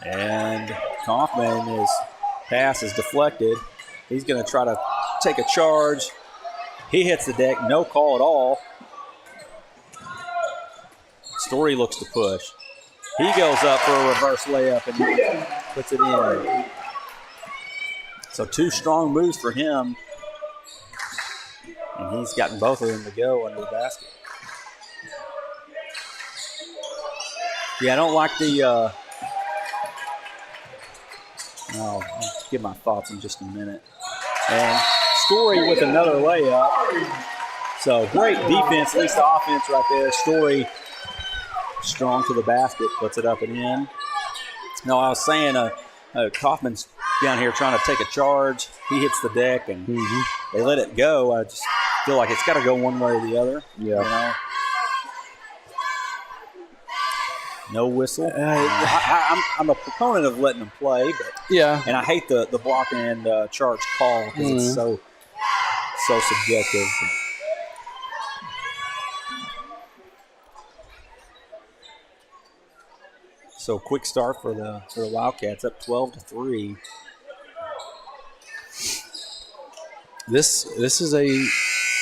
And Kaufman, pass is deflected. He's going to try to take a charge. He hits the deck, no call at all. Story looks to push. He goes up for a reverse layup and puts it in. So 2 strong moves for him. And he's gotten both of them to go under the basket. Yeah, I don't like the... I'll give my thoughts in just a minute. And Story with another layup. So great defense, at least the offense right there. Story strong to the basket, puts it up and in. No, I was saying Kaufman's down here trying to take a charge. He hits the deck and they let it go. I just feel like it's got to go one way or the other. Yeah. You know? No whistle. I'm a proponent of letting them play, but and I hate the block and charge call because it's so subjective. So quick start for the Wildcats, up 12-3. This is a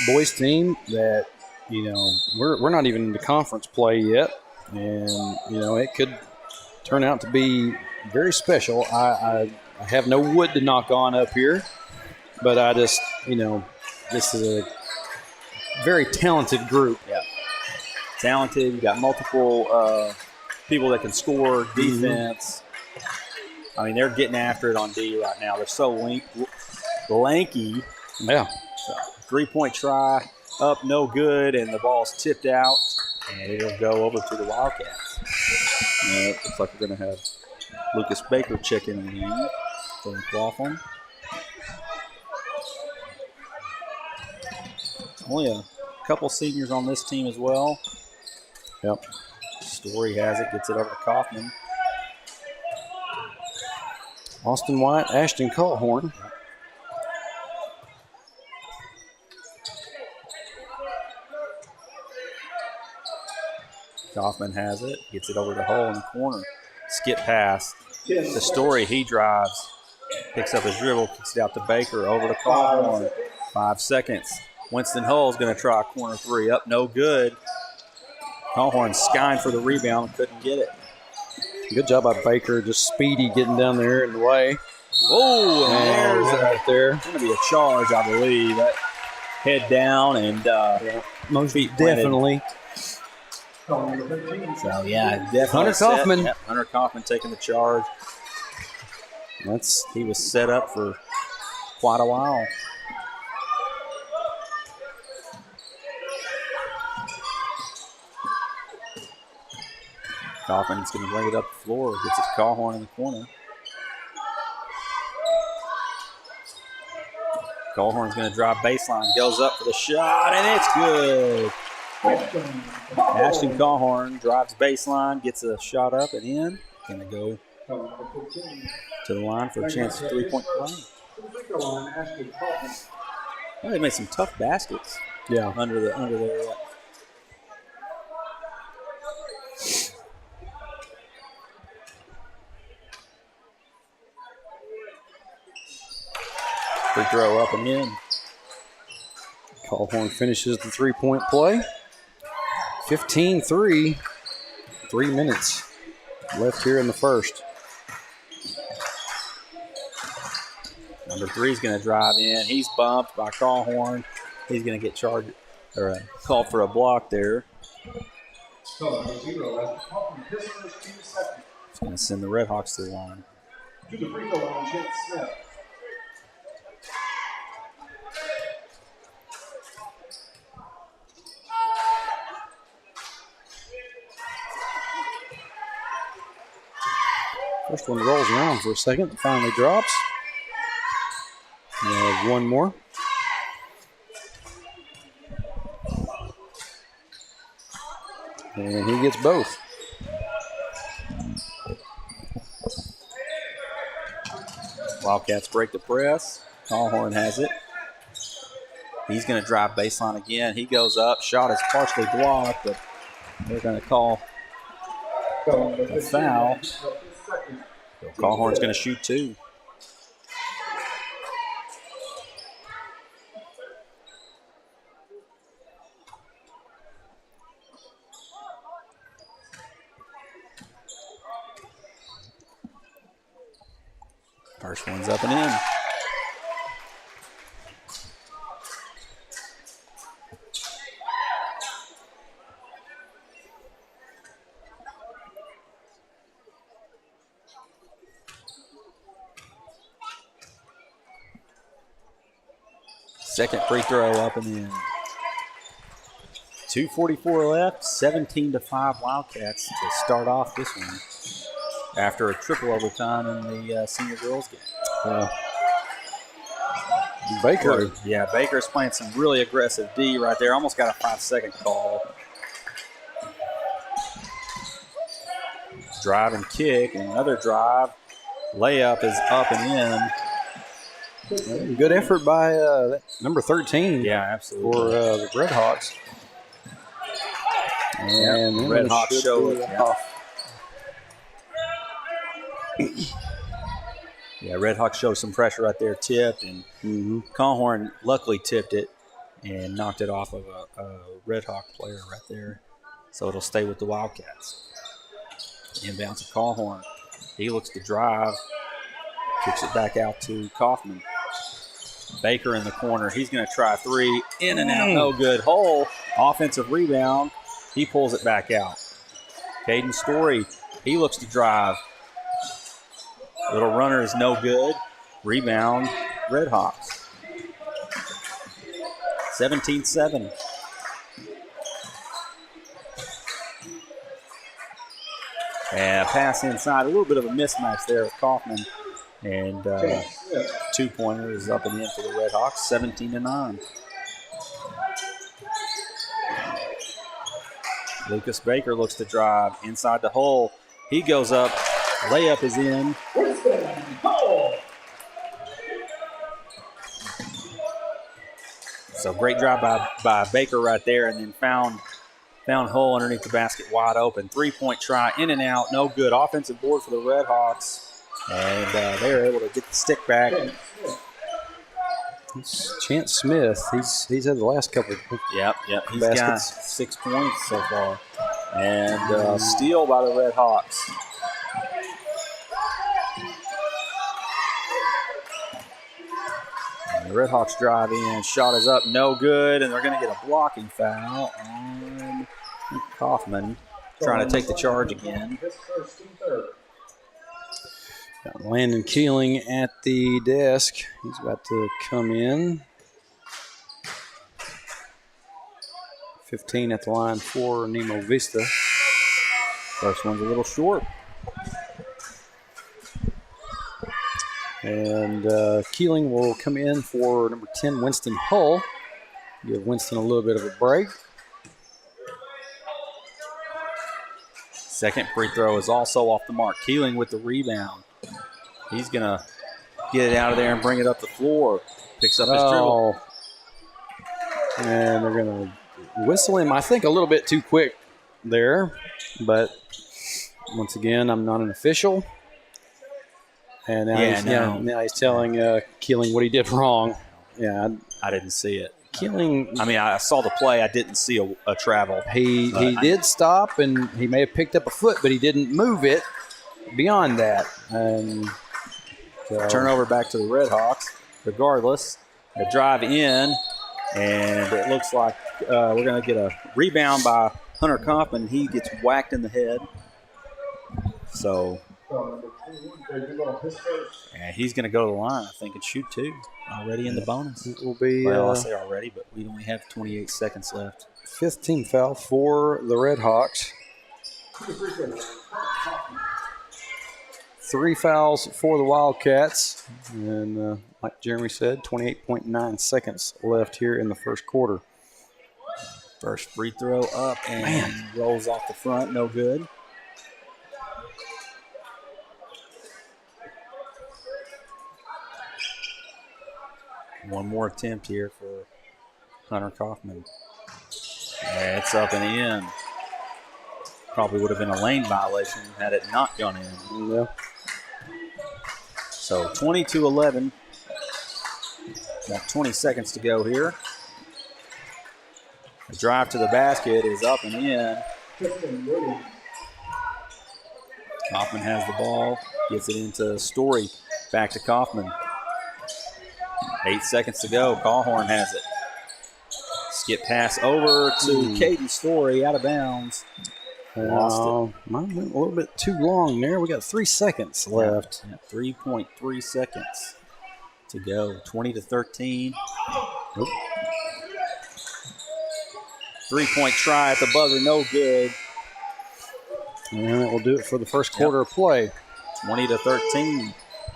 boys team that we're not even into conference play yet, and it could turn out to be very special. I have no wood to knock on up here, but I just this is a very talented group. Yeah, talented. You got multiple people that can score defense. I mean, they're getting after it on D right now. They're so lanky. Yeah. So, 3-point try, up no good, and the ball's tipped out, and it'll go over to the Wildcats. It looks like we're going to have Lucas Baker checking in for McLaughlin. Only a couple seniors on this team as well. Yep. Story has it, gets it over to Kaufman. Austin White, Ashton Callhorn. Kaufman has it, gets it over to Hull in the corner. Skip pass. The Story, he drives, picks up his dribble, kicks it out to Baker, over to Callhorn. 5 seconds. Winston Hull's going to try a corner three. Up, no good. Callhorn skying for the rebound, couldn't get it. Good job by Baker, just speedy getting down there in the way. Oh, and there's right there. Going to be a charge, I believe. That head down and most feet planted. definitely. So, yeah, definitely. Hunter Kaufman. Yep, Hunter Kaufman taking the charge. He was set up for quite a while. Kaufman's going to bring it up the floor. Gets it to Callhorn in the corner. Callhorn's going to drive baseline. Goes up for the shot, and it's good. Ashton Callhorn drives baseline, gets a shot up and in. Going to go to the line for a chance of 3-point play. Well, they made some tough baskets. Yeah. Under there. Free throw up and in. Callhorn finishes the 3-point play. 15-3. 3 minutes left here in the first. Number 3 is going to drive in. He's bumped by Callhorn. He's going to get charged or called for a block there. He's going to send the Redhawks to the line. To the free throw line, Chet Smith. First one rolls around for a second and finally drops. We have one more. And he gets both. Wildcats break the press. Callhorn has it. He's going to drive baseline again. He goes up. Shot is partially blocked, but they're going to call a foul. Callhorn's going to shoot 2. First one's up and in. Second free throw up and in. 2:44 left, 17-5 Wildcats to start off this one after a triple overtime in the senior girls game. Baker. Yeah, Baker's playing some really aggressive D right there. Almost got a 5-second call. Drive and kick, and another drive. Layup is up and in. Good effort by number 13. Yeah, absolutely. For the Redhawks. And Redhawks show. Yeah, Redhawks show some pressure right there, tipped, and Callhorn luckily tipped it and knocked it off of a Red Hawk player right there. So it'll stay with the Wildcats. Inbounds to Callhorn. He looks to drive. Kicks it back out to Kaufman. Baker in the corner. He's going to try three. In and out. No good. Hull. Offensive rebound. He pulls it back out. Caden Story. He looks to drive. Little runner is no good. Rebound. Red Hawks. 17-7. And pass inside. A little bit of a mismatch there with Kaufman. And 2-pointer is up and in for the Red Hawks. 17-9. Lucas Baker looks to drive inside the hole. He goes up. Layup is in. So great drive by Baker right there, and then found Hull underneath the basket wide open. 3-point try, in and out, no good. Offensive board for the Red Hawks, and they are able to get the stick back. Chance Smith, he's had the last couple. Yep. He's baskets. got 6 points so far, and steal by the Red Hawks. The Red Hawks drive in. Shot is up. No good. And they're going to get a blocking foul on Kaufman. Trying to take the charge again. Got Landon Keeling at the desk. He's about to come in. 15 at the line for Nemo Vista. First one's a little short. And Keeling will come in for number 10, Winston Hull. Give Winston a little bit of a break. Second free throw is also off the mark. Keeling with the rebound. He's going to get it out of there and bring it up the floor. Picks up his dribble. And they're going to whistle him, I think, a little bit too quick there. But once again, I'm not an official. And now he's telling Keeling what he did wrong. Yeah, I didn't see it. Keeling. I mean, I saw the play. I didn't see a travel. He did stop, and he may have picked up a foot, but he didn't move it beyond that. And turnover back to the Red Hawks. Regardless, a drive in, and it looks like we're going to get a rebound by Hunter Kaufman. He gets whacked in the head. So. And he's going to go to the line, I think, and shoot two. Already in the bonus. It will be. Well, I say already, but we only have 28 seconds left. 5th team foul for the Red Hawks. 3 fouls for the Wildcats. And like Jeremy said, 28.9 seconds left here in the first quarter. First free throw up and rolls off the front. No good. One more attempt here for Hunter Kaufman. And it's up and in. Probably would have been a lane violation had it not gone in. Yeah. So 22-11. Got 20 seconds to go here. The drive to the basket is up and in. Kaufman has the ball. Gets it into Story. Back to Kaufman. 8 seconds to go. Callhorn has it. Skip pass over to Caden Story, out of bounds. Lost it. Mine went a little bit too long there. We got 3 seconds left. Yeah, 3.3 seconds to go. 20-13. Nope. 3-point try at the buzzer, no good. And that will do it for the first quarter of play. 20-13.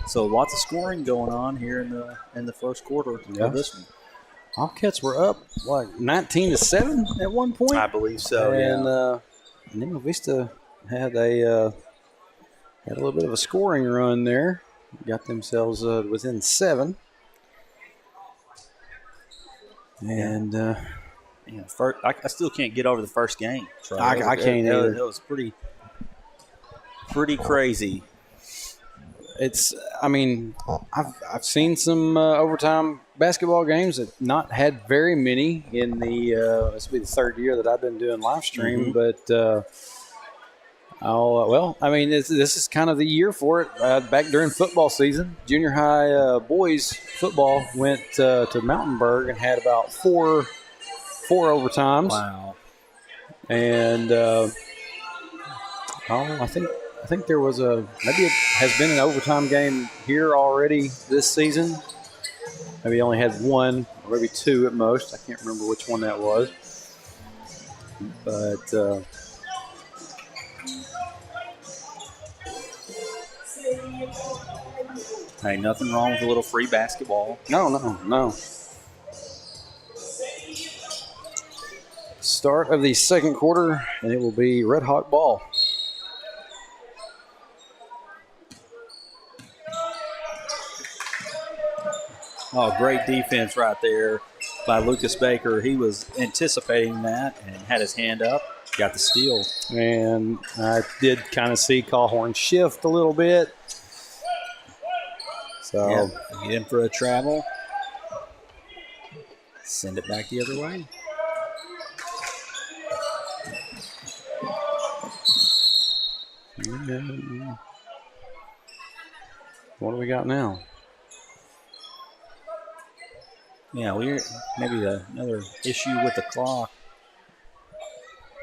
So lots of scoring going on here in the first quarter of this one. Wildcats were up like 19-7 at one point. I believe so. And Nemo Vista had a little bit of a scoring run there. Got themselves within 7. And I still can't get over the first game. I can't either. It was pretty crazy. It's. I mean, I've seen some overtime basketball games. Have not had very many in the this will be the third year that I've been doing live stream, but this is kind of the year for it. Back during football season, junior high boys football went to Mountainburg and had about four overtimes. Wow. And I think there was maybe it has been an overtime game here already this season. Maybe only had one, or maybe two at most. I can't remember which one that was. But hey, nothing wrong with a little free basketball. No. Start of the second quarter, and it will be red hot ball. Oh, great defense right there by Lucas Baker. He was anticipating that and had his hand up, got the steal. And I did kind of see Callhorn shift a little bit. So get in for a travel. Send it back the other way. What do we got now? Yeah, we're maybe another issue with the clock,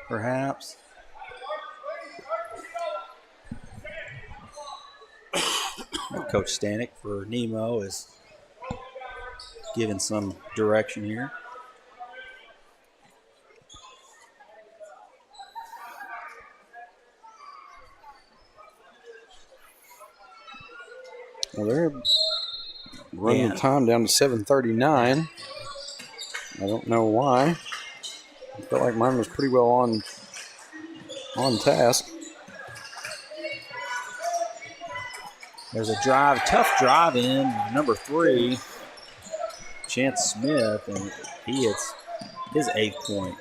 perhaps. Coach Stanek for Nemo is giving some direction here. Well, they're running the time down to 7:39. I don't know why. I felt like mine was pretty well on task. There's a drive, tough drive in, number 3, Chance Smith, and he hits his 8th point.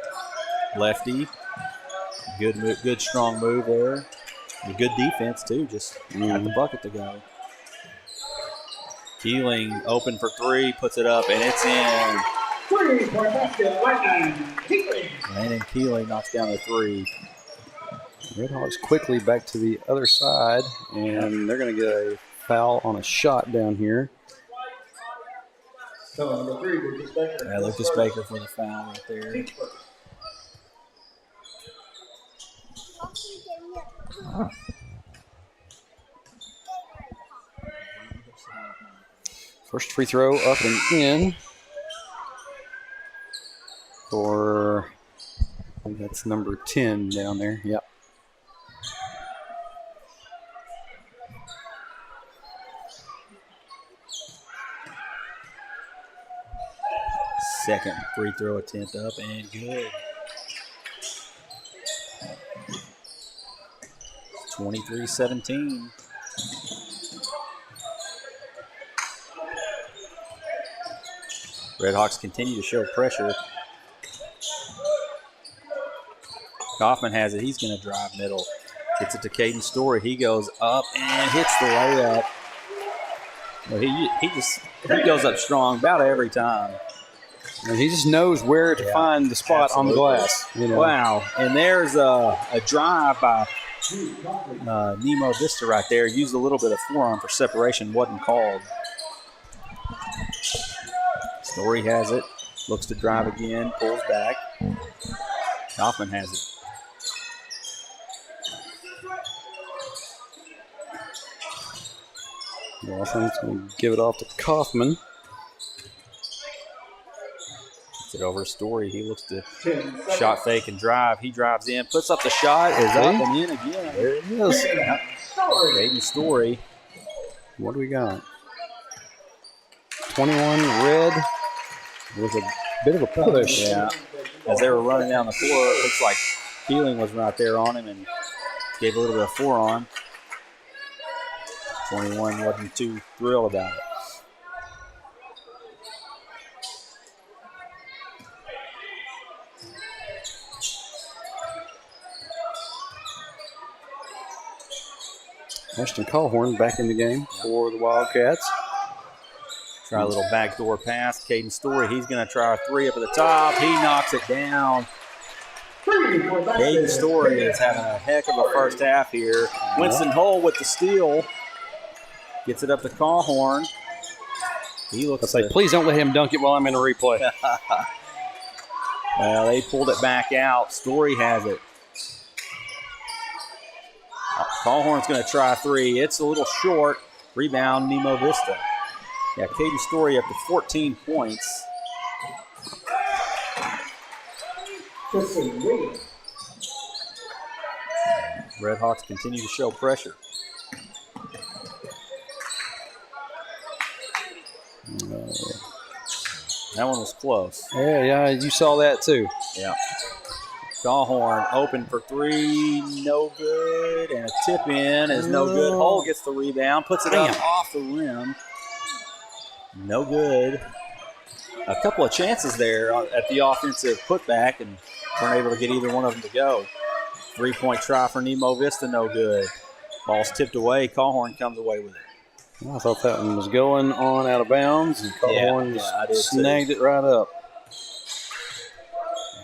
Lefty, good move, good strong move there. And good defense too, just got the bucket to go. Keeling open for 3, puts it up, and it's in. 3-point basket, Landon Keeling. Landon Keeling knocks down the 3. Redhawks quickly back to the other side, and they're going to get a foul on a shot down here. So number 3, Lucas Baker. Yeah, Lucas Baker for the foul right there. First free throw up and in for, I think that's number 10 down there. Yep. Second free throw attempt up and good. 23-17. Redhawks continue to show pressure. Kaufman has it. He's going to drive middle. Gets it to Caden Story. He goes up and hits the layup. Well, he goes up strong about every time. And he just knows where to find the spot on the glass. You know. Wow. And there's a drive by Nemo Vista right there. Used a little bit of forearm for separation. Wasn't called. Story has it. Looks to drive again. Pulls back. Kaufman has it. The offense going to give it off to Kaufman. It over to Story. He looks to shot fake and drive. He drives in, puts up the shot, is up and in again. There it is. Caden Story. What do we got? 21 red with a bit of a push. Yeah. As they were running down the floor, it looks like Keeling was right there on him and gave a little bit of forearm. 21 wasn't too thrilled about it. Ashton Callhorn back in the game for the Wildcats. Try a little backdoor pass. Caden Story, he's going to try a three up at the top. He knocks it down. Caden Story is having a heck of a first half here. Winston Hull with the steal. Gets it up to Cawhorn. He looks like, please don't let him dunk it while I'm in a replay. Well, they pulled it back out. Story has it. Cawhorn's going to try a three. It's a little short. Rebound, Nemo Vista. Yeah, Caden Story up to 14 points. Redhawks continue to show pressure. That one was close. Yeah, you saw that too. Yeah. Cawhorn open for three, no good, and a tip in is no good. Hull gets the rebound, puts it up off the rim. No good. A couple of chances there at the offensive putback and weren't able to get either one of them to go. 3-point try for Nemo Vista, no good. Ball's tipped away. Cawhorn comes away with it. I thought that one was going on out of bounds, and Cawhorn snagged it right up.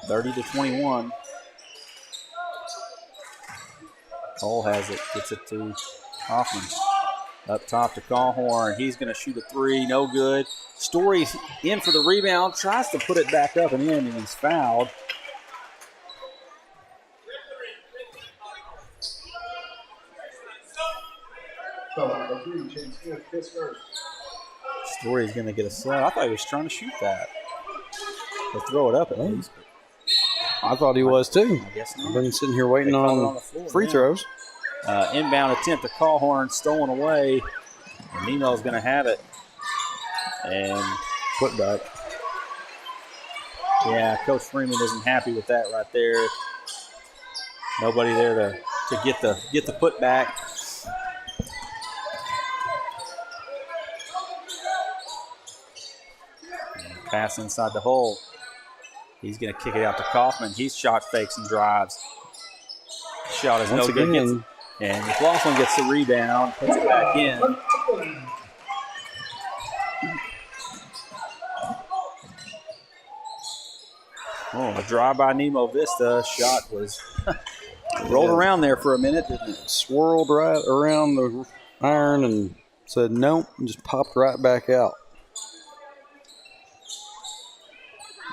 30-21. Hull has it, gets it to Hoffman. Up top to Cawhorn. He's going to shoot a three, no good. Story's in for the rebound, tries to put it back up and in, and he's fouled. Story's going to get a set. I thought he was trying to shoot that. Or throw it up at least. I thought he was too. I guess not. I've been sitting here waiting on free throws. Inbound attempt to Cawhorn, stolen away. And Nemo's going to have it. And put back. Yeah, Coach Freeman isn't happy with that right there. Nobody there to get the put back. And pass inside the hole. He's going to kick it out to Kaufman. He's shot fakes and drives. Shot is no good. And McLaughlin gets the rebound, puts it back in. Oh, a drive by Nemo Vista. Shot was rolled around there for a minute, didn't it? Swirled right around the iron and said nope, and just popped right back out.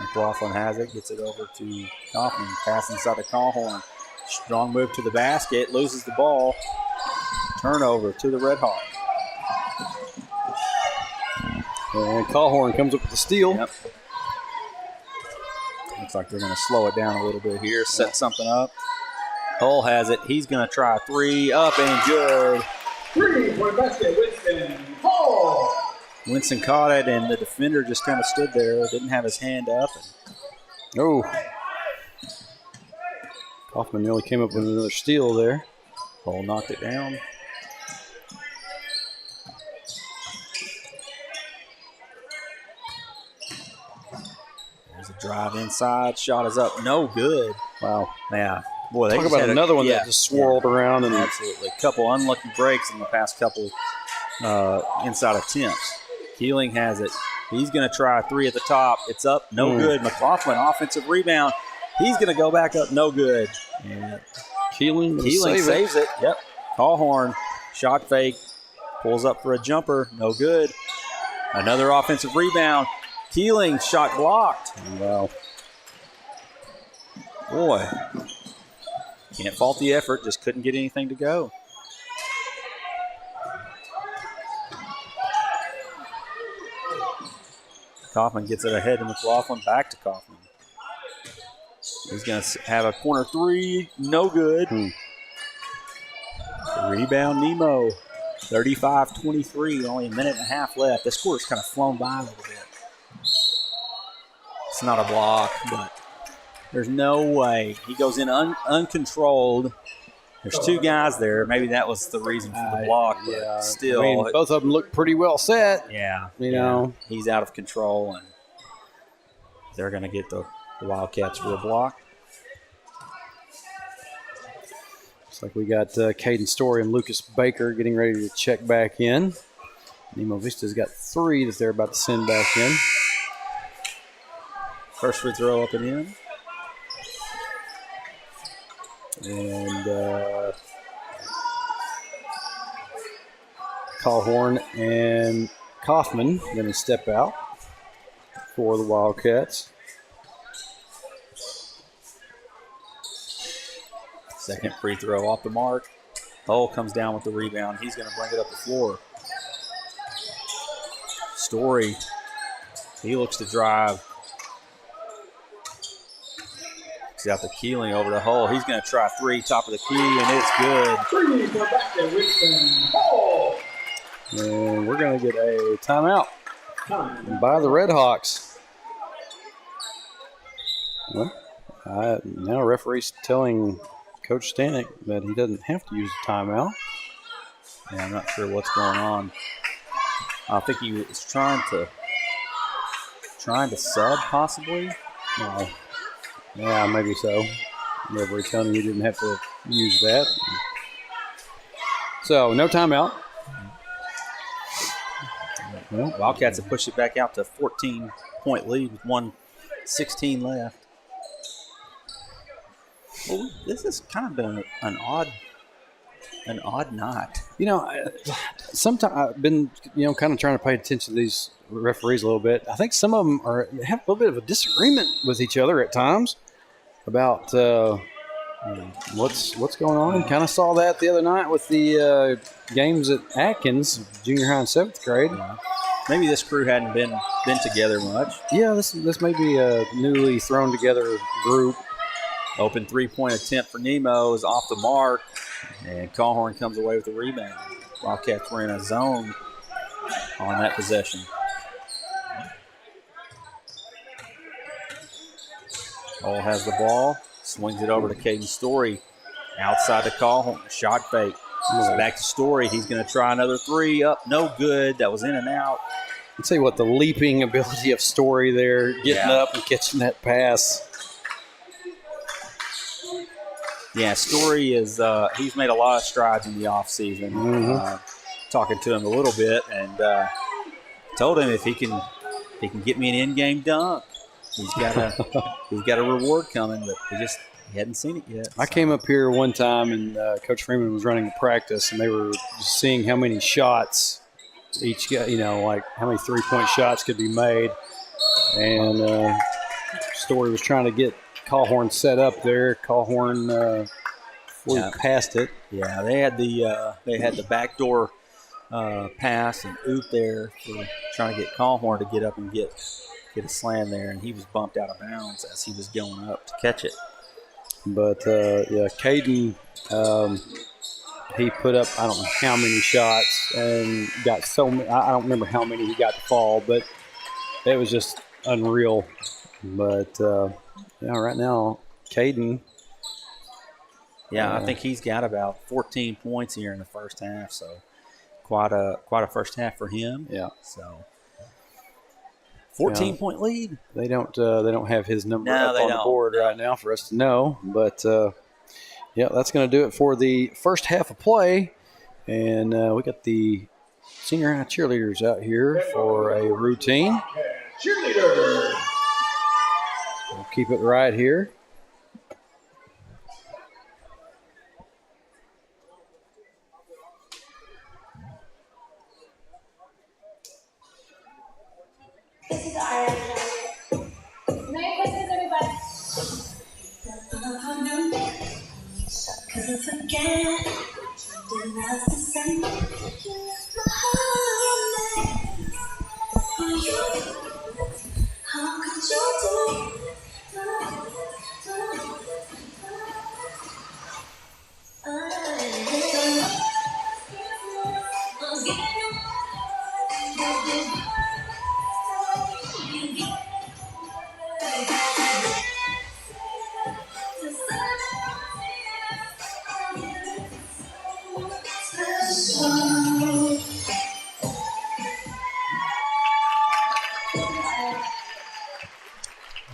McLaughlin has it, gets it over to Kaufman, pass inside to Cawhorn. Strong move to the basket, loses the ball. Turnover to the Redhawks. And Cawhorn comes up with the steal. Yep. Looks like they're going to slow it down a little bit here, set something up. Hull has it. He's going to try a three, up and good. 3-point basket, Winston Hull. Winston caught it, and the defender just kind of stood there, didn't have his hand up. Oh. Kaufman nearly came up with another steal there. Hull knocked it down. There's a drive inside. Shot is up. No good. Wow. Yeah. Boy, they talk about another one that just swirled around. And absolutely. A couple unlucky breaks in the past couple inside attempts. Keeling has it. He's going to try a three at the top. It's up. No good. McLaughlin, offensive rebound. He's going to go back up. No good. And Keeling saves it. Yep. Cawhorn, shot fake. Pulls up for a jumper. No good. Another offensive rebound. Keeling, shot blocked. Wow. Boy. Can't fault the effort. Just couldn't get anything to go. Kaufman gets it ahead to McLaughlin. Back to Kaufman. He's going to have a corner three. No good. Rebound Nemo. 35-23. Only a minute and a half left. This quarter's kind of flown by a little bit. It's not a block, but there's no way. He goes in uncontrolled. There's two guys there. Maybe that was the reason for the block, but still. I mean, both of them look pretty well set. Yeah. You know. He's out of control, and they're going to get the Wildcats for a block. Looks like we got Caden Story and Lucas Baker getting ready to check back in. Nemo Vista's got 3 that they're about to send back in. First free throw up and in. And Callhorn and Kaufman going to step out for the Wildcats. Second free throw off the mark. Hull comes down with the rebound. He's going to bring it up the floor. Story, he looks to drive. He's got the Keeling over the Hull. He's going to try 3, top of the key, and it's good. 3 for back to Richmond. Ball. And we're going to get a timeout Time. by the Red Hawks. Well, now referee's telling Coach Stanek that he doesn't have to use a timeout. Yeah, I'm not sure what's going on. I think he was trying to sub possibly. Yeah, maybe so. Referee telling you didn't have to use that. So no timeout. Well, Wildcats have pushed it back out to 14-point lead with 1:16 left. Well, this has kind of been an odd night. You know, sometimes I've been, kind of trying to pay attention to these referees a little bit. I think some of them have a little bit of a disagreement with each other at times about what's going on. Kind of saw that the other night with the games at Atkins, junior high and 7th grade. Maybe this crew hadn't been together much. Yeah, this may be a newly thrown together group. Open 3-point attempt for Nemo is off the mark, and Callhorn comes away with the rebound. Wildcats were in a zone on that possession. Hull has the ball, swings it over to Caden Story. Outside to Callhorn, shot fake. Back to Story. He's going to try another 3 up. No good. That was in and out. I'll tell you what, the leaping ability of Story there, getting up and catching that pass. Yeah, Story is he's made a lot of strides in the offseason. Talking to him a little bit, and told him if he can get me an in-game dunk, he's got a reward coming, but he hadn't seen it yet. I came up here one time, and Coach Freeman was running a practice, and they were just seeing how many shots each guy, like how many 3-point shots could be made. And Story was trying to get Callhorn set up there. Callhorn flew past it. Yeah, they had the backdoor pass and oop there for trying to get Callhorn to get up and get a slam there, and he was bumped out of bounds as he was going up to catch it. But Caden, he put up I don't know how many shots and got so many. I don't remember how many he got to fall, but it was just unreal. But right now, Caden. Yeah, I think he's got about 14 points here in the first half, so quite a first half for him. Yeah. So 14-point lead. They don't have his number up on the board right now for us to know, but that's going to do it for the first half of play. And we got the senior high cheerleaders out here for a routine. Cheerleaders. We'll keep it right here.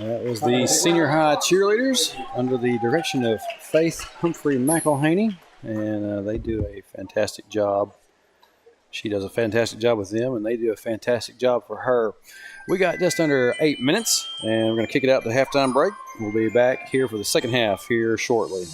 That was the senior high cheerleaders under the direction of Faith Humphrey McElhaney, and they do a fantastic job She does a fantastic job with them, and they do a fantastic job for her. We got just under 8 minutes, and we're going to kick it out to halftime break. We'll be back here for the second half here shortly.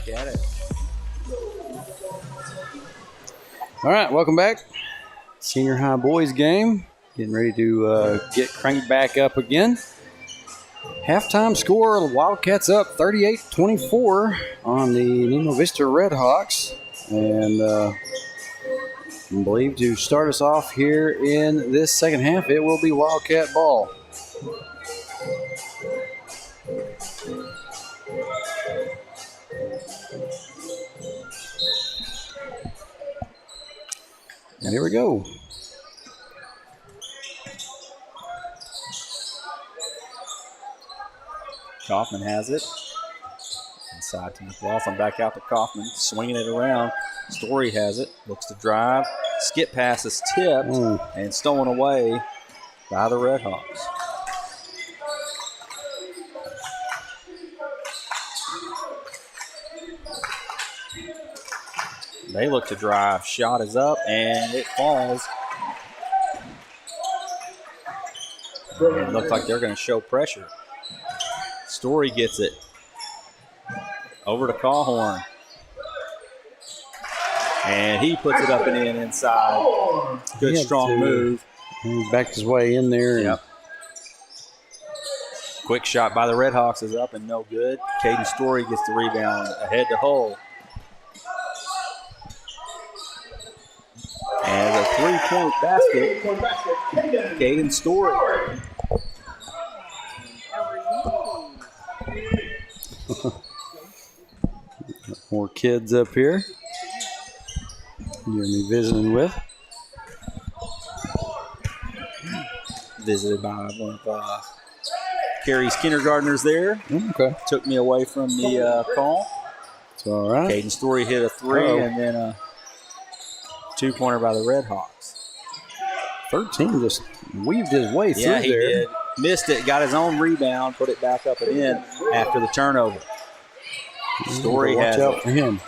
back at it. All right, welcome back. Senior high boys game. Getting ready to get cranked back up again. Halftime score, the Wildcats up 38-24 on the Nemo Vista Redhawks. And I believe to start us off here in this second half, it will be Wildcat ball. And here we go. Kaufman has it. Inside to McLaughlin, back out to Kaufman, swinging it around. Story has it, looks to drive. Skip pass is tipped and stolen away by the Redhawks. They look to drive. Shot is up and it falls. And it looks like they're going to show pressure. Story gets it. Over to Cawhorn. And he puts it up and in inside. Good strong move. He backed his way in there. Yep. Quick shot by the Redhawks is up and no good. Caden Story gets the rebound ahead to Hull. And a three-point basket. Caden Story. More kids up here. Jeremy visiting with. Visited by one of Carrie's kindergartners there. Okay. Took me away from the call. It's all right. Caden Story hit a three and then a two-pointer by the Redhawks. 13 just weaved his way through Yeah, he there. did. Missed it, got his own rebound, put it back up and in after the turnover. Story Watch has out it. for him.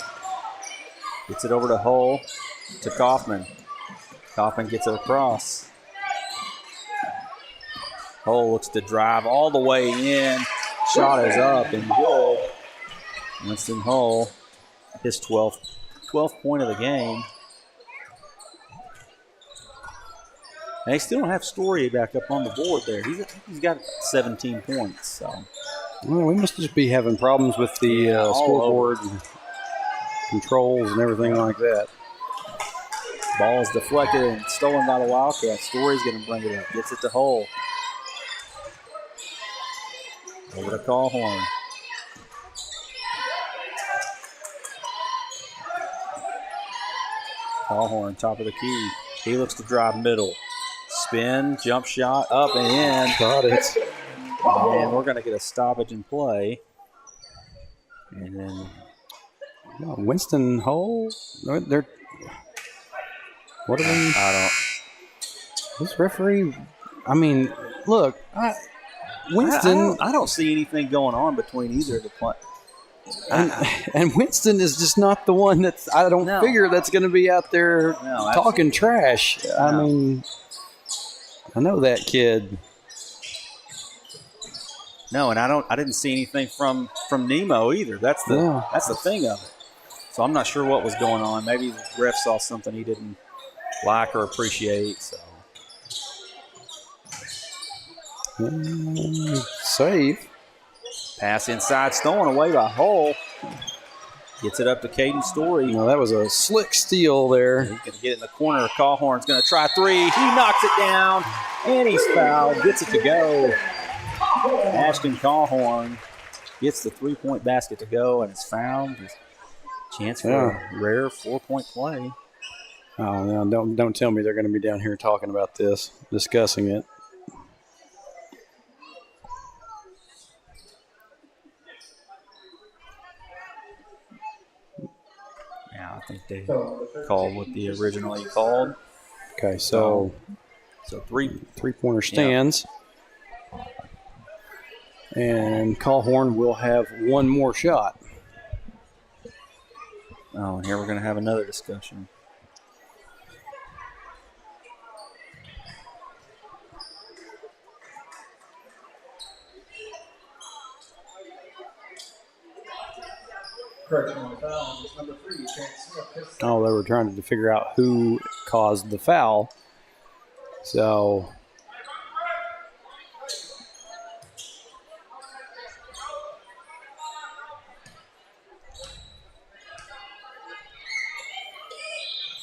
Gets it over to Hull, to Kaufman. Kaufman gets it across. Hull looks to drive all the way in. Shot is up and good. Winston Hull, his 12th point of the game. And they still don't have Story back up on the board there. He's got 17 points. So. Well, we must just be having problems with the scoreboard and controls and everything like that. Ball is deflected and stolen by the Wildcats. Story's going to bring it up. Gets it to Hull. Over to Cawhorn. Cawhorn, top of the key. He looks to drive middle. Spin, jump shot, up and in. Got it. And we're going to get a stoppage in play. And then Winston Hull. They're what are they? I This referee. I mean, look, Winston. I don't see anything going on between either of the play. And Winston is just not the one that's. I don't figure that's going to be out there talking trash. I mean, I know that kid. No, and I didn't see anything from Nemo either. That's the thing of it. So I'm not sure what was going on. Maybe the ref saw something he didn't like or appreciate. So Save. Pass inside, stolen away by Hull. Gets it up to Caden Story. No, that was a slick steal there. He's going to get it in the corner. Cawhorn's going to try three. He knocks it down, and he's fouled. Gets it to go. Ashton Cawhorn gets the three-point basket to go, and it's fouled. Chance for a rare 4-point play. Oh, no, don't tell me they're going to be down here talking about this, discussing it. Yeah, I think they called what they originally called. Okay, so three-pointer stands. And Cawhorn will have one more shot. Oh, and here we're going to have another discussion. Correction on the foul. Number 3, Chance Smith. Oh, they were trying to figure out who caused the foul. So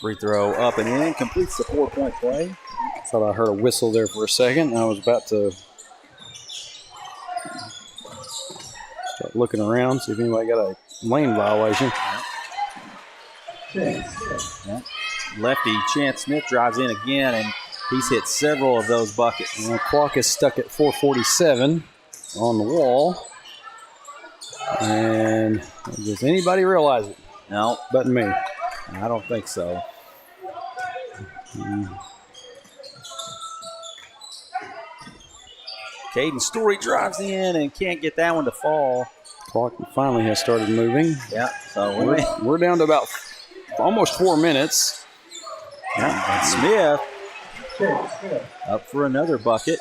Free throw up and in, completes the 4-point play. thought I heard a whistle there for a second. I was about to start looking around, see if anybody got a lane violation. Yeah. Lefty Chance Smith drives in again, and he's hit several of those buckets. And the clock is stuck at 4:47 on the wall. And does anybody realize it? No, But me. I don't think so. Caden Story drives in and can't get that one to fall. Clock finally has started moving. Yeah, so We're down to about almost 4 minutes. and Smith up for another bucket.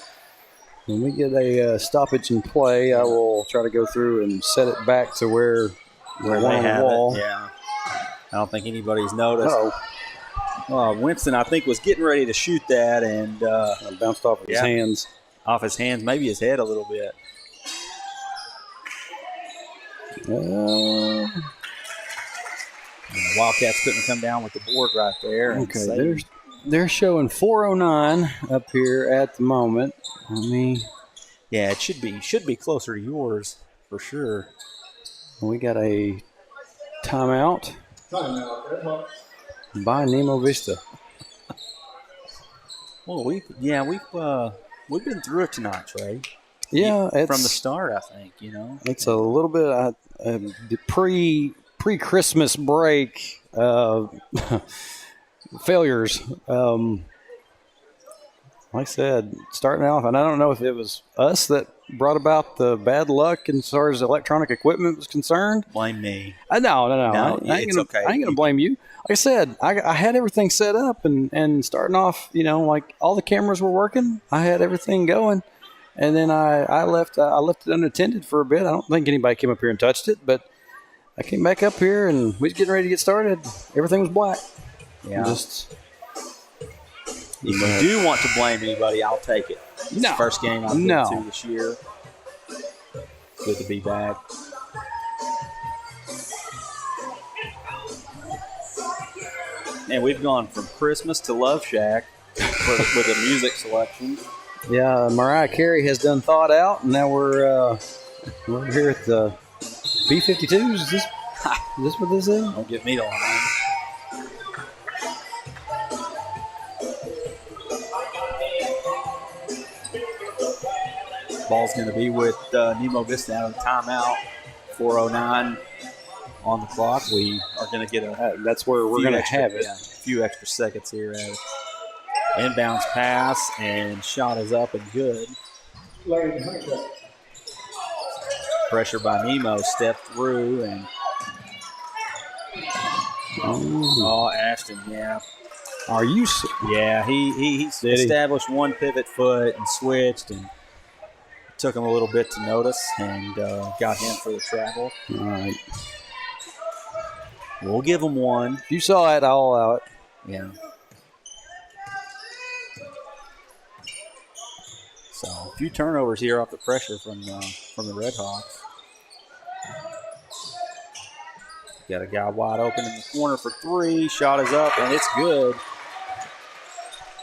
When we get a stoppage in play, I will try to go through and set it back to where They on the have wall. it. Yeah. I don't think anybody's noticed. Oh, Winston, I think, was getting ready to shoot that and it bounced off of his Yeah. hands. off his hands, maybe his head a little bit. Uh, And the Wildcats couldn't come down with the board right there. and okay, save. they're showing 4:09 up here at the moment. Yeah, it should be closer to yours for sure. We got a timeout Timeout. Red Hawks. by Nemo Vista. Well, we've been through it tonight, Trey. Yeah, it's From the start, I think. It's a little bit the pre-Christmas break failures. Like I said, starting off, and I don't know if it was us that brought about the bad luck as far as electronic equipment was concerned. Blame me. No. No, I ain't it's gonna, okay. I ain't gonna blame you. Like I said, I had everything set up and starting off, like all the cameras were working. I had everything going, and then I left it unattended for a bit. I don't think anybody came up here and touched it, but I came back up here and we was getting ready to get started. Everything was black. Yeah. Just If you do want to blame anybody, I'll take it. It's the first game I've been to this year. Good to be back. And we've gone from Christmas to Love Shack with a music selection. Yeah, Mariah Carey has done Thought Out, and now we're here at the B-52s. Is this what this is? Don't get me to line. Ball's going to be with Nemo Vista out of the timeout. 4:09 on the clock. We are going to get that's where we're going to have it. Yeah, a few extra seconds here. Inbounds pass, and shot is up and good. Pressure by Nemo, stepped through, and Ashton, yeah. Are you? Yeah, he established one pivot foot and switched, and took him a little bit to notice, and got him for the travel. All right. We'll give him one. If you saw it, I'll allow it. Yeah. So a few turnovers here off the pressure from the Red Hawks. Got a guy wide open in the corner for three. Shot is up, and it's good.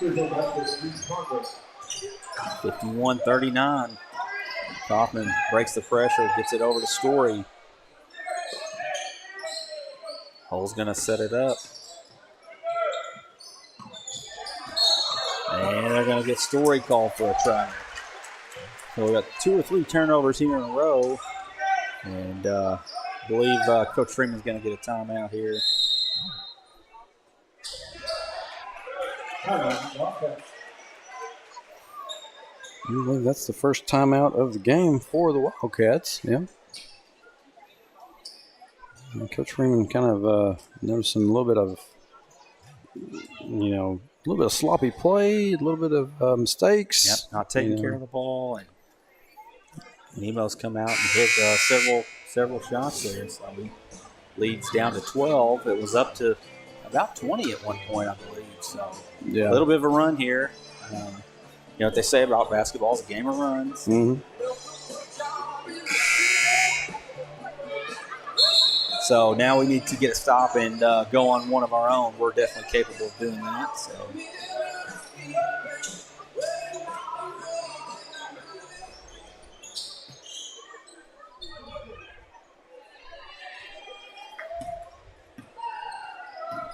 51-39. Kaufman breaks the pressure, gets it over to Story. Hull's going to set it up. And they're going to get Story called for a try. So we got 2 or 3 turnovers here in a row. And I believe Coach Freeman's going to get a timeout here. I believe that's the first timeout of the game for the Wildcats. Yeah. And Coach Freeman kind of noticing a little bit of, a little bit of sloppy play, a little bit of mistakes. Yep, not taking care of the ball. And Nemo's come out and hit several shots there. So we Leads down to 12. It was up to about 20 at one point, I believe. So Yeah. a little bit of a run here. You know what they say about basketball is a game of runs. Mm-hmm. So now we need to get a stop and go on one of our own. We're definitely capable of doing that. So.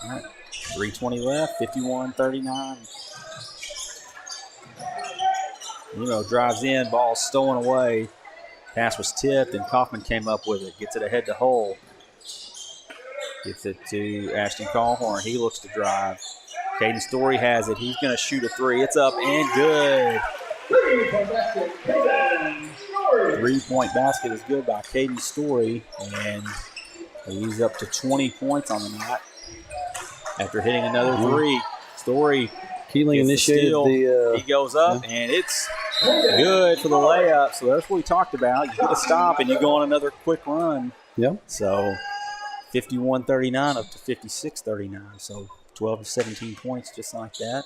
All right. 3:20 left, 51-39. Nemo drives in, ball stolen away. Pass was tipped, and Kaufman came up with it. Gets it ahead to Hull. Gets it to Ashton Callhorn. He looks to drive. Caden Story has it. He's going to shoot a three. It's up and good. 3-point basket, Caden Story. 3-point basket is good by Caden Story, and he's up to 20 points on the night after hitting another three. Story Keeling initiated he goes up, and it's good for the layup. So that's what we talked about. You get a stop, and you go on another quick run. Yep. So 51-39 up to 56-39. So 12 to 17 points just like that.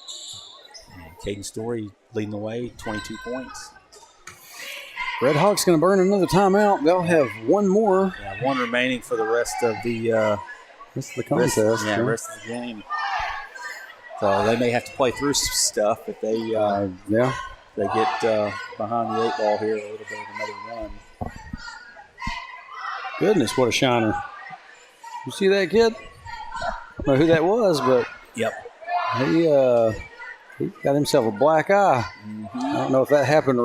And Caden Story leading the way, 22 points. Red Hawks going to burn another timeout. They'll have one more. Yeah, one remaining for the rest of the rest of the contest. rest of the game. So they may have to play through some stuff if they they get behind the eight ball here, a little bit of another run. Goodness, what a shiner. You see that kid? I don't know who that was, but Yep. he got himself a black eye. Mm-hmm. I don't know if that happened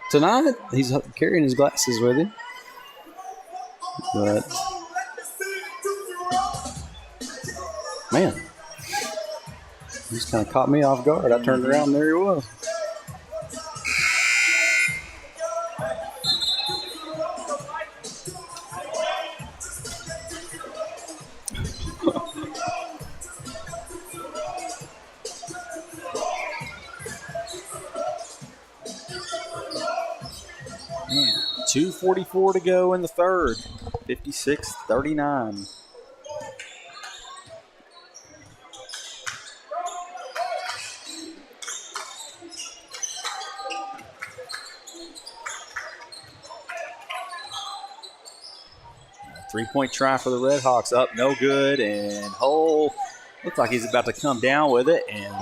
tonight. He's carrying his glasses with him. But, man, he just kind of caught me off guard. I turned around and there he was. Man, 2:44 to go in the third. 56-39. Three-point try for the Red Hawks. Up, no good, and Hull looks like he's about to come down with it. And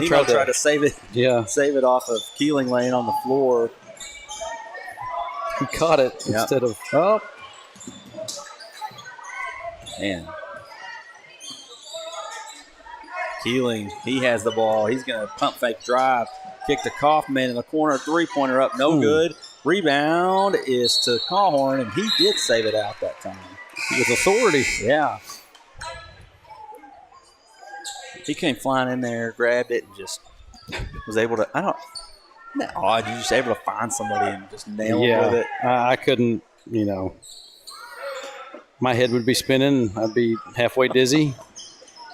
they tried to save it. Yeah, save it off of Keeling laying on the floor. he caught it instead of Man. Keeling, he has the ball. He's going to pump fake drive. Kick to Kaufman in the corner. Three-pointer up, no good. Rebound is to Callhorn, and he did save it out that time. with authority. Yeah. He came flying in there, grabbed it, and just was able to, isn't that odd? You're just able to find somebody and just nail them with it. I couldn't, my head would be spinning. I'd be halfway dizzy.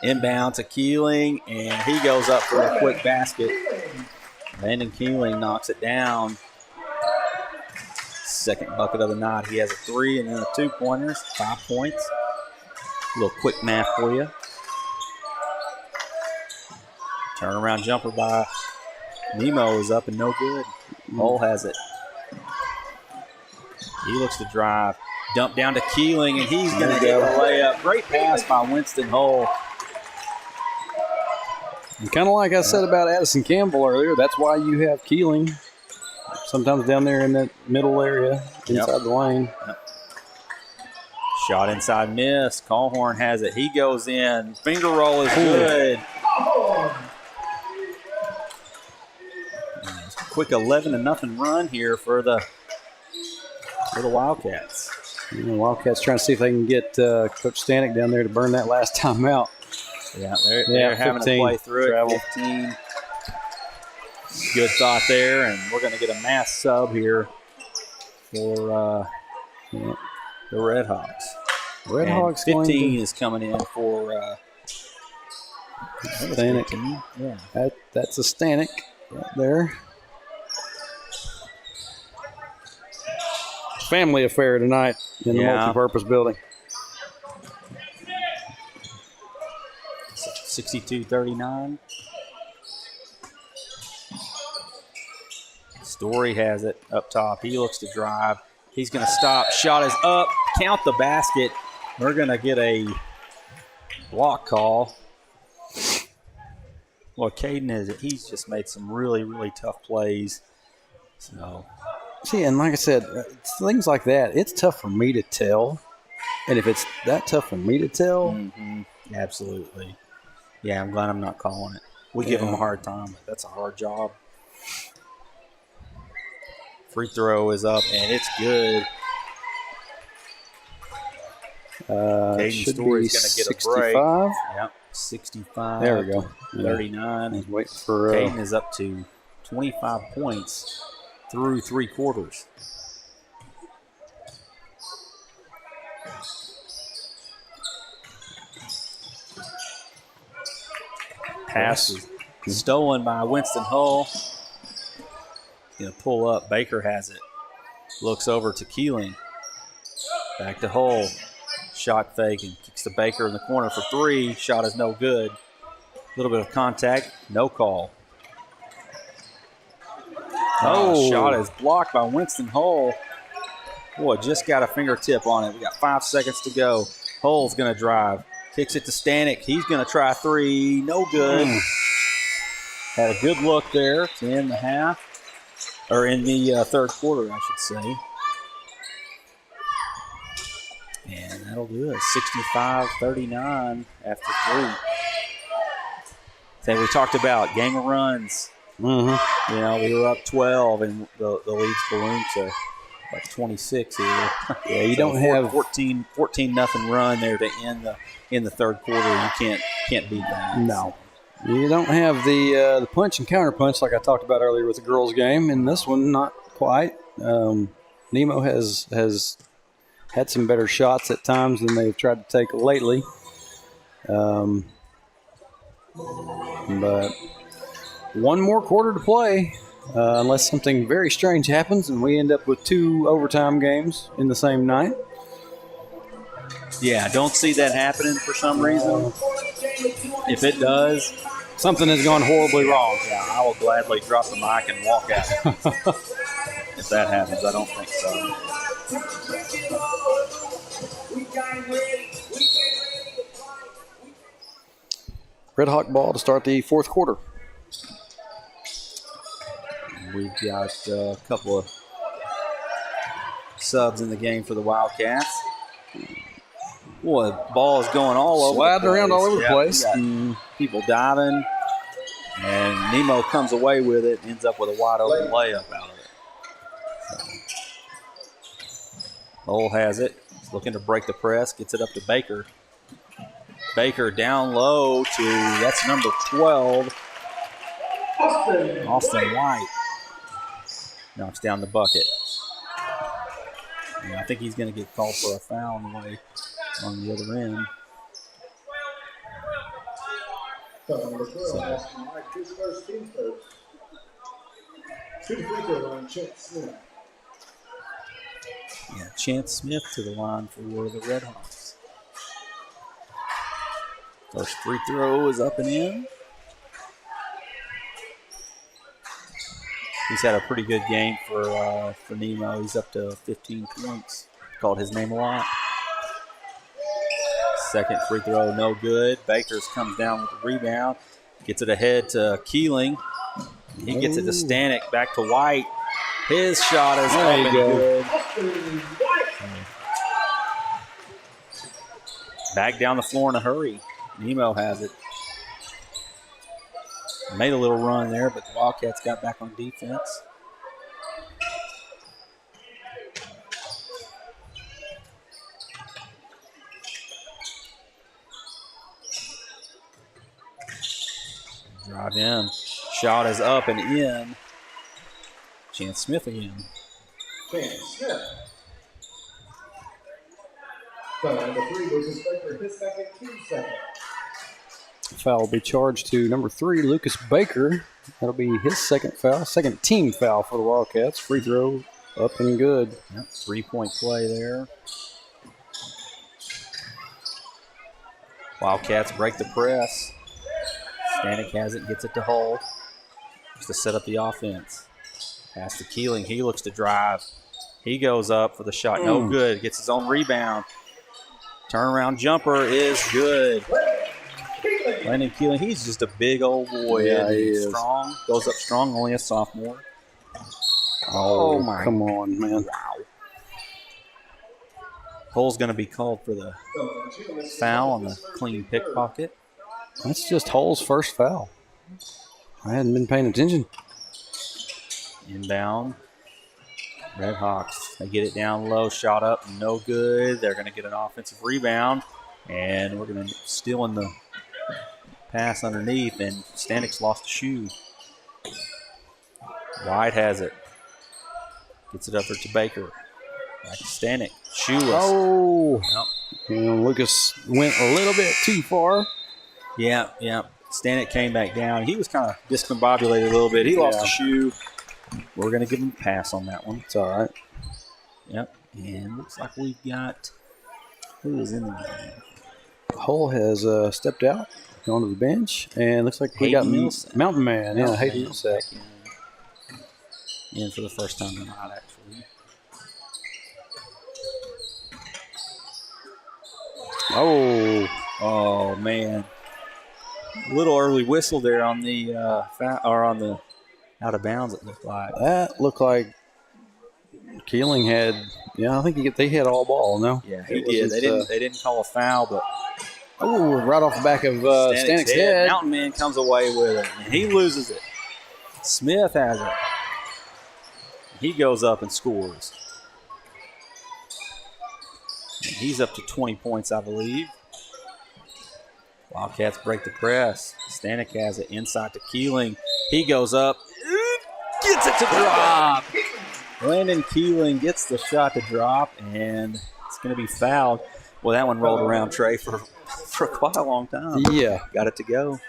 Inbound to Keeling, and he goes up for a quick basket. Landon Keeling knocks it down. Second bucket of the night. He has a three and then a two-pointer, 5 points. A little quick math for you. Turnaround jumper by Nemo is up and no good. Hull has it. He looks to drive. Dump down to Keeling, and he's going to get a layup. Great pass by Winston Hull. And kind of like I said about Addison Campbell earlier, that's why you have Keeling sometimes down there in that middle area inside the lane. Yep. Shot inside, miss. Callhorn has it. He goes in. Finger roll is good. Quick 11-0 run here for the Wildcats. Wildcats trying to see if they can get Coach Stanek down there to burn that last time out. Yeah, they're having to play through it. 15. Good thought there, and we're going to get a mass sub here for the Red Hawks. Red Hawks 15 is coming in for Stanek. Yeah, that's a Stanek right there. Family affair tonight in the multi-purpose building. 62-39. Story has it up top. He looks to drive. He's going to stop. Shot is up. Count the basket. We're going to get a block call. Well, Caden he's just made some really, really tough plays. So, see, and like I said, things like that, it's tough for me to tell. And if it's that tough for me to tell, absolutely. Yeah, I'm glad I'm not calling it. We give him a hard time. That's a hard job. Free throw is up, and it's good. Caden Story's going to get 65. A break. Yep, 65. There we go. 39. He's waiting for. Caden is up to 25 points through 3 quarters. Pass is stolen by Winston Hull. Going to pull up. Baker has it. Looks over to Keeling. Back to Hull. Shot fake and kicks to Baker in the corner for 3. Shot is no good. A little bit of contact. No call. Shot is blocked by Winston Hull. Boy, just got a fingertip on it. We got 5 seconds to go. Hull's going to drive. Kicks it to Stanek. He's going to try 3. No good. Had a good look there to end the half. Or in the third quarter, I should say. And that'll do it. 65-39 after 3. So we talked about game of runs. Mm-hmm. You know, we were up 12, and the lead's ballooned to like 26 here. Yeah, you don't have 14-0 run there to end in the third quarter. You can't beat that. No. You don't have the punch and counter punch like I talked about earlier with the girls' game. In this one, not quite. Nemo has had some better shots at times than they've tried to take lately. But one more quarter to play, unless something very strange happens and we end up with 2 overtime games in the same night. Yeah, don't see that happening for some reason. If it does, something has gone horribly wrong. Yeah, I will gladly drop the mic and walk out. If that happens, I don't think so. Red Hawk ball to start the fourth quarter. We've got a couple of subs in the game for the Wildcats. Boy, the ball is going all over. Sliding around all over the place. People diving. And Nemo comes away with it, ends up with a wide open layup out of it. Lowell has it. He's looking to break the press. Gets it up to Baker. Baker down low to, that's number 12. Austin White. Knocks down the bucket. Yeah, I think he's going to get called for a foul on the way on the other end. Yeah, Chance Smith to the line for the Red Hawks. First free throw is up and in. He's had a pretty good game for Nemo. He's up to 15 points. Called his name a lot. Second free throw, no good. Bakers comes down with the rebound. Gets it ahead to Keeling. He gets it to Stanek. Back to White. His shot is up and good. Back down the floor in a hurry. Nemo has it. Made a little run there, but the Wildcats got back on defense. Drive in. Shot is up and in. Chance Smith again. Chance Smith. So number 3 goes to Baker, his second, 2 seconds. Foul will be charged to number 3, Lucas Baker. That'll be his second foul, second team foul for the Wildcats. Free throw up and good. Yep, 3-point play there. Wildcats break the press. Stanek has it, gets it to Hull. Just to set up the offense. Pass to Keeling. He looks to drive. He goes up for the shot. No good. Gets his own rebound. Turnaround jumper is good. Landon Keeling, he's just a big old boy. Yeah, he is. Strong. Goes up strong, only a sophomore. Oh, my. come on, man. Wow. Hull's going to be called for the foul on the clean pickpocket. That's just Hull's first foul. I hadn't been paying attention. Inbound. Red Hawks, they get it down low, shot up, no good. They're going to get an offensive rebound, and we're going to steal in the pass underneath, and Stanek's lost a shoe. White has it. Gets it up there to Baker. Back to Stanek. Shoeless. Oh. Yep. And Lucas went a little bit too far. Yeah. Stanek came back down. He was kind of discombobulated a little bit. He lost a shoe. We're going to give him a pass on that one. It's all right. Yep. And looks like we've got who is in the game. Hull has stepped out, gone to the bench, and looks like we got Millsap. Mountain Man. Yeah, Mountain Hayden Man Millsap. back in for the first time tonight, actually. Oh man! A little early whistle there on the on the out of bounds. It looked like That looked like Keeling had. Yeah, I think they had all ball. No. Yeah, he did. They didn't call a foul, but right off the back of Stanek's head. Mountain Man comes away with it, and he loses it. Smith has it. He goes up and scores. And he's up to 20 points, I believe. Wildcats break the press. Stanek has it inside to Keeling. He goes up, gets it to drop. Landon Keeling gets the shot to drop, and it's going to be fouled. Well, that one rolled around, Trey, for quite a long time. Yeah. Got it to go.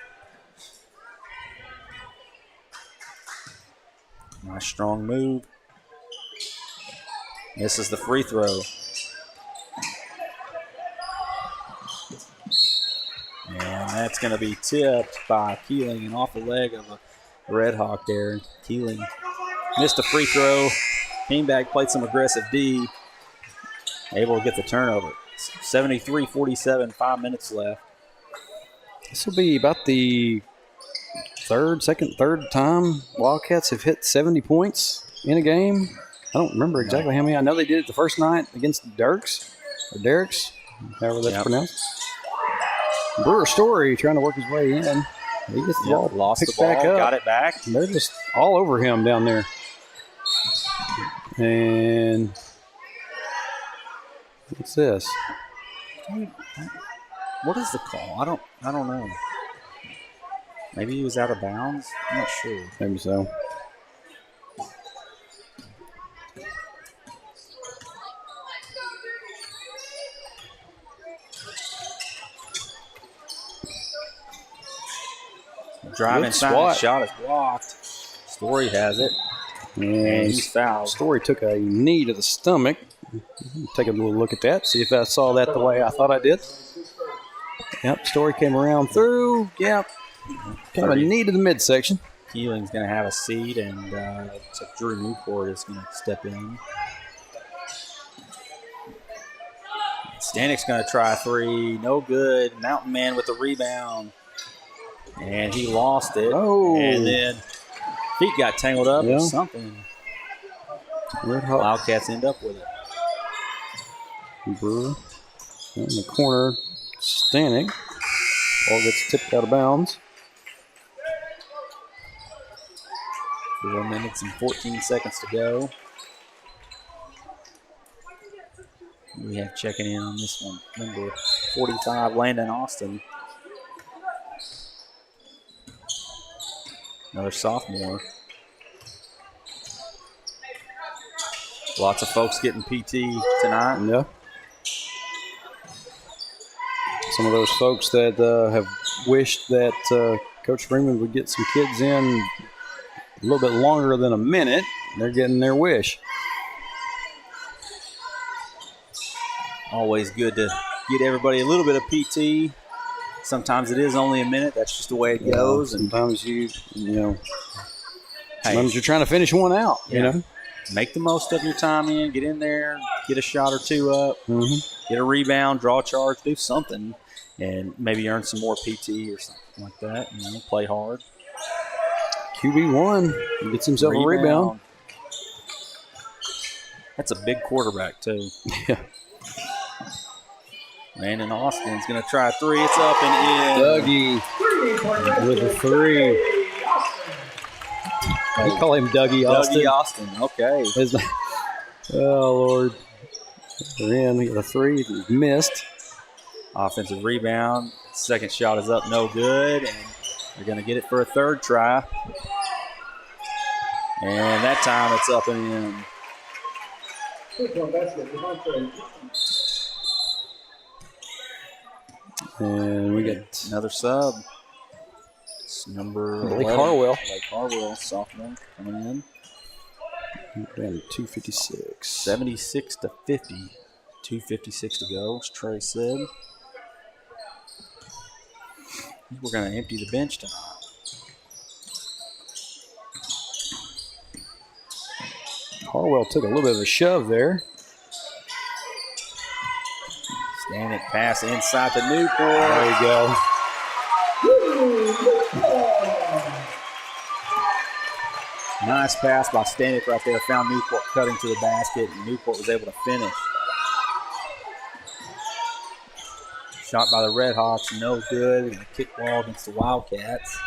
Nice strong move. This is the free throw. And that's going to be tipped by Keeling and off the leg of a Red Hawk there. Keeling missed a free throw. Came back, played some aggressive D. Able to get the turnover. 73-47, 5 minutes left. This will be about the third time Wildcats have hit 70 points in a game. I don't remember exactly how many. I know they did it the first night against Derrick's, however that's pronounced. Brewer Story trying to work his way in. He gets the ball, lost picked the ball, back up. got it back. They're just all over him down there. And what's this? What is the call? I don't know. Maybe he was out of bounds. I'm not sure. Maybe so. Drive Good inside, swat. shot is blocked. Story has it. And he's fouled. Story took a knee to the stomach. Take a little look at that. See if I saw that the way I thought I did. Yep, Story came around through. Yep. Kind of a knee to the midsection. Keeling's going to have a seat, and so Drew Newport is going to step in. Stanek's going to try a three. No good. Mountain Man with the rebound. And he lost it. Oh. And then feet got tangled up or something. Red Hawk. Wildcats end up with it. Brewer in the corner. Stanek. Ball gets tipped out of bounds. 4 minutes and 14 seconds to go. We have checking in on this one. Number 45, Landon Austin. Another sophomore. Lots of folks getting PT tonight. Yeah. Some of those folks that have wished that Coach Freeman would get some kids in a little bit longer than a minute, they're getting their wish. Always good to get everybody a little bit of PT. Sometimes it is only a minute. That's just the way it goes. And sometimes sometimes you're trying to finish one out, you know. Make the most of your time in. Get in there. Get a shot or two up. Get a rebound. Draw a charge. Do something. And maybe earn some more PT or something like that. You know, play hard. QB1 gets himself a rebound. That's a big quarterback, too. Yeah. Landon Austin's going to try a three. It's up and in. Dougie with a three. They call him Dougie Austin. Dougie Austin, okay. Oh, Lord. They're in. We got a three. He's missed. Offensive rebound. Second shot is up, no good. And they're going to get it for a third try. And that time it's up and in. And we get another sub. It's number Lake 11. Harwell. Lake Harwell, sophomore, coming in. And 256. 76 to 50. 2:56 to go, as Trey said. We're going to empty the bench tonight. Harwell took a little bit of a shove there. Stanek pass inside to Newport. There you go. Nice pass by Stanek right there. Found Newport cutting to the basket, and Newport was able to finish. Shot by the Redhawks, no good. They're going to kick ball against the Wildcats.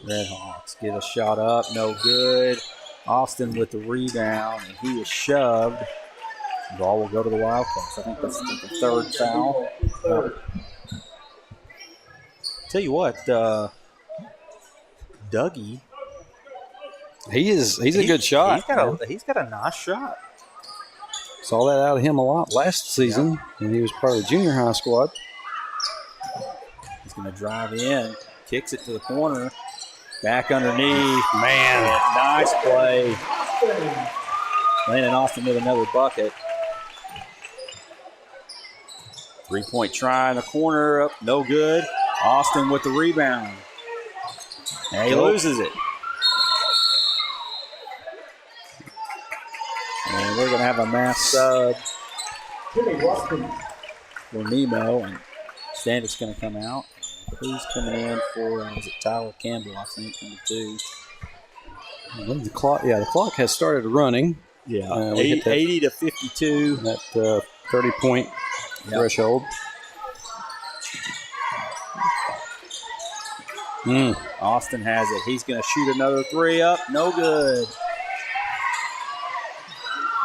Redhawks get a shot up, no good. Austin with the rebound, and he is shoved. The ball will go to the Wildcats. I think that's the third foul. Tell you what, Dougie. He's a good shot. He's got a nice shot. Saw that out of him a lot last season, and he was part of the junior high squad. He's going to drive in, kicks it to the corner. Back underneath. Man, nice play. Landon Austin with another bucket. 3-point try in the corner. Up, no good. Austin with the rebound. And he loses it. And we're going to have a mass sub for Nemo. And Standick's going to come out. Who's coming in for, is it Tyler Campbell, I think, number 2. The clock has started running. Yeah, 80 to 52. That 30-point threshold. Austin has it. He's going to shoot another three up. No good.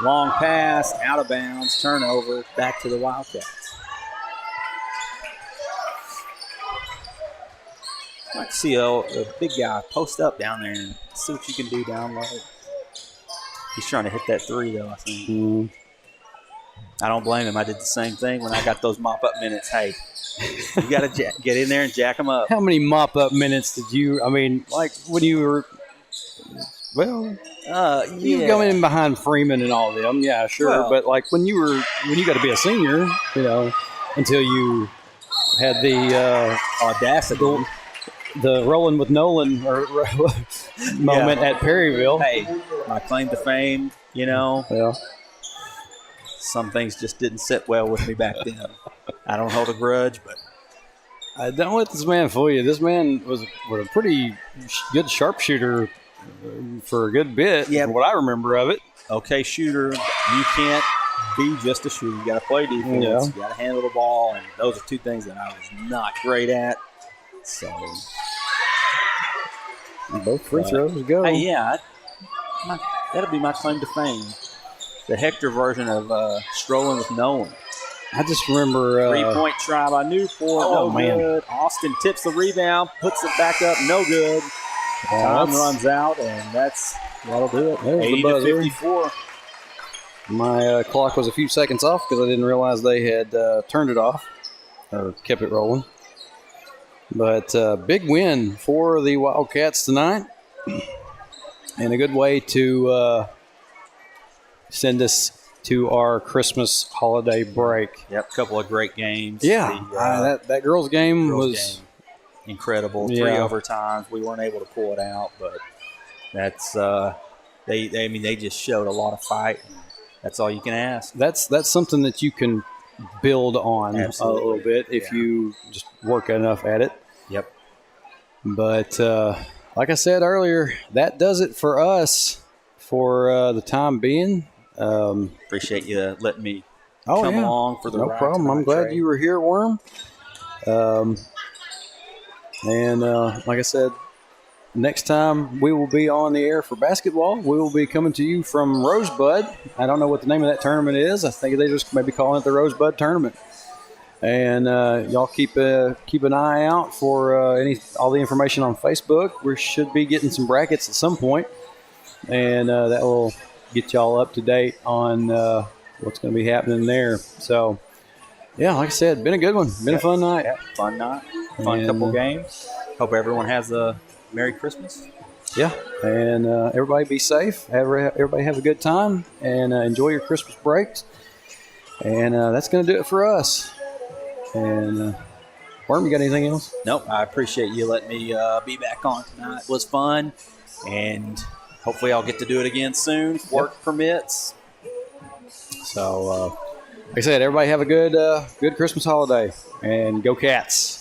Long pass, out of bounds, turnover, back to the Wildcats. I'd like to see a big guy post up down there and see what you can do down low. He's trying to hit that three, though, I think. I don't blame him. I did the same thing when I got those mop-up minutes. Hey, you got to get in there and jack them up. How many mop-up minutes did you – I mean, like when you were – well, you were going in behind Freeman and all of them. Yeah, sure. Well, but, like, when you got to be a senior, you know, until you had the audacity – the rolling with Nolan moment at Perryville. Hey, my claim to fame, you know. Yeah. Some things just didn't sit well with me back then. I don't hold a grudge, but I don't let this man fool you. This man was a pretty good sharpshooter for a good bit, from what I remember of it. Okay, shooter. You can't be just a shooter. You got to play defense. Yeah. You got to handle the ball, and those are two things that I was not great at. So both free throws go. That'll be my claim to fame. The Hector version of strolling with Nolan. I just remember 3-point try by Newport. Good. Austin tips the rebound, puts it back up. No good. Time runs out, and that'll do it. There's 80 to 54. My clock was a few seconds off because I didn't realize they had turned it off or kept it rolling. But big win for the Wildcats tonight, and a good way to send us to our Christmas holiday break. Yep, a couple of great games. Yeah, that girls' game was game, incredible. Yeah. 3 overtimes. We weren't able to pull it out, but that's they just showed a lot of fight. That's all you can ask. That's something that you can build on Absolutely. a little bit if you just work enough at it. Yep. But like I said earlier, that does it for us for the time being. Appreciate you letting me come along for the no ride problem. tonight, I'm glad Trey. you were here, Worm. And like I said, next time we will be on the air for basketball, we will be coming to you from Rosebud. I don't know what the name of that tournament is. I think they just maybe calling it the Rosebud Tournament. And y'all keep an eye out for all the information on Facebook. We should be getting some brackets at some point, and that will get y'all up to date on what's going to be happening there. So, yeah, like I said, been a good one. Been a fun night. Yep, fun night. Fun And, couple games. Hope everyone has a Merry Christmas. Yeah, and everybody be safe. Everybody have a good time, and enjoy your Christmas breaks. And that's going to do it for us. And Worm, you got anything else? Nope, I appreciate you letting me be back on tonight. It was fun, and hopefully I'll get to do it again soon if work permits. So, like I said, everybody have a good Christmas holiday, and go Cats.